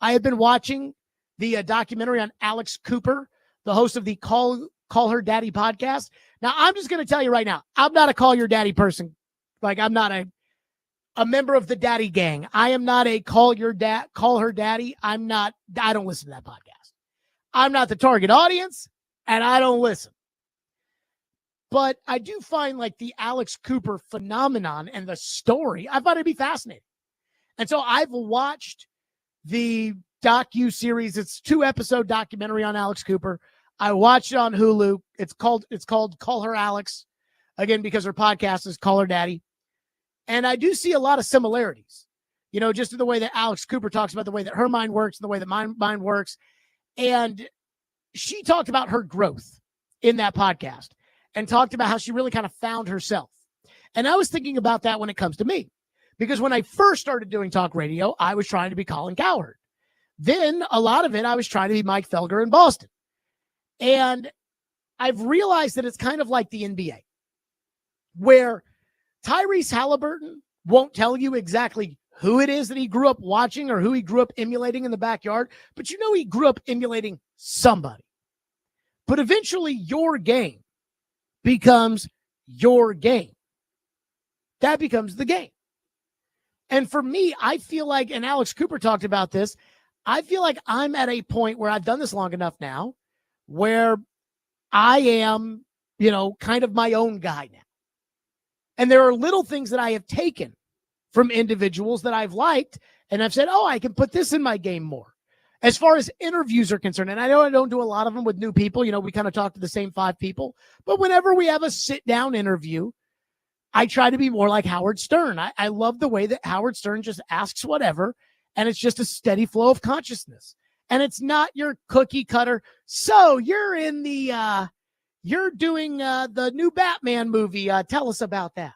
I have been watching the documentary on Alex Cooper, the host of the Call Her Daddy podcast. Now, I'm just going to tell you right now, I'm not a Call Your Daddy person. Like, I'm not a member of the daddy gang. I am not a Call Her Daddy. I don't listen to that podcast. I'm not the target audience, and I don't listen. But I do find like the Alex Cooper phenomenon and the story, I find it to be fascinating. And so I've watched the docu-series. It's 2-episode documentary on Alex Cooper. I watched it on Hulu. It's called Call Her Alex, again, because her podcast is Call Her Daddy. And I do see a lot of similarities, you know, just in the way that Alex Cooper talks about the way that her mind works and the way that my mind works. And she talked about her growth in that podcast and talked about how she really kind of found herself. And I was thinking about that when it comes to me, because when I first started doing talk radio, I was trying to be Colin Cowherd. Then a lot of it, I was trying to be Mike Felger in Boston. And I've realized that it's kind of like the NBA, where Tyrese Halliburton won't tell you exactly who it is that he grew up watching or who he grew up emulating in the backyard, but you know he grew up emulating somebody. But eventually your game becomes your game. That becomes the game. And for me, I feel like, and Alex Cooper talked about this, I feel like I'm at a point where I've done this long enough now where I am, you know, kind of my own guy now. And there are little things that I have taken from individuals that I've liked, and I've said, oh, I can put this in my game more. As far as interviews are concerned, and I know I don't do a lot of them with new people, we kind of talk to the same 5 people, but whenever we have a sit-down interview, I try to be more like Howard Stern. I love the way that Howard Stern just asks whatever, and it's just a steady flow of consciousness. And it's not your cookie cutter. So you're in the, you're doing the new Batman movie. Tell us about that.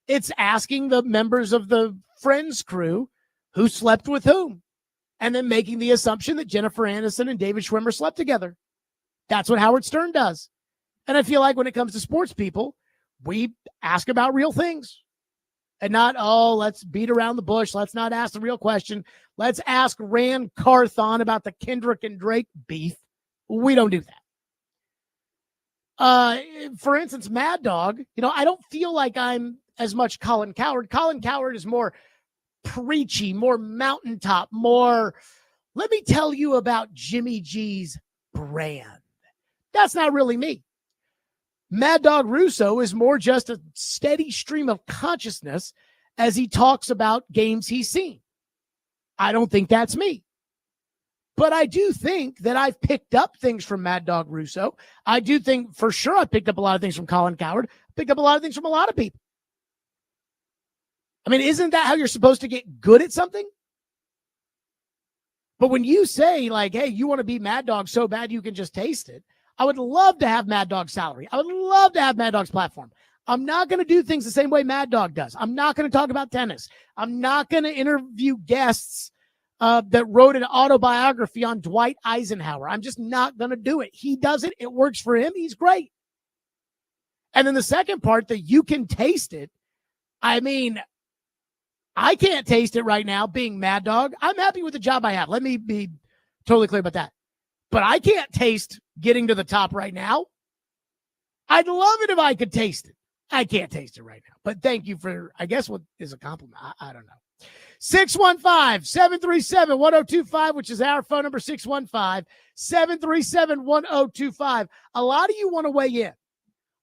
It's asking the members of the Friends crew who slept with whom, and then making the assumption that Jennifer Aniston and David Schwimmer slept together. That's what Howard Stern does. And I feel like when it comes to sports people, we ask about real things and not, let's beat around the bush. Let's not ask the real question. Let's ask Rand Carthon about the Kendrick and Drake beef. We don't do that. For instance, Mad Dog, I don't feel like I'm as much Colin Cowherd. Colin Cowherd is more preachy, more mountaintop, more, let me tell you about Jimmy G's brand. That's not really me. Mad Dog Russo is more just a steady stream of consciousness as he talks about games he's seen. I don't think that's me. But I do think that I've picked up things from Mad Dog Russo. I do think for sure I picked up a lot of things from Colin Cowherd. Picked up a lot of things from a lot of people. I mean, isn't that how you're supposed to get good at something? But when you say, like, hey, you want to be Mad Dog so bad you can just taste it, I would love to have Mad Dog's salary. I would love to have Mad Dog's platform. I'm not going to do things the same way Mad Dog does. I'm not going to talk about tennis. I'm not going to interview guests that wrote an autobiography on Dwight Eisenhower. I'm just not going to do it. He does it. It works for him. He's great. And then the second part, that you can taste it. I mean, I can't taste it right now being Mad Dog. I'm happy with the job I have. Let me be totally clear about that. But I can't taste getting to the top right now. I'd love it if I could taste it. I can't taste it right now. But thank you for, I guess, what is a compliment. I don't know. 615-737-1025, which is our phone number, 615-737-1025. A lot of you want to weigh in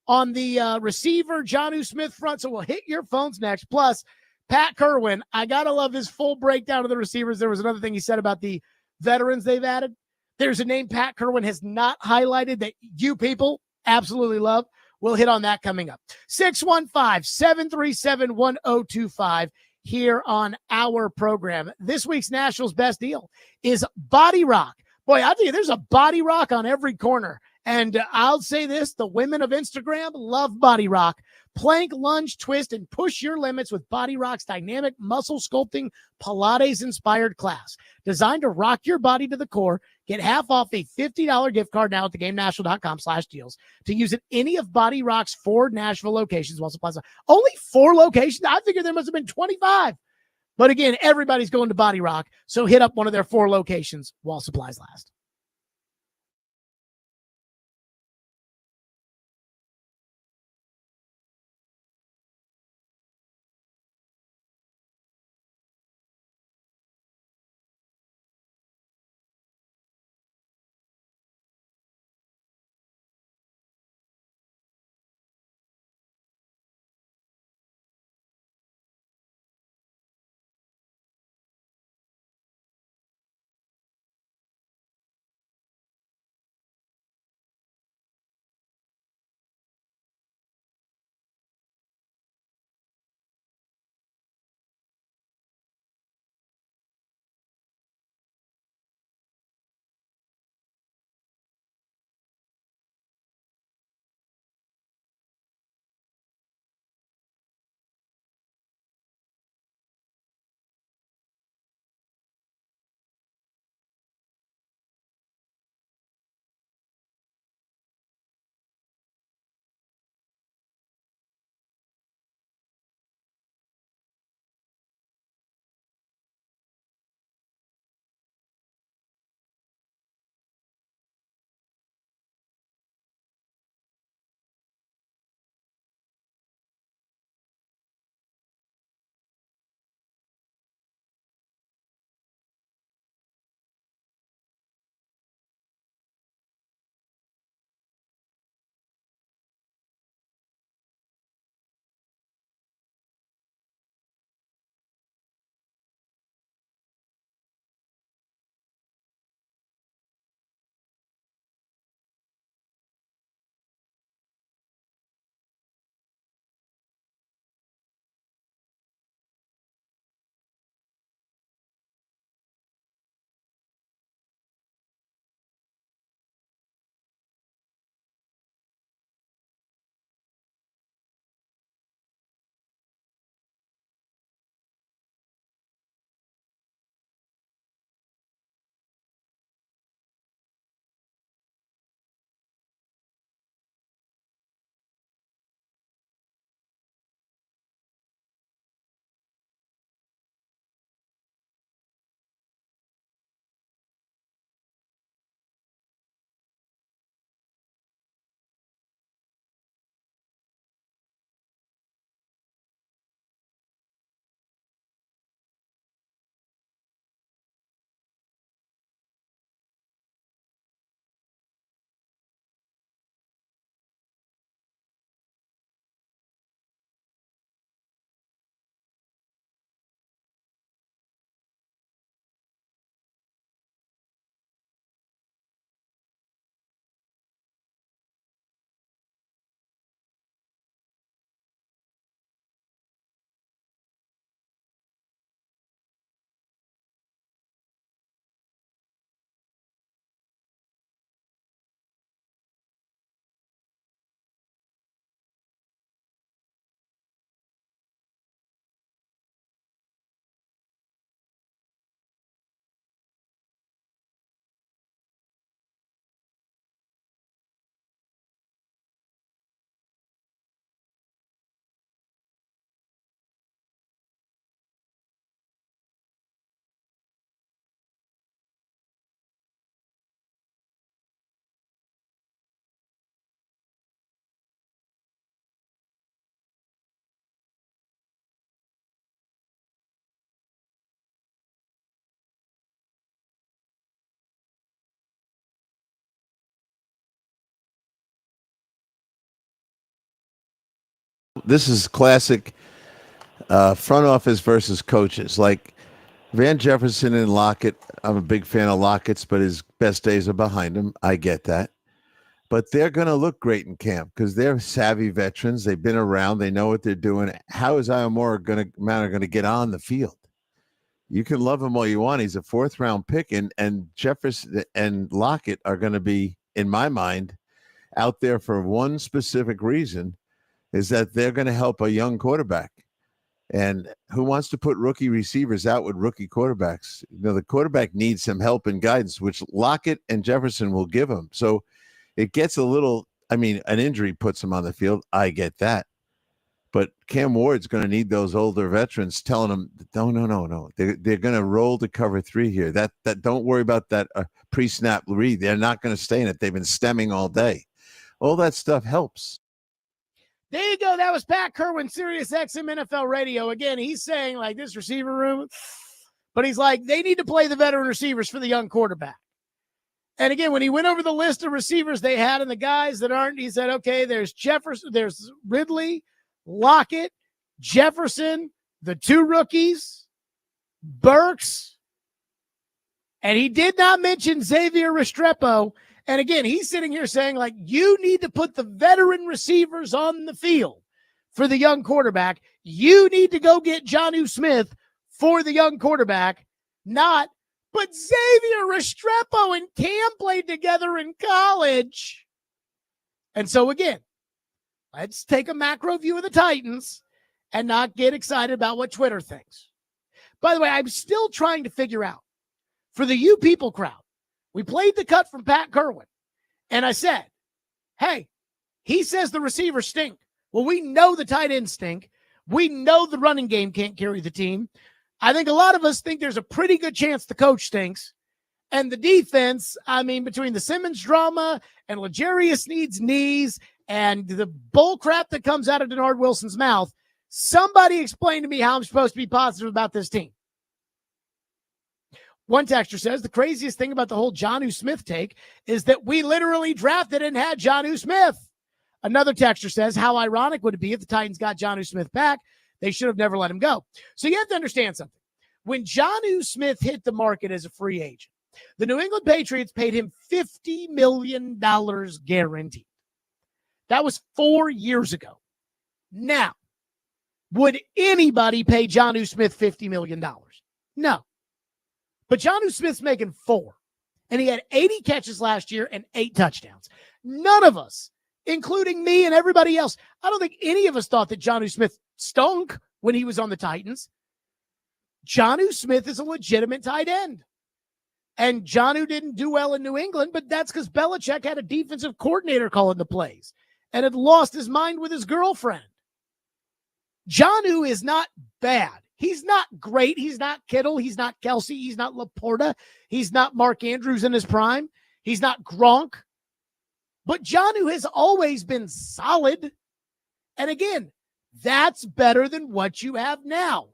on the receiver Jonnu Smith front, so we'll hit your phones next. Plus, Pat Kerwin, I got to love his full breakdown of the receivers. There was another thing he said about the veterans they've added. There's a name Pat Kerwin has not highlighted that you people absolutely love. We'll hit on that coming up. 615-737-1025 here on our program. This week's Nationals Best Deal is Body Rock. Boy, I'll tell you, there's a Body Rock on every corner. And I'll say this, the women of Instagram love Body Rock. Plank, lunge, twist, and push your limits with Body Rock's dynamic muscle sculpting Pilates-inspired class. Designed to rock your body to the core. Get half off a $50 gift card now at theGameNashville.com/deals to use at any of Body Rock's 4 Nashville locations while supplies last. Only 4 locations? I figured there must have been 25. But again, everybody's going to Body Rock, so hit up one of their 4 locations while supplies last. this is classic front office versus coaches. Like Van Jefferson and Lockett, I'm a big fan of Lockett's, but his best days are behind him. I get that. But they're going to look great in camp because they're savvy veterans. They've been around. They know what they're doing. How is Iomora going to get on the field? You can love him all you want. He's a 4th-round pick, and Jefferson and Lockett are going to be, in my mind, out there for one specific reason, is that they're going to help a young quarterback. And who wants to put rookie receivers out with rookie quarterbacks? You know, the quarterback needs some help and guidance, which Lockett and Jefferson will give him. So it gets a little, I mean, an injury puts him on the field. I get that. But Cam Ward's going to need those older veterans telling him, no. They're going to roll to cover 3 here. That don't worry about that pre-snap read. They're not going to stay in it. They've been stemming all day. All that stuff helps. There you go. That was Pat Kerwin, Sirius XM NFL Radio. Again, he's saying like this receiver room, but he's like, they need to play the veteran receivers for the young quarterback. And again, when he went over the list of receivers they had and the guys that aren't, he said, okay, there's Jefferson, there's Ridley, Lockett, Jefferson, the 2 rookies, Burks, and he did not mention Xavier Restrepo. And again, he's sitting here saying, like, you need to put the veteran receivers on the field for the young quarterback. You need to go get Jonnu Smith for the young quarterback, not, but Xavier Restrepo and Cam played together in college. And so again, let's take a macro view of the Titans and not get excited about what Twitter thinks. By the way, I'm still trying to figure out, for the You People crowd, we played the cut from Pat Kerwin, and I said, hey, he says the receivers stink. Well, we know the tight ends stink. We know the running game can't carry the team. I think a lot of us think there's a pretty good chance the coach stinks. And the defense, I mean, between the Simmons drama and L'Jarius needs knees and the bull crap that comes out of Denard Wilson's mouth, somebody explain to me how I'm supposed to be positive about this team. One texter says the craziest thing about the whole Jonnu Smith take is that we literally drafted and had Jonnu Smith. Another texter says, how ironic would it be if the Titans got Jonnu Smith back? They should have never let him go. So you have to understand something. When Jonnu Smith hit the market as a free agent, the New England Patriots paid him $50 million guaranteed. That was 4 years ago. Now, would anybody pay Jonnu Smith $50 million? No. But Jonnu Smith's making 4, and he had 80 catches last year and 8 touchdowns. None of us, including me and everybody else, I don't think any of us thought that Jonnu Smith stunk when he was on the Titans. Jonnu Smith is a legitimate tight end. And Jonnu didn't do well in New England, but that's because Belichick had a defensive coordinator calling the plays and had lost his mind with his girlfriend. Jonnu is not bad. He's not great. He's not Kittle. He's not Kelsey. He's not Laporta. He's not Mark Andrews in his prime. He's not Gronk. But Jonnu has always been solid. And again, that's better than what you have now.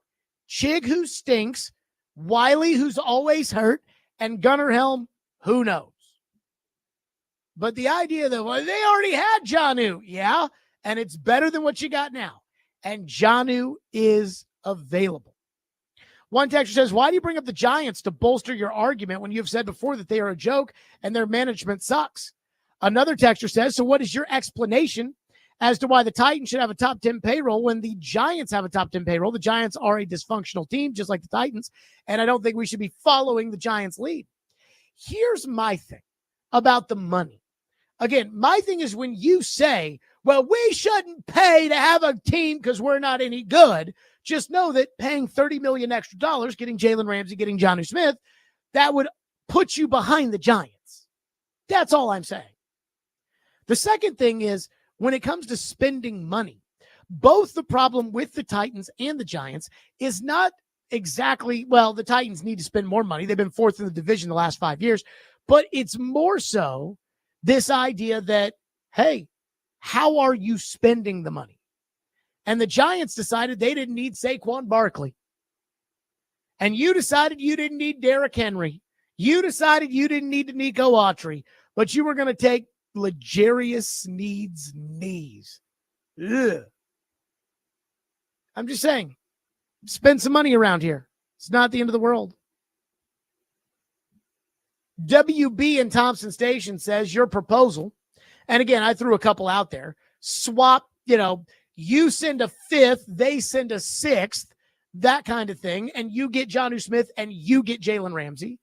Chig, who stinks, Wiley, who's always hurt, and Gunnar Helm, who knows? But the idea that, well, they already had Jonnu. Yeah, and it's better than what you got now. And Jonnu is available. One texter says, why do you bring up the Giants to bolster your argument when you've said before that they are a joke and their management sucks? Another texter says, so what is your explanation as to why the Titans should have a top 10 payroll when the Giants have a top 10 payroll? The Giants are a dysfunctional team, just like the Titans, and I don't think we should be following the Giants' lead. Here's my thing about the money. Again, my thing is when you say, well, we shouldn't pay to have a team because we're not any good, just know that paying $30 million extra dollars, getting Jalen Ramsey, getting Jonnu Smith, that would put you behind the Giants. That's all I'm saying. The second thing is, when it comes to spending money, both the problem with the Titans and the Giants is not exactly, well, the Titans need to spend more money. They've been 4th in the division the last 5 years, but it's more so this idea that, hey, how are you spending the money? And the Giants decided they didn't need Saquon Barkley. And you decided you didn't need Derrick Henry. You decided you didn't need Nico Autry, but you were going to take L'Jarius Sneed's knees. Ugh. I'm just saying, spend some money around here. It's not the end of the world. WB in Thompson Station says your proposal, and again, I threw a couple out there, swap, you send a fifth, they send a sixth, that kind of thing, and you get Jonnu Smith and you get Jalen Ramsey.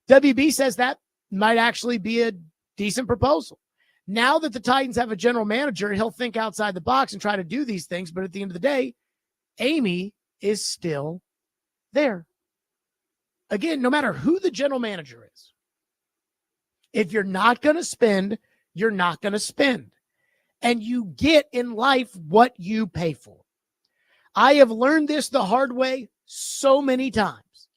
WB says that might actually be a decent proposal. Now that the Titans have a general manager, he'll think outside the box and try to do these things, but at the end of the day, Amy is still there. Again, no matter who the general manager is, if you're not going to spend, you're not going to spend. And you get in life what you pay for. I have learned this the hard way so many times.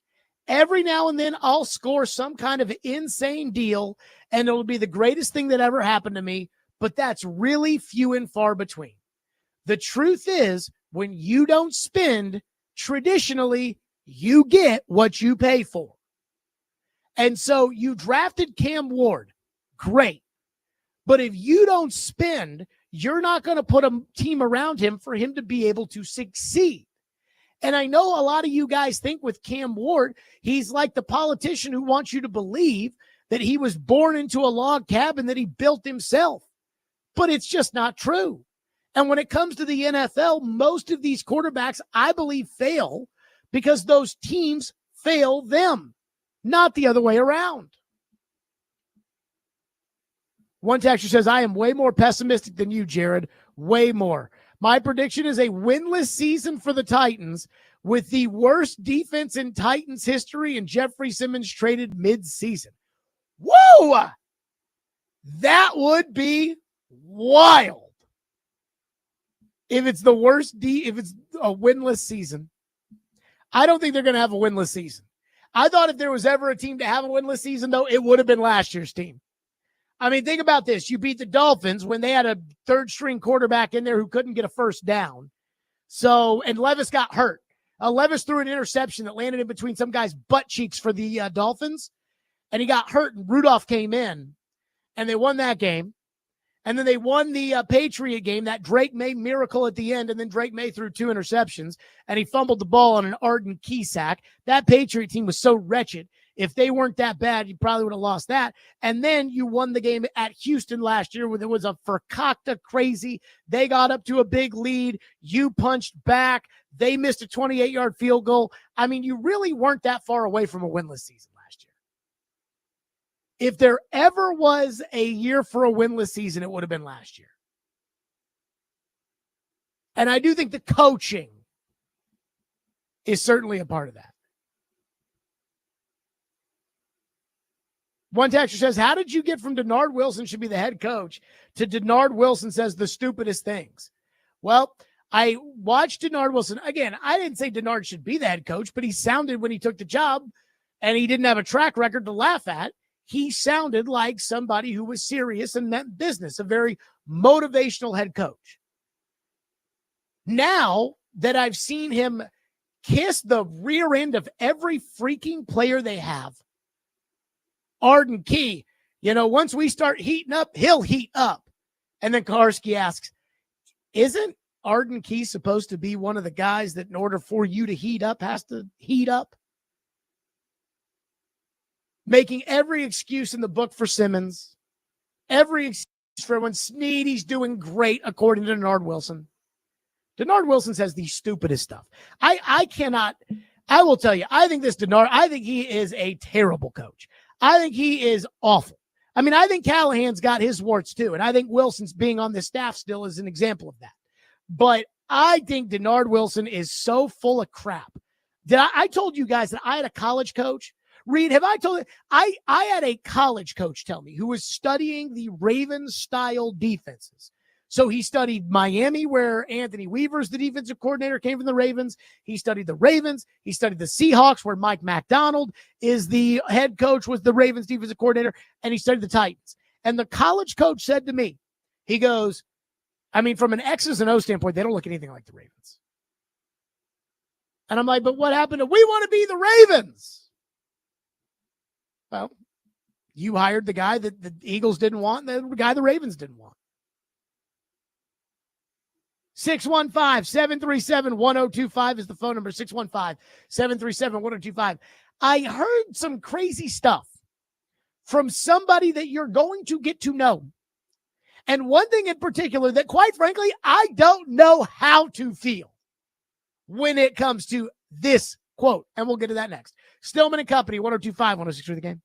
Every now and then I'll score some kind of insane deal and it'll be the greatest thing that ever happened to me, but that's really few and far between. The truth is, when you don't spend, traditionally, you get what you pay for. And so you drafted Cam Ward. Great. But if you don't spend, you're not going to put a team around him for him to be able to succeed. And I know a lot of you guys think with Cam Ward, he's like the politician who wants you to believe that he was born into a log cabin that he built himself. But it's just not true. And when it comes to the NFL, most of these quarterbacks, I believe, fail because those teams fail them, not the other way around. One texter says, I am way more pessimistic than you, Jared. Way more. My prediction is a winless season for the Titans with the worst defense in Titans history and Jeffrey Simmons traded mid-season. Whoa! That would be wild. If it's the worst, if it's a winless season. I don't think they're going to have a winless season. I thought if there was ever a team to have a winless season, though, it would have been last year's team. I mean, think about this. You beat the Dolphins when they had a third-string quarterback in there who couldn't get a first down. So, and Levis got hurt. Levis threw an interception that landed in between some guy's butt cheeks for the Dolphins, and he got hurt, and Rudolph came in, and they won that game. And then they won the Patriot game, that Drake May miracle at the end, and then Drake May threw 2 interceptions, and he fumbled the ball on an Arden Key sack. That Patriot team was so wretched. If they weren't that bad, you probably would have lost that. And then you won the game at Houston last year when it was a Fakakta crazy. They got up to a big lead. You punched back. They missed a 28-yard field goal. I mean, you really weren't that far away from a winless season last year. If there ever was a year for a winless season, it would have been last year. And I do think the coaching is certainly a part of that. One texter says, how did you get from Denard Wilson should be the head coach to Denard Wilson says the stupidest things? Well, I watched Denard Wilson. Again, I didn't say Denard should be the head coach, but he sounded when he took the job and he didn't have a track record to laugh at. He sounded like somebody who was serious and meant business, a very motivational head coach. Now that I've seen him kiss the rear end of every freaking player they have, Arden Key, once we start heating up, he'll heat up. And then Karski asks, isn't Arden Key supposed to be one of the guys that in order for you to heat up has to heat up? Making every excuse in the book for Simmons, every excuse for when Sneady's doing great, according to Denard Wilson. Denard Wilson says the stupidest stuff. I will tell you, I think he is a terrible coach. I think he is awful. I mean, I think Callahan's got his warts too, and I think Wilson's being on the staff still is an example of that. But I think Denard Wilson is so full of crap. I told you guys that I had a college coach. Reed, have I told you? I had a college coach tell me who was studying the Ravens-style defenses. So he studied Miami, where Anthony Weaver's the defensive coordinator, came from the Ravens. He studied the Ravens. He studied the Seahawks, where Mike McDonald is the head coach, was the Ravens defensive coordinator, and he studied the Titans. And the college coach said to me, he goes, I mean, from an X's and O standpoint, they don't look anything like the Ravens. And I'm like, but what happened to, we want to be the Ravens? Well, you hired the guy that the Eagles didn't want and the guy the Ravens didn't want. 615-737-1025 is the phone number. 615-737-1025. I heard some crazy stuff from somebody that you're going to get to know. And one thing in particular that, quite frankly, I don't know how to feel when it comes to this quote. And we'll get to that next. Stillman and Company, 102.5, 106 The Game.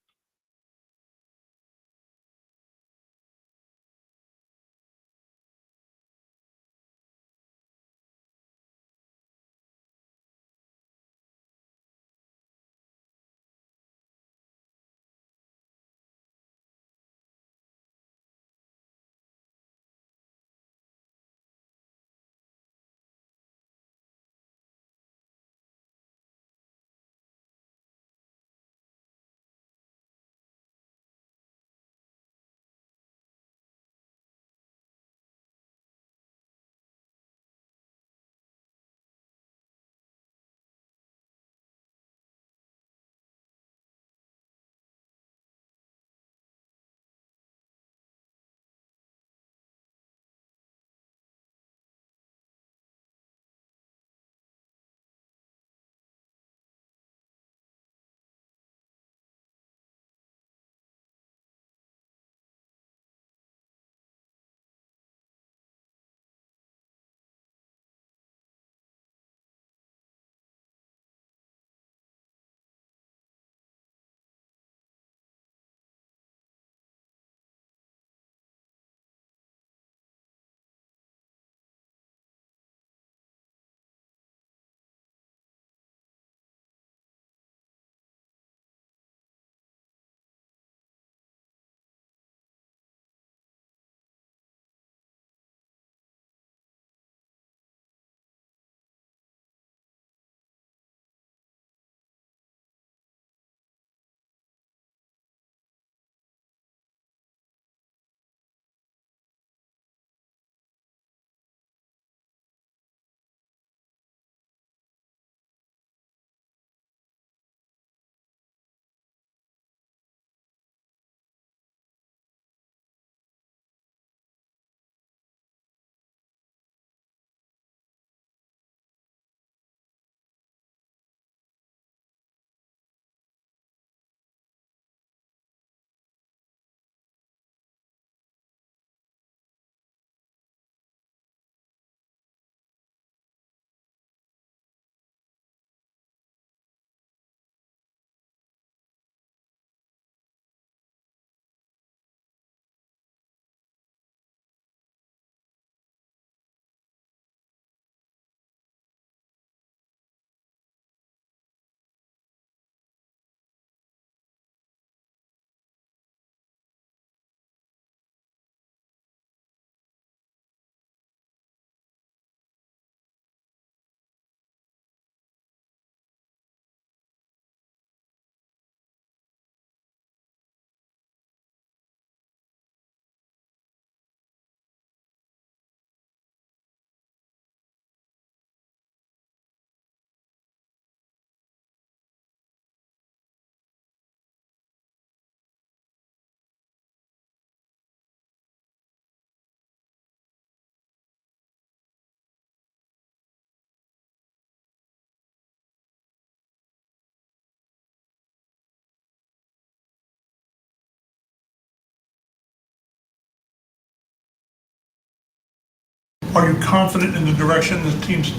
Are you confident in the direction the team's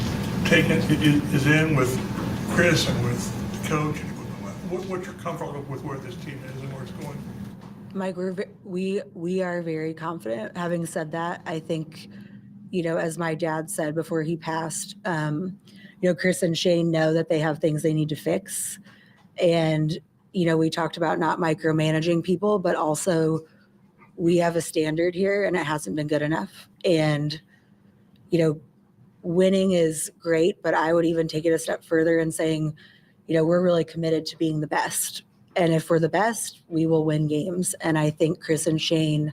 taken is in with Chris and with the coach? What's your comfort with where this team is and where it's going? Mike, we are very confident. Having said that, I think, as my dad said before he passed, Chris and Shane know that they have things they need to fix. And, we talked about not micromanaging people, but also we have a standard here and it hasn't been good enough. And, winning is great, but I would even take it a step further and saying, we're really committed to being the best. And if we're the best, we will win games. And I think Chris and Shane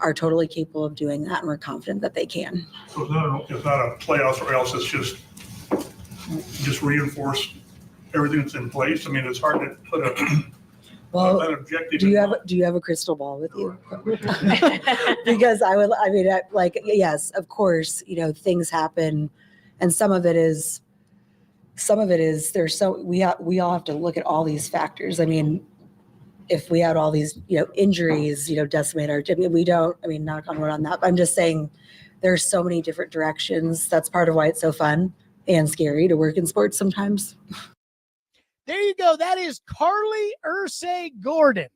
are totally capable of doing that, and we're confident that they can. So it's not a playoffs or else, it's just reinforce everything that's in place. I mean, it's hard to put Well, an objective. do you have a crystal ball with you? Because yes, of course, things happen, and some of it is we all have to look at all these factors. I mean, if we had all these, injuries, decimate our team, knock on wood on that. But I'm just saying there's so many different directions. That's part of why it's so fun and scary to work in sports sometimes. There you go. That is Carly Irsay Gordon.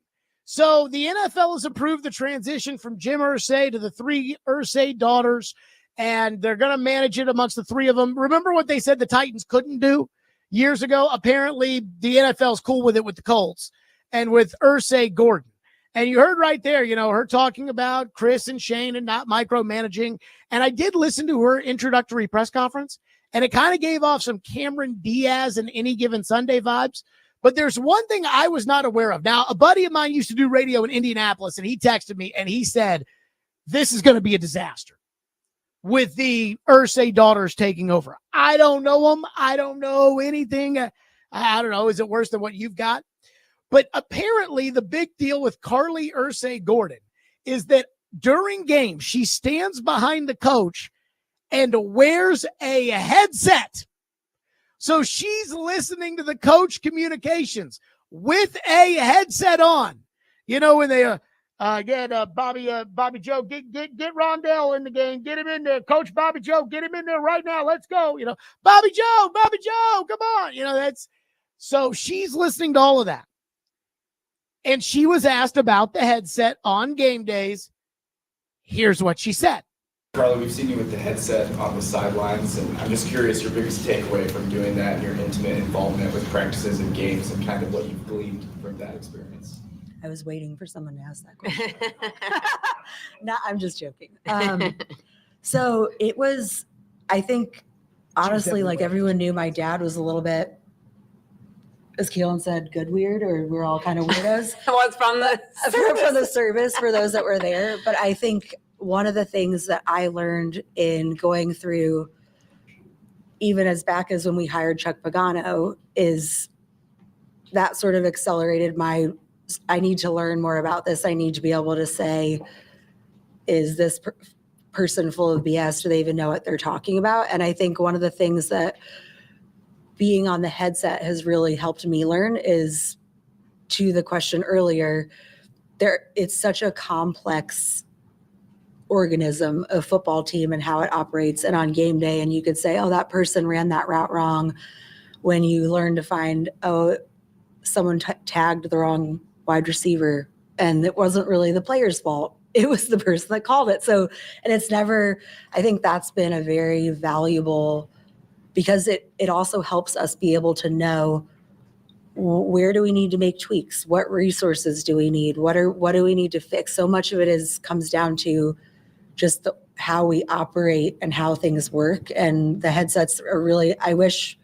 So the NFL has approved the transition from Jim Irsay to the 3 Irsay daughters, and they're going to manage it amongst the 3 of them. Remember what they said the Titans couldn't do years ago? Apparently, the NFL's cool with it with the Colts and with Irsay Gordon. And you heard right there, her talking about Chris and Shane and not micromanaging. And I did listen to her introductory press conference, and it kind of gave off some Cameron Diaz and Any Given Sunday vibes. But there's one thing I was not aware of. Now, a buddy of mine used to do radio in Indianapolis, and he texted me, and he said, this is going to be a disaster with the Irsay daughters taking over. I don't know them. I don't know anything. I don't know. Is it worse than what you've got? But apparently the big deal with Carly Irsay Gordon is that during games, she stands behind the coach and wears a headset. So she's listening to the coach communications with a headset on. When they get Bobby Joe, get Rondell in the game, get him in there. Coach Bobby Joe, get him in there right now. Let's go. Bobby Joe, come on. That's so she's listening to all of that. And she was asked about the headset on game days. Here's what she said. Carly, we've seen you with the headset on the sidelines, and I'm just curious your biggest takeaway from doing that and your intimate involvement with practices and games and kind of what you've gleaned from that experience. I was waiting for someone to ask that question. No, I'm just joking. So it was, I think, honestly, like everyone knew my dad was a little bit, as Keelan said, good weird, or we're all kind of weirdos. From the service for those that were there. But I think one of the things that I learned in going through, even as back as when we hired Chuck Pagano, is that sort of accelerated I need to learn more about this. I need to be able to say, is this person full of BS? Do they even know what they're talking about? And I think one of the things that being on the headset has really helped me learn is, to the question earlier, it's such a complex organism, a football team and how it operates. And on game day, and you could say, oh, that person ran that route wrong. When you learn to find, oh, someone tagged the wrong wide receiver, and it wasn't really the player's fault. It was the person that called it. So, and it's never, I think that's been a very valuable, because it also helps us be able to know, where do we need to make tweaks? What resources do we need? What do we need to fix? So much of it comes down to just how we operate and how things work. And the headsets are really, I wish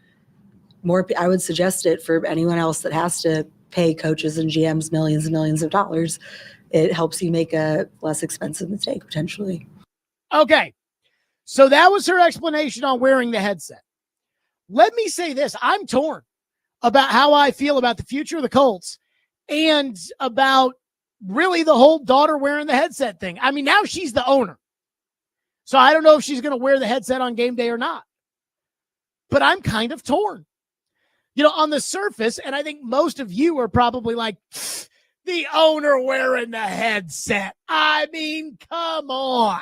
more, I would suggest it for anyone else that has to pay coaches and GMs millions and millions of dollars. It helps you make a less expensive mistake potentially. Okay. So that was her explanation on wearing the headset. Let me say this. I'm torn about how I feel about the future of the Colts and about really the whole daughter wearing the headset thing. I mean, now she's the owner. So I don't know if she's going to wear the headset on game day or not. But I'm kind of torn. On the surface, and I think most of you are probably like, the owner wearing the headset. I mean, come on.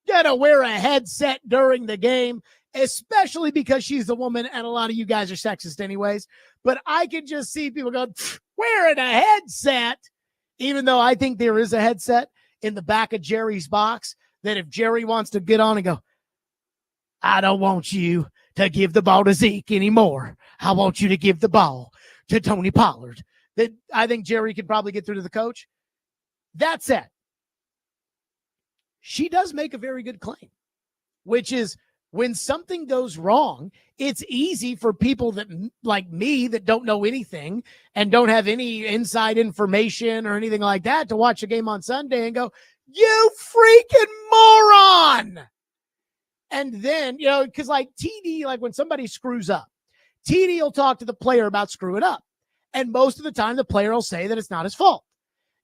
Gotta wear a headset during the game, especially because she's a woman and a lot of you guys are sexist anyways. But I can just see people going, wearing a headset, even though I think there is a headset in the back of Jerry's box that if Jerry wants to get on and go, I don't want you to give the ball to Zeke anymore. I want you to give the ball to Tony Pollard. That I think Jerry could probably get through to the coach. That said, she does make a very good claim, which is when something goes wrong, it's easy for people that like me that don't know anything and don't have any inside information or anything like that to watch a game on Sunday and go, you freaking moron. And then, because like TD, like when somebody screws up, TD will talk to the player about screwing up. And most of the time, the player will say that it's not his fault.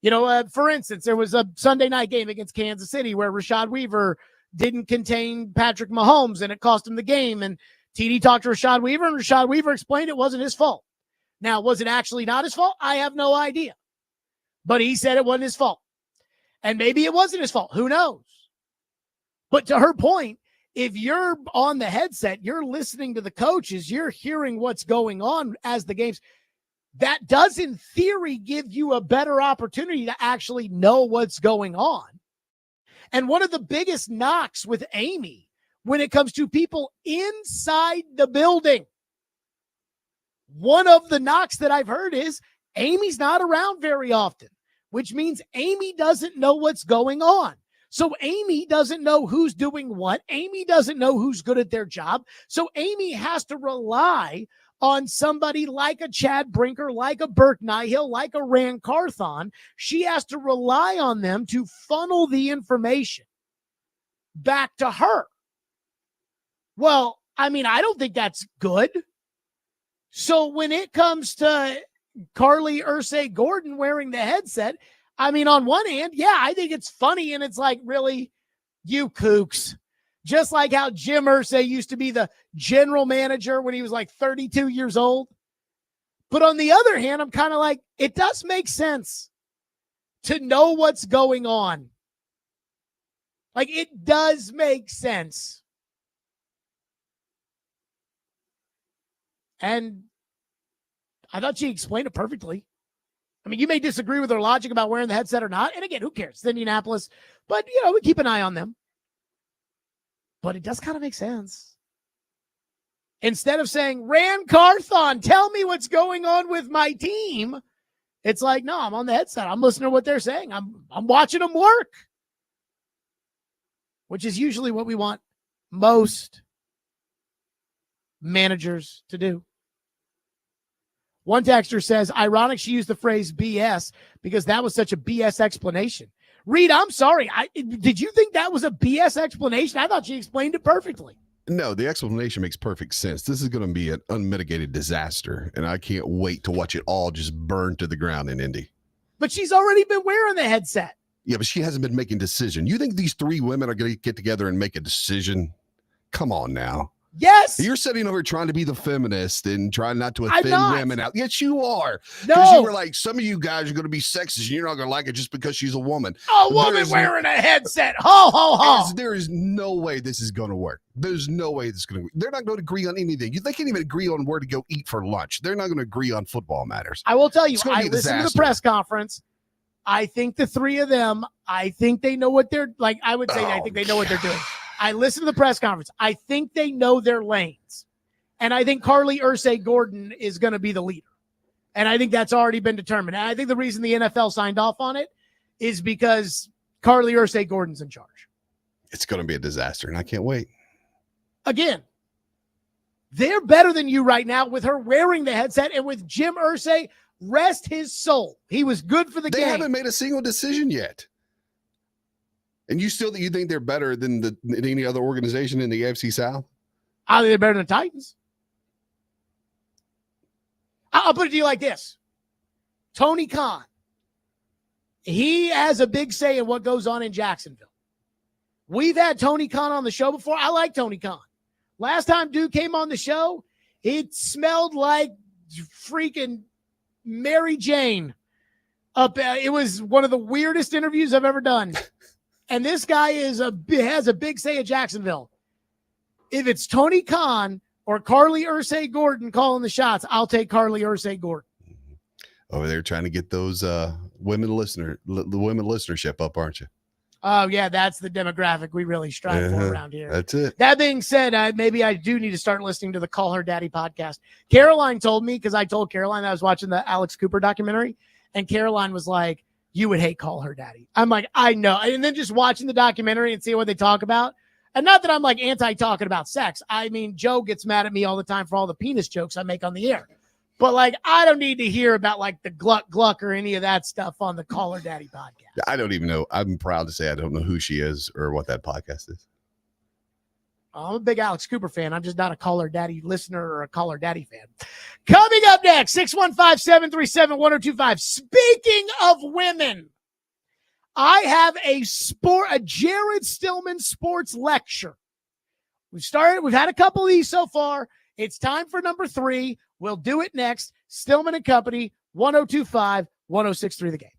For instance, there was a Sunday night game against Kansas City where Rashad Weaver didn't contain Patrick Mahomes, and it cost him the game. And TD talked to Rashad Weaver, and Rashad Weaver explained it wasn't his fault. Now, was it actually not his fault? I have no idea. But he said it wasn't his fault. And maybe it wasn't his fault. Who knows? But to her point, if you're on the headset, you're listening to the coaches, you're hearing what's going on as the games, that does in theory give you a better opportunity to actually know what's going on. And one of the biggest knocks with Amy when it comes to people inside the building, one of the knocks that I've heard is Amy's not around very often, which means Amy doesn't know what's going on. So Amy doesn't know who's doing what. Amy doesn't know who's good at their job. So Amy has to rely on somebody like a Chad Brinker, like a Burke Nihill, like a Rand Carthon. She has to rely on them to funnel the information back to her. Well, I don't think that's good. So when it comes to Carly Ursay Gordon wearing the headset, on one hand, yeah, I think it's funny, and it's like, really, you kooks. Just like how Jim Irsay used to be the general manager when he was like 32 years old. But on the other hand, I'm kind of like, it does make sense to know what's going on. Like, it does make sense. And I thought she explained it perfectly. You may disagree with her logic about wearing the headset or not. And again, who cares? It's Indianapolis. But, we keep an eye on them. But it does kind of make sense. Instead of saying, Rand Carthon, tell me what's going on with my team. It's like, no, I'm on the headset. I'm listening to what they're saying. I'm watching them work. Which is usually what we want most managers to do. One texter says, ironic she used the phrase BS because that was such a BS explanation. Reed, I'm sorry. Did you think that was a BS explanation? I thought she explained it perfectly. No, the explanation makes perfect sense. This is going to be an unmitigated disaster, and I can't wait to watch it all just burn to the ground in Indy. But she's already been wearing the headset. Yeah, but she hasn't been making decision. You think these three women are going to get together and make a decision? Come on now. Yes. You're sitting over trying to be the feminist and trying not to offend women out. Yes, you are. No. Because you were like, some of you guys are going to be sexist and you're not going to like it just because she's a woman. A woman wearing a headset. Ho, ho, ho. There is no way this is going to work. There's no way this is going to work. They're not going to agree on anything. They can't even agree on where to go eat for lunch. They're not going to agree on football matters. I will tell you, I listened to the press conference. I think the three of them, I think they know what they're like. I would say I think they know what they're doing. I listened to the press conference. I think they know their lanes. And I think Carly Ursay Gordon is going to be the leader. And I think that's already been determined. And I think the reason the NFL signed off on it is because Carly Ursay Gordon's in charge. It's going to be a disaster, and I can't wait. Again, they're better than you right now with her wearing the headset and with Jim Irsay, rest his soul. He was good for the game. They haven't made a single decision yet. And you think they're better than any other organization in the AFC South? I think they're better than the Titans. I'll put it to you like this. Tony Khan, he has a big say in what goes on in Jacksonville. We've had Tony Khan on the show before. I like Tony Khan. Last time dude came on the show, it smelled like freaking Mary Jane. It was one of the weirdest interviews I've ever done. And this guy has a big say at Jacksonville. If it's Tony Khan or Carly Ursay Gordon calling the shots, I'll take Carly Ursay Gordon. Over there trying to get those the women listenership up, aren't you? Oh, yeah, that's the demographic we really strive for around here. That's it. That being said, maybe I do need to start listening to the Call Her Daddy podcast. Caroline told me, because I told Caroline I was watching the Alex Cooper documentary, and Caroline was like, you would hate Call Her Daddy. I'm like, I know. And then just watching the documentary and seeing what they talk about. And not that I'm like anti-talking about sex. I mean, Joe gets mad at me all the time for all the penis jokes I make on the air. But like, I don't need to hear about like the gluck or any of that stuff on the Call Her Daddy podcast. I don't even know. I'm proud to say I don't know who she is or what that podcast is. I'm a big Alex Cooper fan. I'm just not a Call Her Daddy listener or a Call Her Daddy fan. Coming up next, 615-737-1025. Speaking of women, I have a Jared Stillman sports lecture. We've had a couple of these so far. It's time for number 3. We'll do it next. Stillman and Company, 1025, 1063 The Game.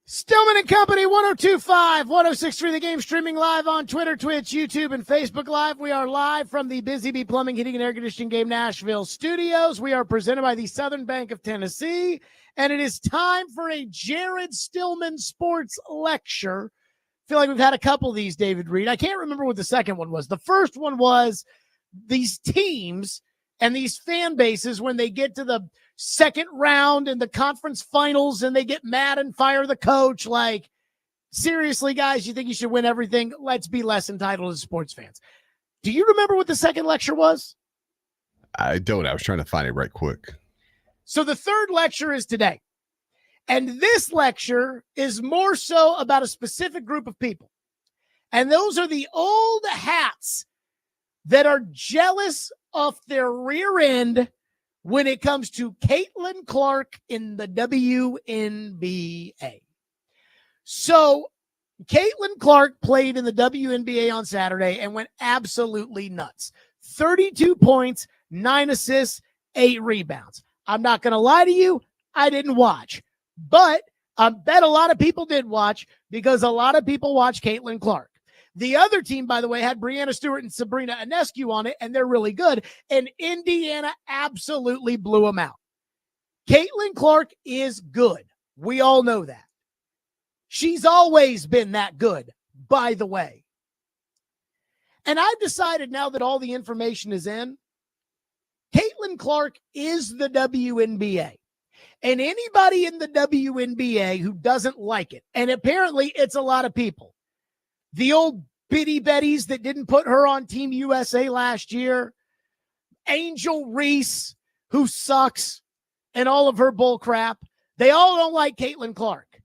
Stillman and Company, 1025, 1063 The Game, streaming live on Twitter, Twitch, YouTube, and Facebook Live. We are live from the Busy Bee Plumbing, Heating, and Air Conditioning Game Nashville studios. We are presented by the Southern Bank of Tennessee, and it is time for a Jared Stillman sports lecture. I feel like we've had a couple of these, David Reed. I can't remember what the second one was. The first one was these teams and these fan bases when they get to the second round in the conference finals and they get mad and fire the coach. Like, seriously, guys, you think you should win everything? Let's be less entitled as sports fans. Do you remember what the second lecture was? I don't. I was trying to find it right quick. So the third lecture is today. And this lecture is more so about a specific group of people. And those are the old hats that are jealous of their rear end when it comes to Caitlin Clark in the WNBA. So Caitlin Clark played in the WNBA on Saturday and went absolutely nuts. 32 points, 9 assists, 8 rebounds. I'm not going to lie to you, I didn't watch. But I bet a lot of people did watch because a lot of people watch Caitlin Clark. The other team, by the way, had Brianna Stewart and Sabrina Ionescu on it, and they're really good. And Indiana absolutely blew them out. Caitlin Clark is good. We all know that. She's always been that good, by the way. And I've decided now that all the information is in, Caitlin Clark is the WNBA. And anybody in the WNBA who doesn't like it, and apparently it's a lot of people, the old bitty betties that didn't put her on Team USA last year, Angel Reese, who sucks, and all of her bull crap, they all don't like Caitlin Clark.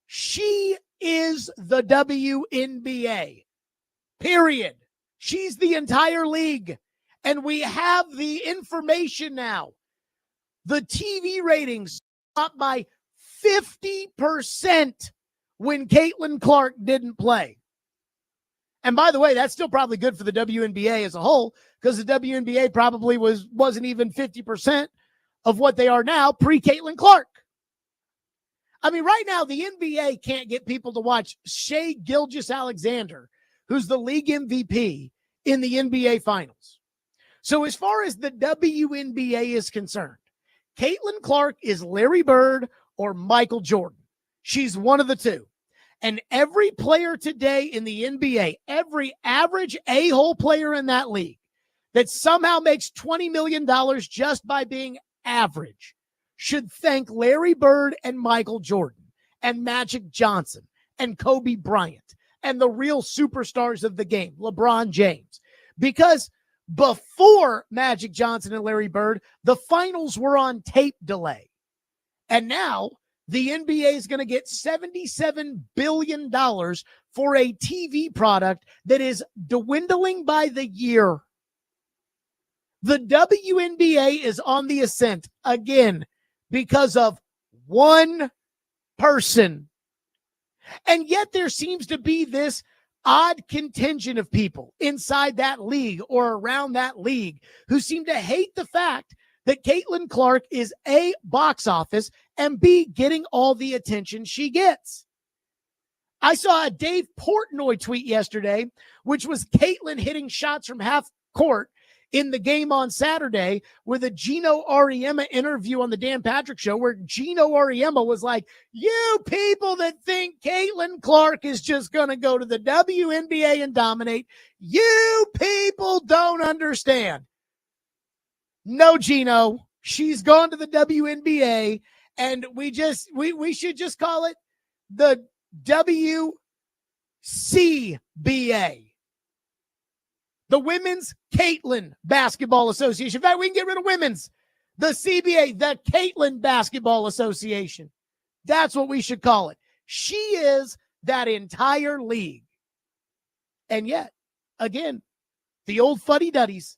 She is the WNBA, period. She's the entire league. And we have the information now. The TV ratings up by 50% when Caitlin Clark didn't play. And by the way, that's still probably good for the WNBA as a whole, because the WNBA probably wasn't even 50% of what they are now pre-Caitlin Clark. I mean, right now, the NBA can't get people to watch Shai Gilgeous-Alexander, who's the league MVP in the NBA Finals. So as far as the WNBA is concerned, Caitlin Clark is Larry Bird or Michael Jordan. She's one of the two. And every player today in the NBA, every average a-hole player in that league that somehow makes $20 million just by being average should thank Larry Bird and Michael Jordan and Magic Johnson and Kobe Bryant and the real superstars of the game, LeBron James. Because before Magic Johnson and Larry Bird, the finals were on tape delay. And now the NBA is going to get $77 billion for a TV product that is dwindling by the year. The WNBA is on the ascent again because of one person. And yet there seems to be this odd contingent of people inside that league or around that league who seem to hate the fact that Caitlin Clark is A, box office, and B, getting all the attention she gets. I saw a Dave Portnoy tweet yesterday, which was Caitlin hitting shots from half court in the game on Saturday with a Gino Auriemma interview on the Dan Patrick Show, where Gino Auriemma was like, you people that think Caitlin Clark is just going to go to the WNBA and dominate, you people don't understand. No, Gino, she's gone to the WNBA, and we should just call it the WCBA. The Women's Caitlin Basketball Association. In fact, we can get rid of women's. The CBA, the Caitlin Basketball Association. That's what we should call it. She is that entire league. And yet, again, the old fuddy-duddies,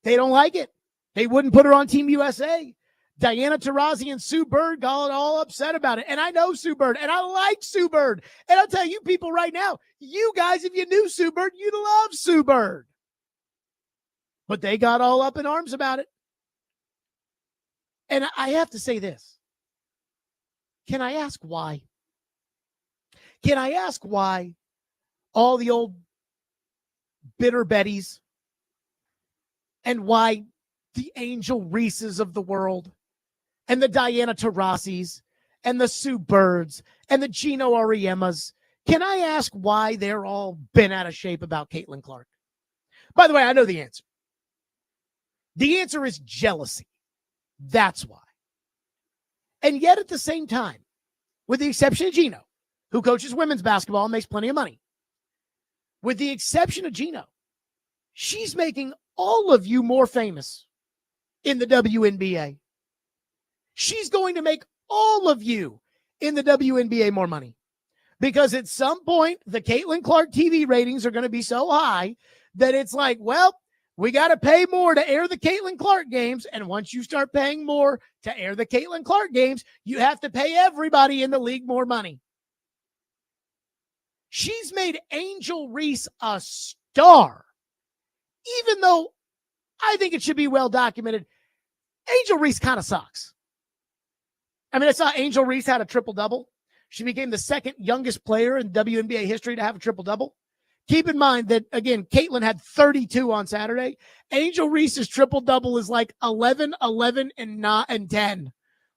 they don't like it. They wouldn't put her on Team USA. Diana Taurasi and Sue Bird got all upset about it. And I know Sue Bird, and I like Sue Bird. And I'll tell you people right now, you guys, if you knew Sue Bird, you'd love Sue Bird. But they got all up in arms about it. And I have to say this. Can I ask why? Can I ask why all the old bitter Bettys and why the Angel Reeses of the world and the Diana Taurasi's and the Sue Birds and the Gino Auriemas, can I ask why they're all bent out of shape about Caitlin Clark? By the way, I know the answer. The answer is jealousy. That's why. And yet at the same time, with the exception of Gino, who coaches women's basketball and makes plenty of money, with the exception of Gino, she's making all of you more famous in the WNBA. She's going to make all of you in the WNBA more money. Because at some point, the Caitlin Clark TV ratings are going to be so high that it's like, well, we got to pay more to air the Caitlin Clark games. And once you start paying more to air the Caitlin Clark games, you have to pay everybody in the league more money. She's made Angel Reese a star. Even though I think it should be well documented, Angel Reese kind of sucks. I mean, I saw Angel Reese had a triple-double. She became the second youngest player in WNBA history to have a triple-double. Keep in mind that, again, Caitlin had 32 on Saturday. Angel Reese's triple-double is like 11, 11, and 10.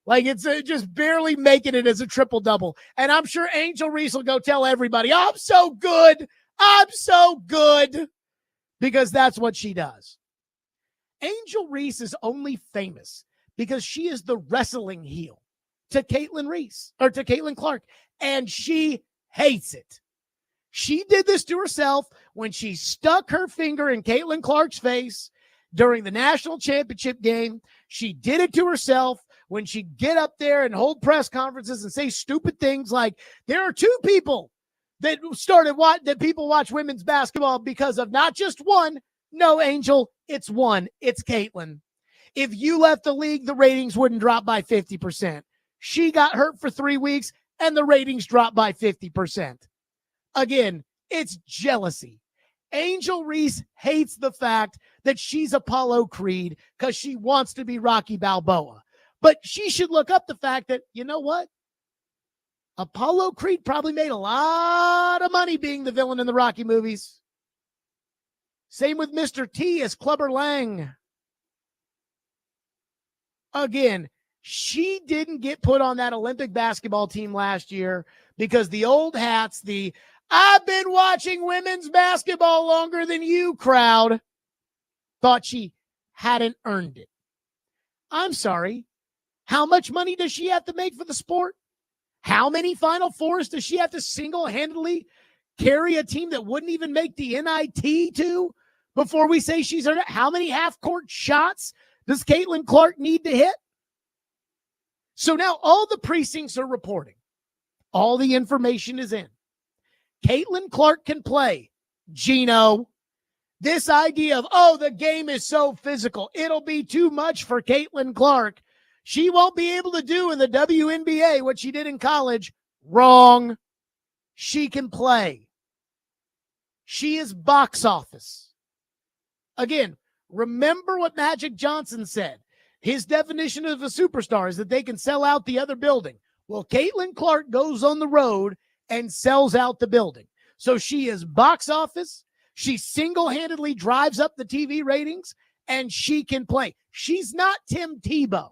Like, it's just barely making it as a triple-double. And I'm sure Angel Reese will go tell everybody, I'm so good. I'm so good. Because that's what she does. Angel Reese is only famous because she is the wrestling heel to Caitlin Clark, and she hates it. She did this to herself when she stuck her finger in Caitlin Clark's face during the national championship game. She did it to herself when she'd get up there and hold press conferences and say stupid things like, there are two people that that people watch women's basketball because of, not just one. No, Angel, it's one. It's Caitlin. If you left the league, the ratings wouldn't drop by 50%. She got hurt for 3 weeks and the ratings dropped by 50%. Again, it's jealousy. Angel Reese hates the fact that she's Apollo Creed because she wants to be Rocky Balboa. But she should look up the fact that, you know what? Apollo Creed probably made a lot of money being the villain in the Rocky movies. Same with Mr. T as Clubber Lang. Again, she didn't get put on that Olympic basketball team last year because the old hats, the I've been watching women's basketball longer than you crowd, thought she hadn't earned it. I'm sorry. How much money does she have to make for the sport? How many Final Fours does she have to single-handedly carry a team that wouldn't even make the NIT to before we say she's earned it? How many half-court shots does Caitlin Clark need to hit? So now all the precincts are reporting. All the information is in. Caitlin Clark can play. Gino, this idea of, the game is so physical, it'll be too much for Caitlin Clark. She won't be able to do in the WNBA what she did in college. Wrong. She can play. She is box office. Again, remember what Magic Johnson said. His definition of a superstar is that they can sell out the other building. Well, Caitlin Clark goes on the road and sells out the building. So she is box office. She single-handedly drives up the TV ratings, and she can play. She's not Tim Tebow,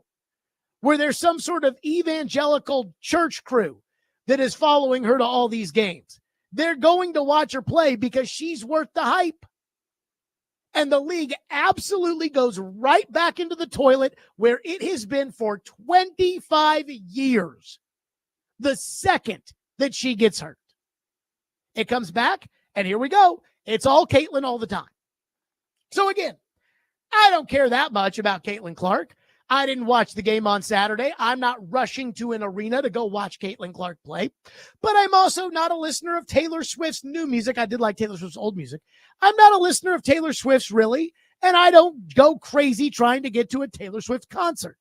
where there's some sort of evangelical church crew that is following her to all these games. They're going to watch her play because she's worth the hype. And the league absolutely goes right back into the toilet where it has been for 25 years. The second that she gets hurt, it comes back, and here we go. It's all Caitlin all the time. So again, I don't care that much about Caitlin Clark. I didn't watch the game on Saturday. I'm not rushing to an arena to go watch Caitlin Clark play. But I'm also not a listener of Taylor Swift's new music. I did like Taylor Swift's old music. I'm not a listener of Taylor Swift's, really. And I don't go crazy trying to get to a Taylor Swift concert.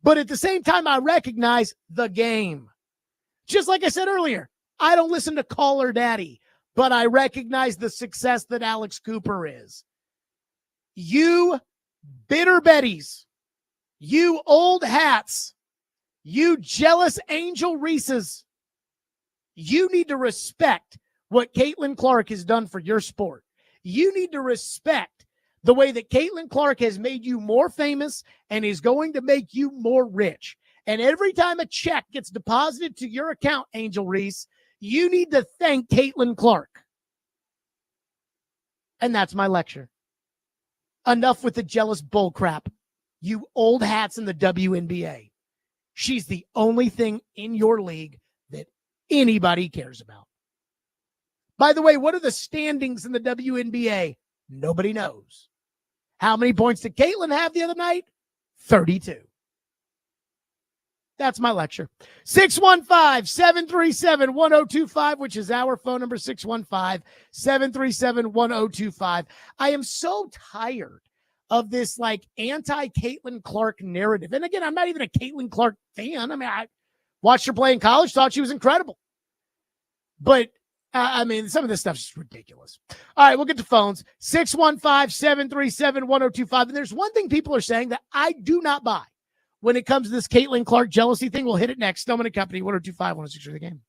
But at the same time, I recognize the game. Just like I said earlier, I don't listen to Call Her Daddy, but I recognize the success that Alex Cooper is. You bitter Bettys, you old hats, you jealous Angel Reeses, You need to respect what Caitlin Clark has done for your sport. You need to respect the way that Caitlin Clark has made you more famous and is going to make you more rich. And every time a check gets deposited to your account, Angel Reese, you need to thank Caitlin Clark. And that's my lecture. Enough with the jealous bullcrap. You old hats in the WNBA. She's the only thing in your league that anybody cares about. By the way, what are the standings in the WNBA? Nobody knows. How many points did Caitlin have the other night? 32. That's my lecture. 615-737-1025, which is our phone number, 615-737-1025. I am so tired of this like anti-Caitlin Clark narrative. And again, I'm not even a Caitlin Clark fan. I mean, I watched her play in college, thought she was incredible. But, I mean, some of this stuff's just ridiculous. All right, we'll get to phones. 615-737-1025. And there's one thing people are saying that I do not buy when it comes to this Caitlin Clark jealousy thing. We'll hit it next. Stillman and Company, 1025, 106 The Game.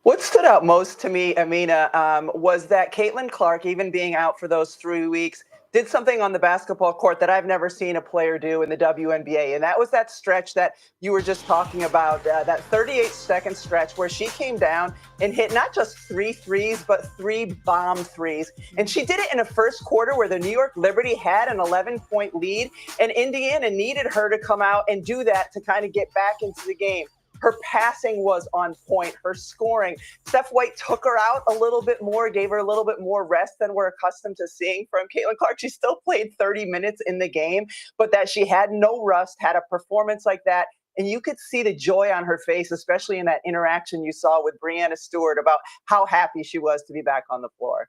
What stood out most to me, Amina, was that Caitlin Clark, even being out for those 3 weeks, did something on the basketball court that I've never seen a player do in the WNBA. And that was that stretch that you were just talking about, that 38-second stretch where she came down and hit not just 3 threes, but 3 bomb threes. And she did it in a first quarter where the New York Liberty had an 11-point lead, and Indiana needed her to come out and do that to kind of get back into the game. Her passing was on point. Her scoring. Steph White took her out a little bit more, gave her a little bit more rest than we're accustomed to seeing from Caitlin Clark. She still played 30 minutes in the game, but that she had no rust, had a performance like that. And you could see the joy on her face, especially in that interaction you saw with Breanna Stewart about how happy she was to be back on the floor.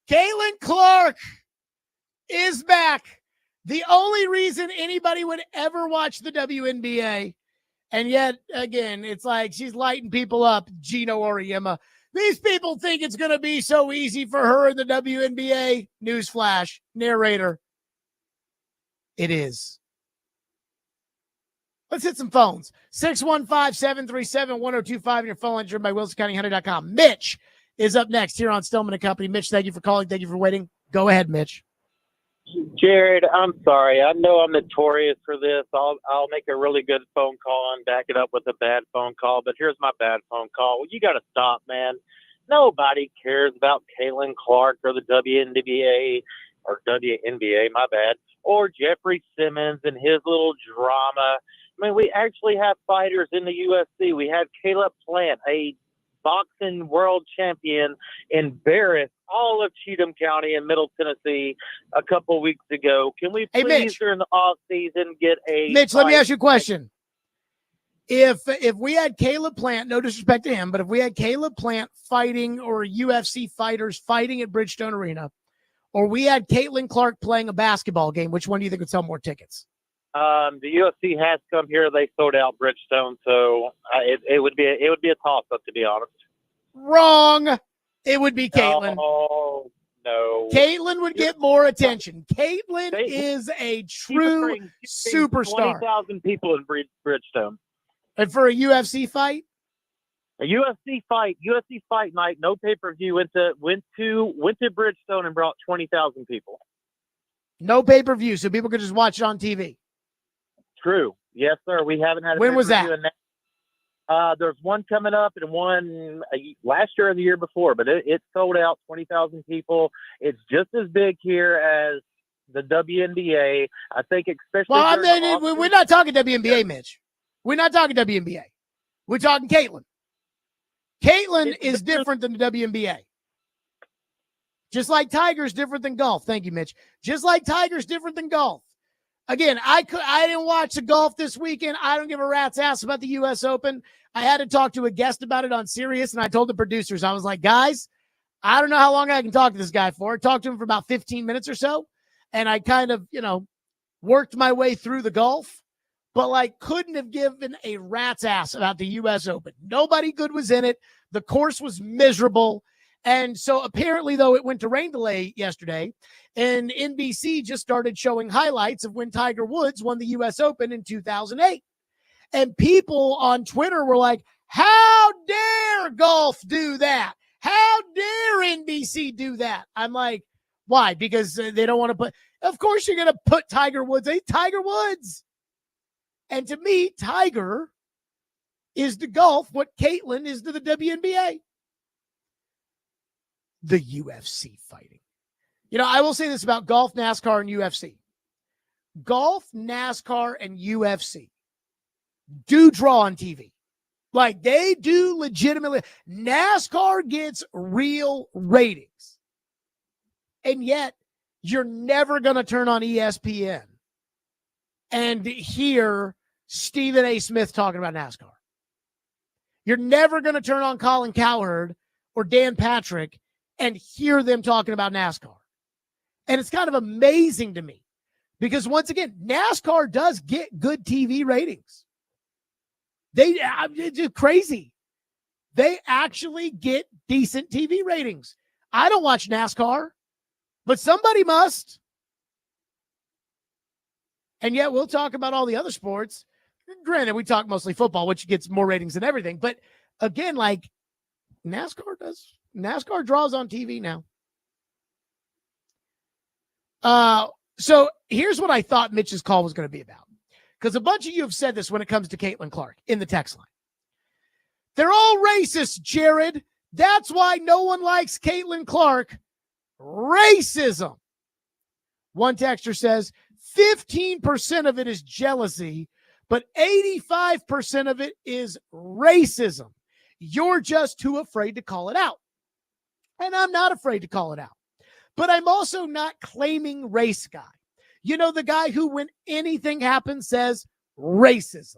Caitlin Clark is back. The only reason anybody would ever watch the WNBA. And yet, again, it's like she's lighting people up, Gino Auriemma. These people think it's going to be so easy for her in the WNBA. Newsflash, narrator. It is. Let's hit some phones. 615-737-1025 on your phone line, driven by WilsonCountyHunter.com. Mitch is up next here on Stillman & Company. Mitch, thank you for calling. Thank you for waiting. Go ahead, Mitch. Jared, I'm sorry. I know I'm notorious for this. I'll make a really good phone call and back it up with a bad phone call, but here's my bad phone call. Well, you got to stop, man. Nobody cares about Caitlin Clark or the WNBA or WNBA, my bad, or Jeffrey Simmons and his little drama. I mean, we actually have fighters in the UFC. We had Caleb Plant, a boxing world champion, embarrassed all of Cheatham County in Middle Tennessee a couple weeks ago. Can we please, during the off season, get a Mitch, let me ask you a question. If we had Caleb Plant, no disrespect to him, but if we had Caleb Plant fighting or UFC fighters fighting at Bridgestone Arena, or we had Caitlin Clark playing a basketball game, which one do you think would sell more tickets? The UFC has come here. They sold out Bridgestone, so it would be a toss up, to be honest. Wrong. It would be Caitlin. Oh, no. Caitlin would get more attention. Caitlin is a true superstar. 20,000 people in Bridgestone. And for a UFC fight? A UFC fight night, no pay-per-view, went to Bridgestone and brought 20,000 people. No pay-per-view, so people could just watch it on TV. True. Yes, sir. We haven't had a When was that? There's one coming up and one last year or the year before, but it sold out, 20,000 people. It's just as big here as the WNBA. I think especially. Well, we're not talking WNBA, Mitch. We're not talking WNBA. We're talking Caitlin. Caitlin is different than the WNBA. Just like Tiger's different than golf. Thank you, Mitch. Just like Tiger's different than golf. Again, I didn't watch the golf this weekend. I don't give a rat's ass about the U.S. Open. I had to talk to a guest about it on Sirius, and I told the producers, I was like, guys, I don't know how long I can talk to this guy for. I talked to him for about 15 minutes or so, and I kind of, worked my way through the golf, but couldn't have given a rat's ass about the U.S. Open. Nobody good was in it. The course was miserable. And so apparently, though, it went to rain delay yesterday, and NBC just started showing highlights of when Tiger Woods won the U.S. Open in 2008. And people on Twitter were like, how dare golf do that? How dare NBC do that? I'm like, why? Because they don't want to put, of course you're going to put Tiger Woods. Hey, Tiger Woods. And to me, Tiger is to golf what Caitlin is to the WNBA. The UFC fighting. I will say this about golf, NASCAR, and UFC. Golf, NASCAR, and UFC do draw on TV. They do legitimately. NASCAR gets real ratings. And yet, you're never going to turn on ESPN and hear Stephen A. Smith talking about NASCAR. You're never going to turn on Colin Cowherd or Dan Patrick and hear them talking about NASCAR. And it's kind of amazing to me because, once again, NASCAR does get good TV ratings. It's crazy. They actually get decent TV ratings. I don't watch NASCAR, but somebody must. And yet we'll talk about all the other sports. Granted, we talk mostly football, which gets more ratings than everything. But again, like NASCAR draws on TV now. So here's what I thought Mitch's call was going to be about. Because a bunch of you have said this when it comes to Caitlin Clark in the text line. They're all racist, Jared. That's why no one likes Caitlin Clark. Racism. One texter says 15% of it is jealousy, but 85% of it is racism. You're just too afraid to call it out. And I'm not afraid to call it out. But I'm also not claiming race guy. You know, the guy who, when anything happens, says racism.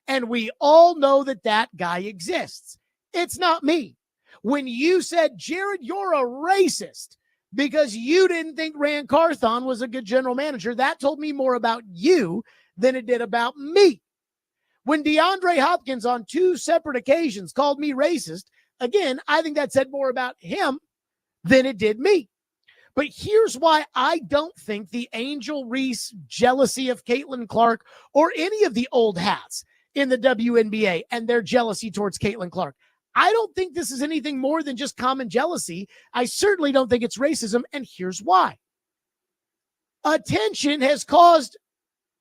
And we all know that that guy exists. It's not me. When you said, Jared, you're a racist because you didn't think Rand Carthon was a good general manager, that told me more about you than it did about me. When DeAndre Hopkins on 2 separate occasions called me racist, again, I think that said more about him than it did me. But here's why I don't think the Angel Reese jealousy of Caitlin Clark or any of the old hats in the WNBA and their jealousy towards Caitlin Clark. I don't think this is anything more than just common jealousy. I certainly don't think it's racism, and here's why. Attention has caused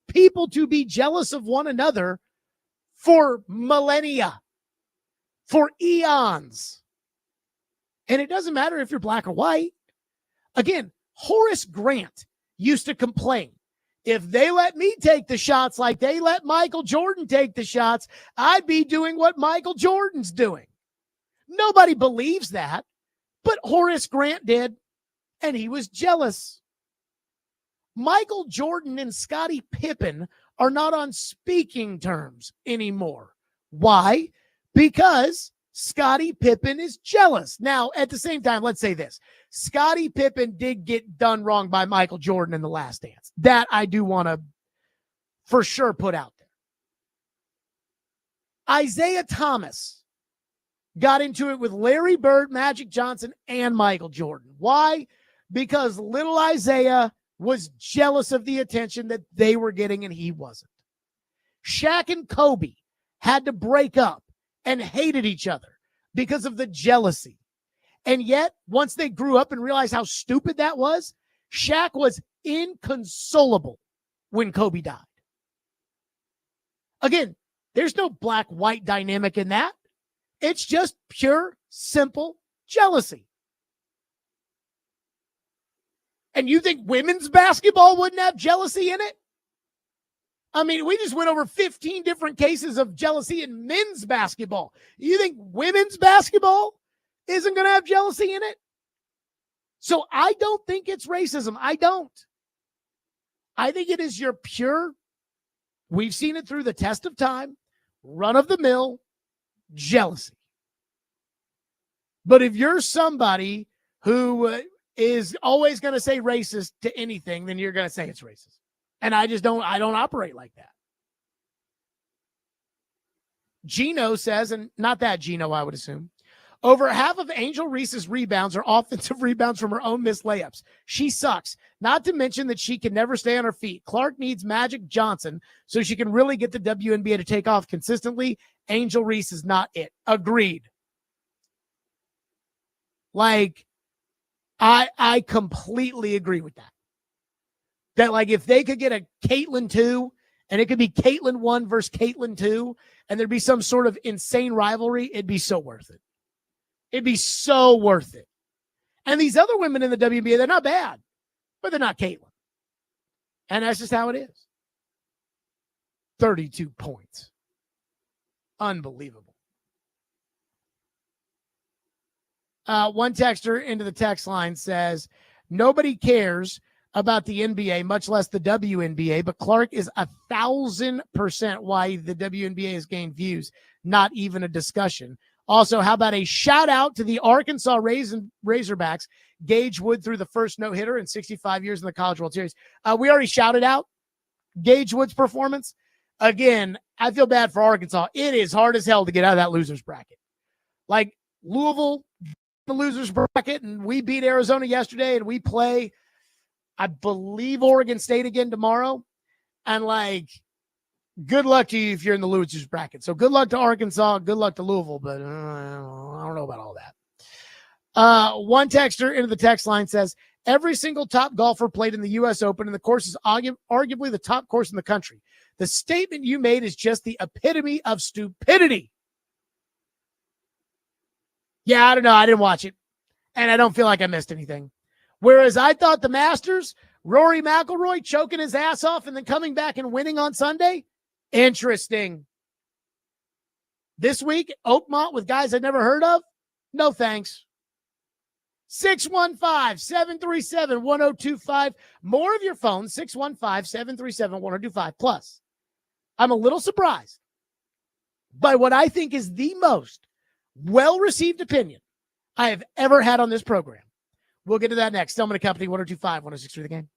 people to be jealous of one another for millennia, for eons. And it doesn't matter if you're black or white. Again, Horace Grant used to complain, if they let me take the shots like they let Michael Jordan take the shots, I'd be doing what Michael Jordan's doing. Nobody believes that, but Horace Grant did, and he was jealous. Michael Jordan and Scottie Pippen are not on speaking terms anymore. Why? Because Scottie Pippen is jealous. Now, at the same time, let's say this. Scottie Pippen did get done wrong by Michael Jordan in The Last Dance. That I do want to for sure put out there. Isaiah Thomas got into it with Larry Bird, Magic Johnson, and Michael Jordan. Why? Because little Isaiah was jealous of the attention that they were getting and he wasn't. Shaq and Kobe had to break up and hated each other because of the jealousy. And yet, once they grew up and realized how stupid that was, Shaq was inconsolable when Kobe died. Again, there's no black-white dynamic in that. It's just pure, simple jealousy. And you think women's basketball wouldn't have jealousy in it? I mean, we just went over 15 different cases of jealousy in men's basketball. You think women's basketball isn't going to have jealousy in it? So I don't think it's racism. I don't. I think it is your pure, we've seen it through the test of time, run-of-the-mill jealousy. But if you're somebody who is always going to say racist to anything, then you're going to say it's racist. And I don't operate like that. Gino says, and not that Gino, I would assume, over half of Angel Reese's rebounds are offensive rebounds from her own missed layups. She sucks. Not to mention that she can never stay on her feet. Clark needs Magic Johnson so she can really get the WNBA to take off consistently. Angel Reese is not it. Agreed. Like, I completely agree with that. That, like, if they could get a Caitlyn 2, and it could be Caitlyn 1 versus Caitlyn 2, and there'd be some sort of insane rivalry, it'd be so worth it. It'd be so worth it. And these other women in the WNBA, they're not bad, but they're not Caitlyn. And that's just how it is. 32 points. Unbelievable. One texter into the text line says, nobody cares about the NBA, much less the WNBA, but Clark is 1,000% why the WNBA has gained views. Not even a discussion. Also, how about a shout out to the Arkansas Razorbacks? Gage Wood threw the first no-hitter in 65 years in the College World Series. We already shouted out Gage Wood's performance. Again, I feel bad for Arkansas. It is hard as hell to get out of that loser's bracket. Like Louisville, the loser's bracket, and we beat Arizona yesterday, and we play, I believe, Oregon State again tomorrow. And like, Good luck to you if you're in the losers bracket. So good luck to Arkansas. Good luck to Louisville, but I don't know about all that. One texter into the text line says, every single top golfer played in the U.S. Open, and the course is arguably the top course in the country. The statement you made is just the epitome of stupidity. Yeah, I don't know. I didn't watch it, and I don't feel like I missed anything. Whereas I thought the Masters, Rory McIlroy choking his ass off and then coming back and winning on Sunday, interesting. This week, Oakmont with guys I'd never heard of, no thanks. 615-737-1025. More of your phone, 615-737-1025. Plus, I'm a little surprised by what I think is the most well-received opinion I have ever had on this program. We'll get to that next. Stillman & Company, 1025, 1063 The Game.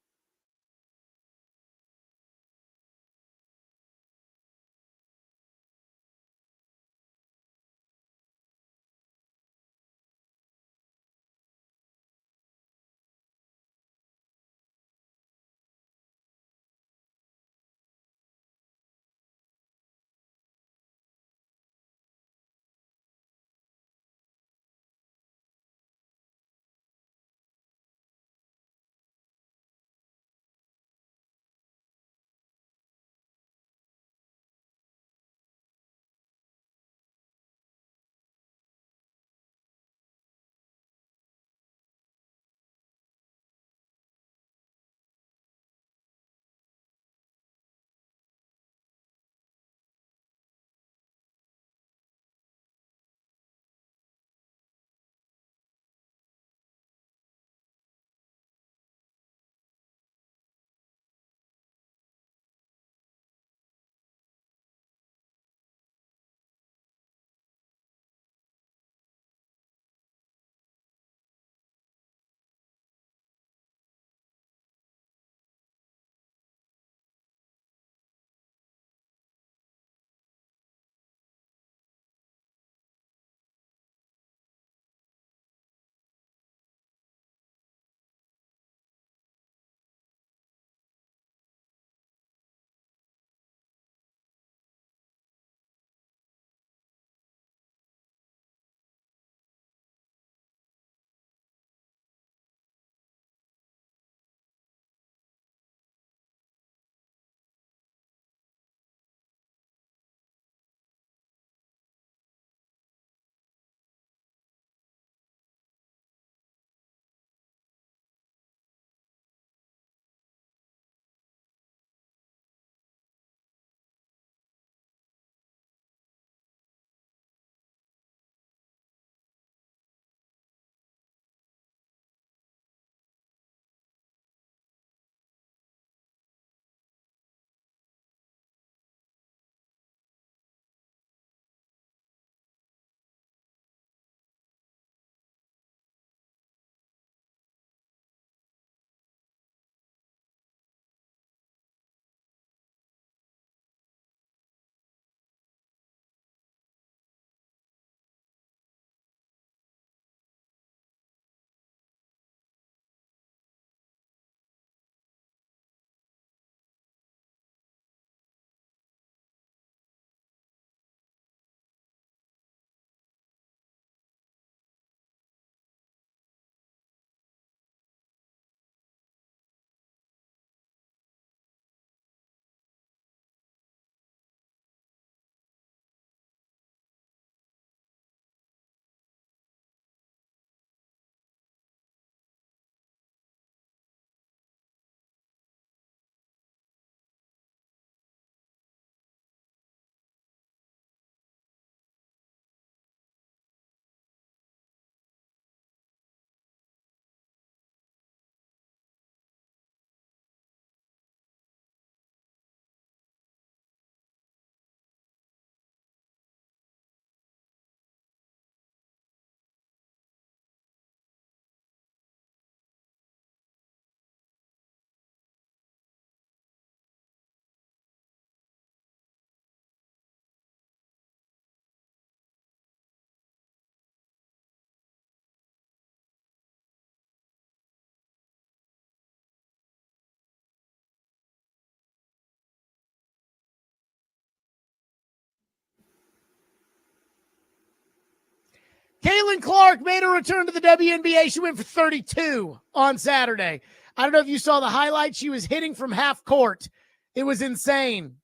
Caitlin Clark made a return to the WNBA. She went for 32 on Saturday. I don't know if you saw the highlights. She was hitting from half court. It was insane.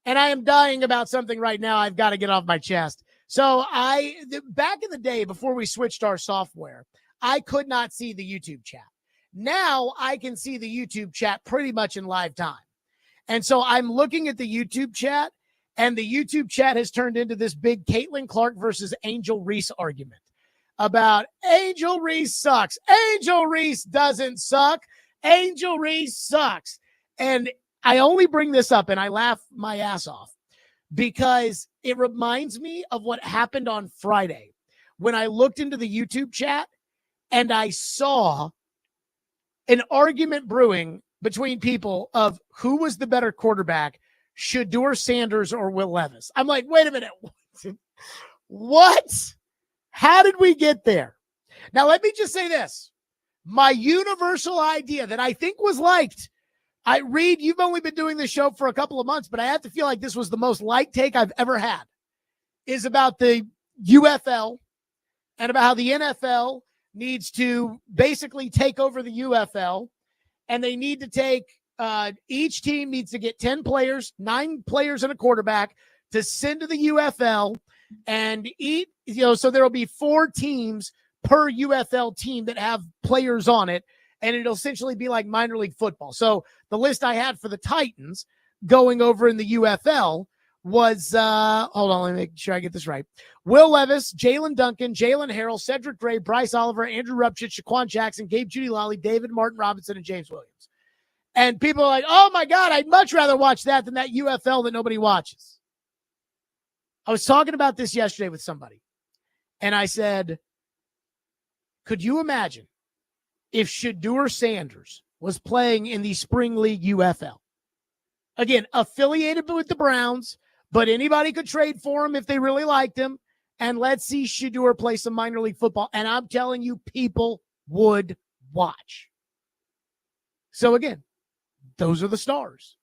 And I am dying about something right now I've got to get off my chest. So back in the day before we switched our software, I could not see the YouTube chat. Now I can see the YouTube chat pretty much in live time. And so I'm looking at the YouTube chat, and the YouTube chat has turned into this big Caitlin Clark versus Angel Reese argument about Angel Reese sucks. Angel Reese doesn't suck. Angel Reese sucks. And I only bring this up, and I laugh my ass off, because it reminds me of what happened on Friday when I looked into the YouTube chat and I saw an argument brewing between people of who was the better quarterback, Shedeur Sanders or Will Levis. I'm like, wait a minute. What? How did we get there? Now, let me just say this. My universal idea that I think was liked, Reed, you've only been doing this show for a couple of months, but I have to feel like this was the most liked take I've ever had, is about the UFL and about how the NFL needs to basically take over the UFL, and they need to take each team needs to get 10 players, 9 players and a quarterback to send to the UFL and so there will be 4 teams per UFL team that have players on it, and it'll essentially be like minor league football. So the list I had for the Titans going over in the UFL was, hold on, let me make sure I get this right. Will Levis, Jalen Duncan, Jalen Harrell, Cedric Gray, Bryce Oliver, Andrew Rupchich, Shaquan Jackson, Gabe Judy Lally, David Martin Robinson, and James Williams. And people are like, oh my God, I'd much rather watch that than that UFL that nobody watches. I was talking about this yesterday with somebody, and I said, could you imagine if Shedeur Sanders was playing in the Spring League UFL? Again, affiliated with the Browns, but anybody could trade for him if they really liked him. And let's see Shedeur play some minor league football. And I'm telling you, people would watch. So again, those are the stars.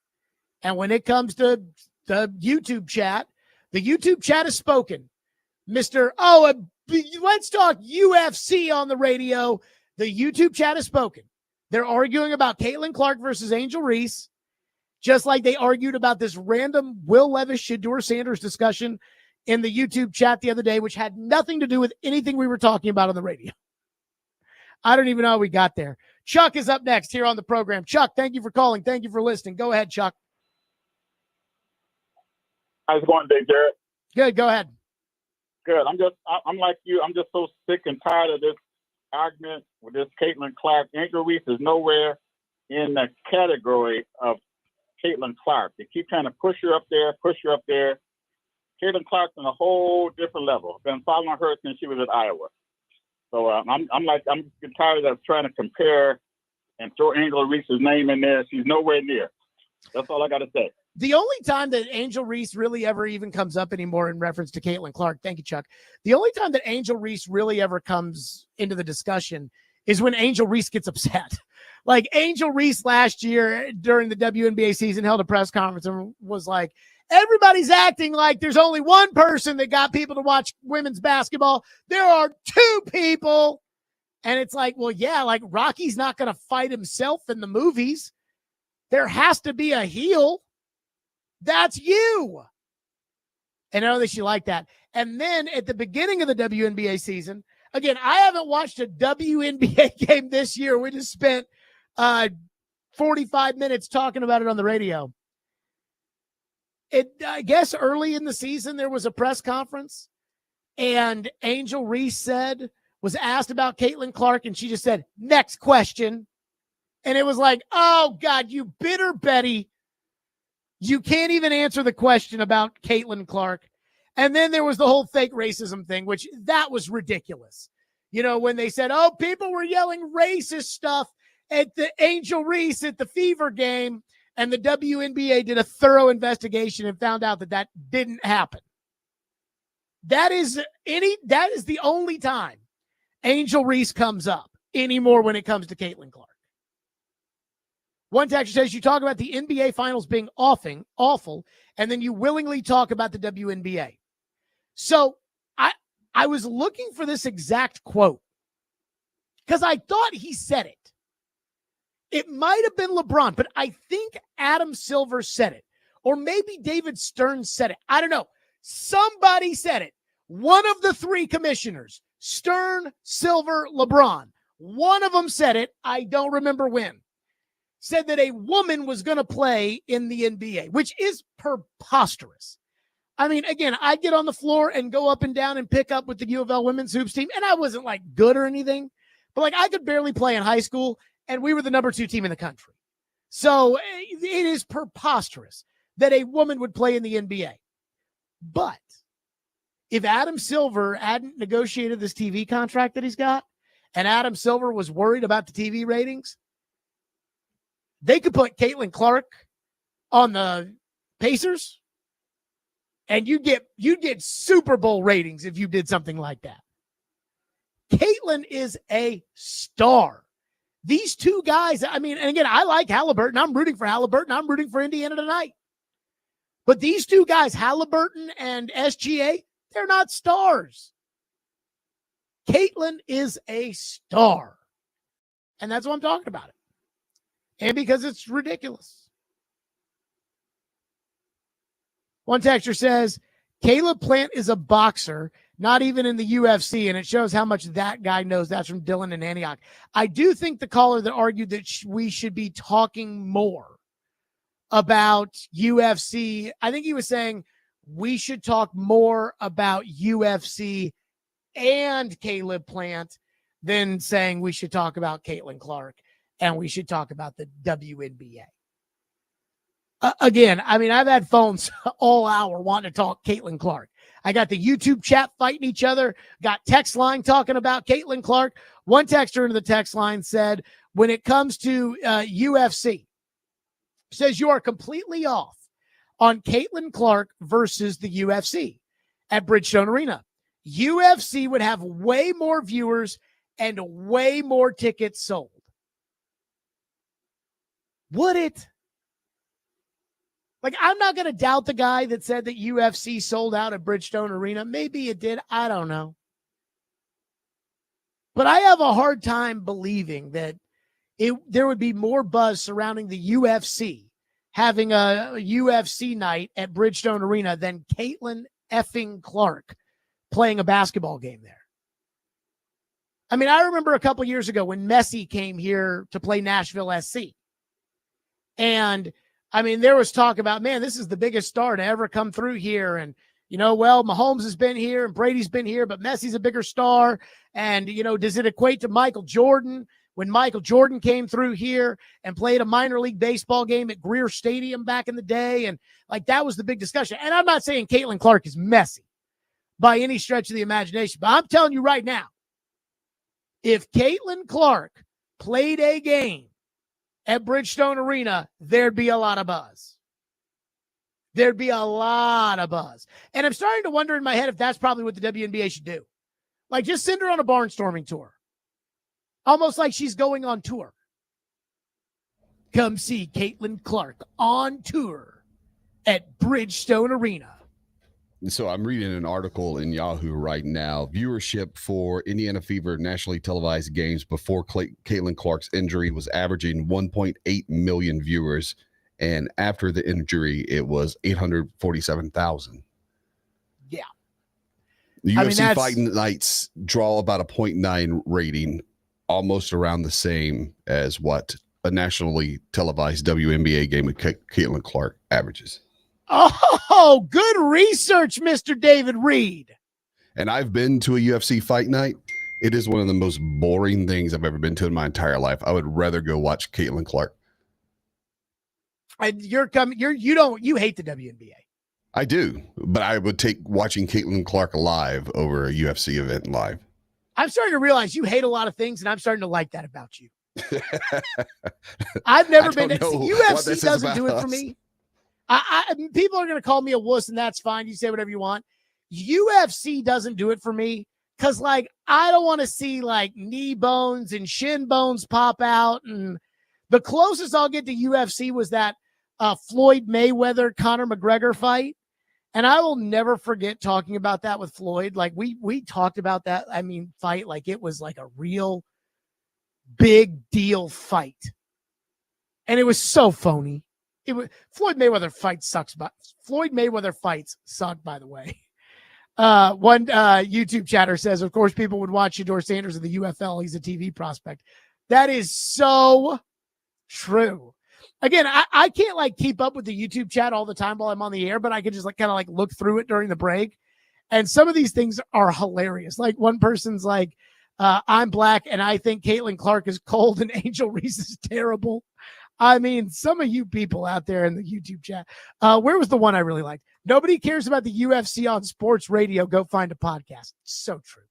And when it comes to the YouTube chat has spoken. Let's talk UFC on the radio. The YouTube chat has spoken. They're arguing about Caitlin Clark versus Angel Reese, just like they argued about this random Will Levis, Shedeur Sanders discussion in the YouTube chat the other day, which had nothing to do with anything we were talking about on the radio. I don't even know how we got there. Chuck is up next here on the program. Chuck, thank you for calling. Thank you for listening. Go ahead, Chuck. How's it going today, Jared? Good. Go ahead. Good. I'm like you. I'm just so sick and tired of this argument with this Caitlin Clark. Angel Reese is nowhere in the category of Caitlin Clark. They keep trying to push her up there. Caitlin Clark's on a whole different level. I've been following her since she was at Iowa. So I'm tired of trying to compare and throw Angel Reese's name in there. She's nowhere near. That's all I got to say. The only time that Angel Reese really ever even comes up anymore in reference to Caitlin Clark, thank you, Chuck. The only time that Angel Reese really ever comes into the discussion is when Angel Reese gets upset. Like Angel Reese last year during the WNBA season held a press conference and was like, everybody's acting like there's only one person that got people to watch women's basketball. There are 2 people. And it's like, well, yeah, like Rocky's not going to fight himself in the movies. There has to be a heel. That's you. And I know that you like that. And then at the beginning of the WNBA season, again, I haven't watched a WNBA game this year. We just spent 45 minutes talking about it on the radio. I guess early in the season, there was a press conference, and Angel Reese was asked about Caitlin Clark, and she just said, next question. And it was like, oh, God, you bitter Betty. You can't even answer the question about Caitlin Clark. And then there was the whole fake racism thing, which that was ridiculous. You know, when they said, oh, people were yelling racist stuff at the Angel Reese at the Fever game, and the WNBA did a thorough investigation and found out that didn't happen. That is the only time Angel Reese comes up anymore when it comes to Caitlin Clark. One texter says you talk about the NBA finals being awful, and then you willingly talk about the WNBA. So I was looking for this exact quote because I thought he said it. It might have been LeBron, but I think Adam Silver said it. Or maybe David Stern said it. I don't know. Somebody said it. One of the three commissioners, Stern, Silver, LeBron, one of them said it. I don't remember when. Said that a woman was going to play in the NBA, which is preposterous. I mean, again, I'd get on the floor and go up and down and pick up with the U of L women's hoops team, and I wasn't like good or anything, but like I could barely play in high school, and we were the number 2 team in the country. So it is preposterous that a woman would play in the NBA. But if Adam Silver hadn't negotiated this TV contract that he's got, and Adam Silver was worried about the TV ratings, they could put Caitlin Clark on the Pacers, and you'd get Super Bowl ratings if you did something like that. Caitlin is a star. These two guys, I mean, and again, I like Halliburton. I'm rooting for Halliburton. I'm rooting for Indiana tonight. But these two guys, Halliburton and SGA, they're not stars. Caitlin is a star. And that's what I'm talking about. And because it's ridiculous. One texter says, Caleb Plant is a boxer, not even in the UFC, and it shows how much that guy knows. That's from Dylan in Antioch. I do think the caller that argued that we should be talking more about UFC, I think he was saying we should talk more about UFC and Caleb Plant than saying we should talk about Caitlin Clark and we should talk about the WNBA. Again, I mean, I've had phones all hour wanting to talk Caitlin Clark. I got the YouTube chat fighting each other, got text line talking about Caitlin Clark. One texter into the text line said, when it comes to UFC, says you are completely off on Caitlin Clark versus the UFC at Bridgestone Arena. UFC would have way more viewers and way more tickets sold. Would it? Like, I'm not going to doubt the guy that said that UFC sold out at Bridgestone Arena. Maybe it did. I don't know. But I have a hard time believing that there would be more buzz surrounding the UFC having a UFC night at Bridgestone Arena than Caitlin effing Clark playing a basketball game there. I mean, I remember a couple years ago when Messi came here to play Nashville SC. And I mean, there was talk about, man, this is the biggest star to ever come through here. And, you know, well, Mahomes has been here and Brady's been here, but Messi's a bigger star. And, you know, does it equate to Michael Jordan when Michael Jordan came through here and played a minor league baseball game at Greer Stadium back in the day? And like, that was the big discussion. And I'm not saying Caitlin Clark is Messi by any stretch of the imagination, but I'm telling you right now, if Caitlin Clark played a game at Bridgestone Arena, there'd be a lot of buzz. There'd be a lot of buzz. And I'm starting to wonder in my head if that's probably what the WNBA should do. Like, just send her on a barnstorming tour. Almost like she's going on tour. Come see Caitlin Clark on tour at Bridgestone Arena. So I'm reading an article in Yahoo right now. Viewership for Indiana Fever nationally televised games before Caitlin Clark's injury was averaging 1.8 million viewers. And after the injury, it was 847,000. Yeah. The UFC Fight Nights draw about a 0.9 rating, almost around the same as what a nationally televised WNBA game with Caitlin Clark averages. Oh, good research, Mr. David Reed. And I've been to a UFC Fight Night. It is one of the most boring things I've ever been to in my entire life. I would rather go watch Caitlin Clark. And you hate the WNBA. I do, but I would take watching Caitlin Clark live over a UFC event live. I'm starting to realize you hate a lot of things, and I'm starting to like that about you. I've never been to UFC doesn't do it for me. People are going to call me a wuss, and that's fine. You say whatever you want. UFC doesn't do it for me because, like, I don't want to see, like, knee bones and shin bones pop out. And the closest I'll get to UFC was that Floyd Mayweather-Conor McGregor fight. And I will never forget talking about that with Floyd. Like we talked about that, fight like it was like a real big deal fight. And it was so phony. It was Floyd Mayweather fight sucks, but Floyd Mayweather fights suck, by the way. One YouTube chatter says, of course, people would watch Shedeur Sanders in the UFL. He's a TV prospect. That is so true. Again, I can't like keep up with the YouTube chat all the time while I'm on the air, but I can just like kind of like look through it during the break. And some of these things are hilarious. Like one person's like, I'm black and I think Caitlin Clark is cold and Angel Reese is terrible. I mean, some of you people out there in the YouTube chat, where was the one I really liked? Nobody cares about the UFC on sports radio. Go find a podcast. So true.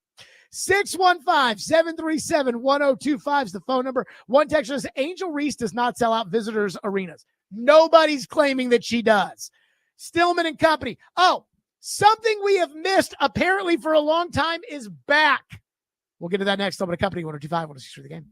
615-737-1025 is the phone number. One texter says, Angel Reese does not sell out visitors' arenas. Nobody's claiming that she does. Stillman and Company. Oh, something we have missed apparently for a long time is back. We'll get to that next. Stillman and Company, 102.5, 106 the game.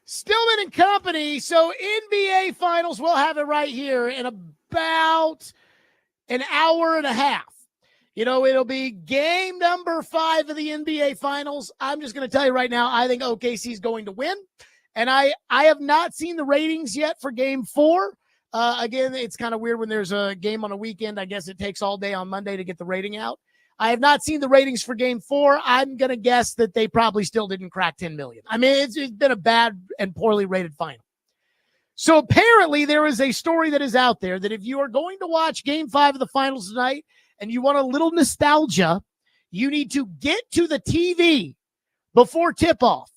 Stillman and Company. So NBA Finals, we'll have it right here in about an hour and a half. It'll be game number 5 of the NBA Finals. I'm just going to tell you right now, I think OKC is going to win. And I have not seen the ratings yet for game 4. Again, it's kind of weird when there's a game on a weekend. I guess it takes all day on Monday to get the rating out. I have not seen the ratings for game 4. I'm going to guess that they probably still didn't crack 10 million. I mean, it's been a bad and poorly rated final. So apparently there is a story that is out there that if you are going to watch game 5 of the finals tonight and you want a little nostalgia, you need to get to the TV before tip-off,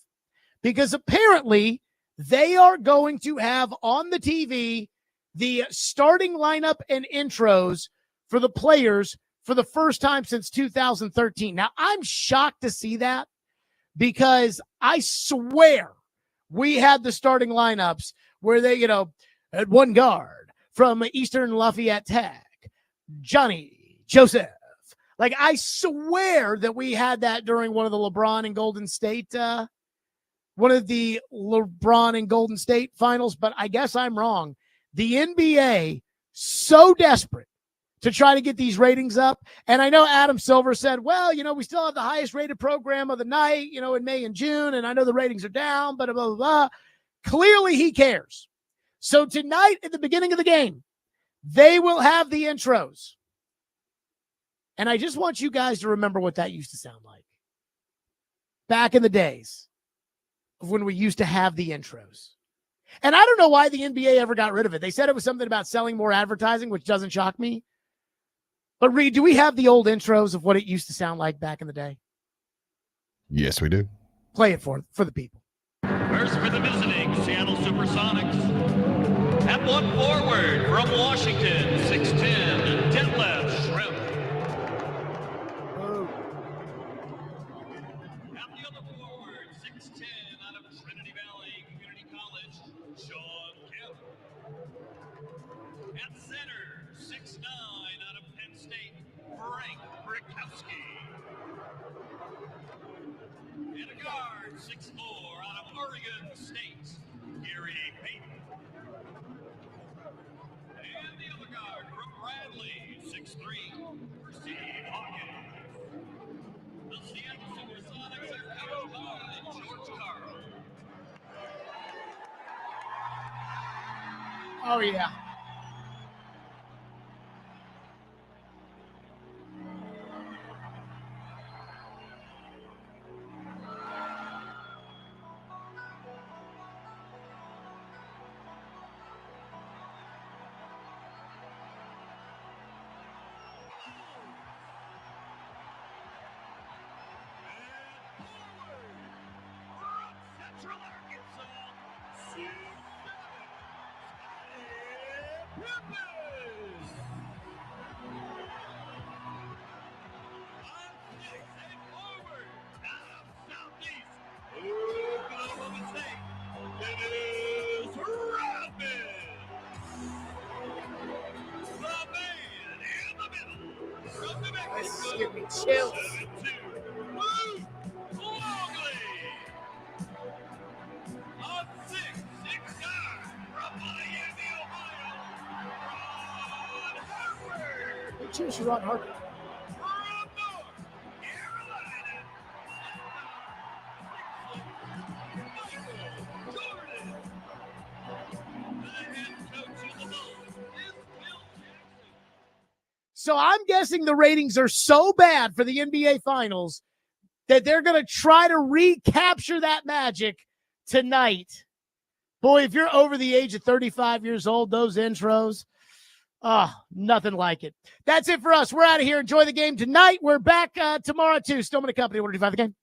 because apparently they are going to have on the TV the starting lineup and intros for the players for the first time since 2013. Now, I'm shocked to see that, because I swear we had the starting lineups where they, at one guard from Eastern Lafayette Tech, Johnny Joseph. Like, I swear that we had that during one of the LeBron and Golden State finals, but I guess I'm wrong. The NBA, so desperate to try to get these ratings up. And I know Adam Silver said, well, we still have the highest rated program of the night, in May and June, and I know the ratings are down, but blah, blah, blah. Clearly he cares. So tonight at the beginning of the game, they will have the intros. And I just want you guys to remember what that used to sound like back in the days of when we used to have the intros. And I don't know why the NBA ever got rid of it. They said it was something about selling more advertising, which doesn't shock me. But Reed, do we have the old intros of what it used to sound like back in the day? Yes, we do. Play it for the people. First for the visiting Seattle Supersonics. At one forward from Washington, 6'10", Detlef Schrempf. At the other forward, 6'10", out of Trinity Valley Community College, Sean Kemp. At center, 6'9", out of Penn State, Frank Brickowski. And a guard, 6'4", out of Oregon State, Gary Payton. And the other guard from Bradley, 6'3", Steve Hawkins. The Seattle Supersonics are coached by George Carl. Oh, yeah. Central Arkansas, C7, Levis. On 6 and forward, out of Southeast, Oklahoma State, Dennis Rodman. The man in the middle, from New Mexico, Give me chills. 7'2", Luke Longley. On 6'9", from Miami, Ohio, Ron Harper. Cheers, Ron Harper. From North Carolina, Michael Jordan. The head coach of the Bulls is Bill Jackson. So I'm guessing the ratings are so bad for the NBA Finals that they're going to try to recapture that magic tonight. Boy, if you're over the age of 35 years old, those intros, nothing like it. That's it for us. We're out of here. Enjoy the game tonight. We're back tomorrow too. Stillman and Company, 125 the game.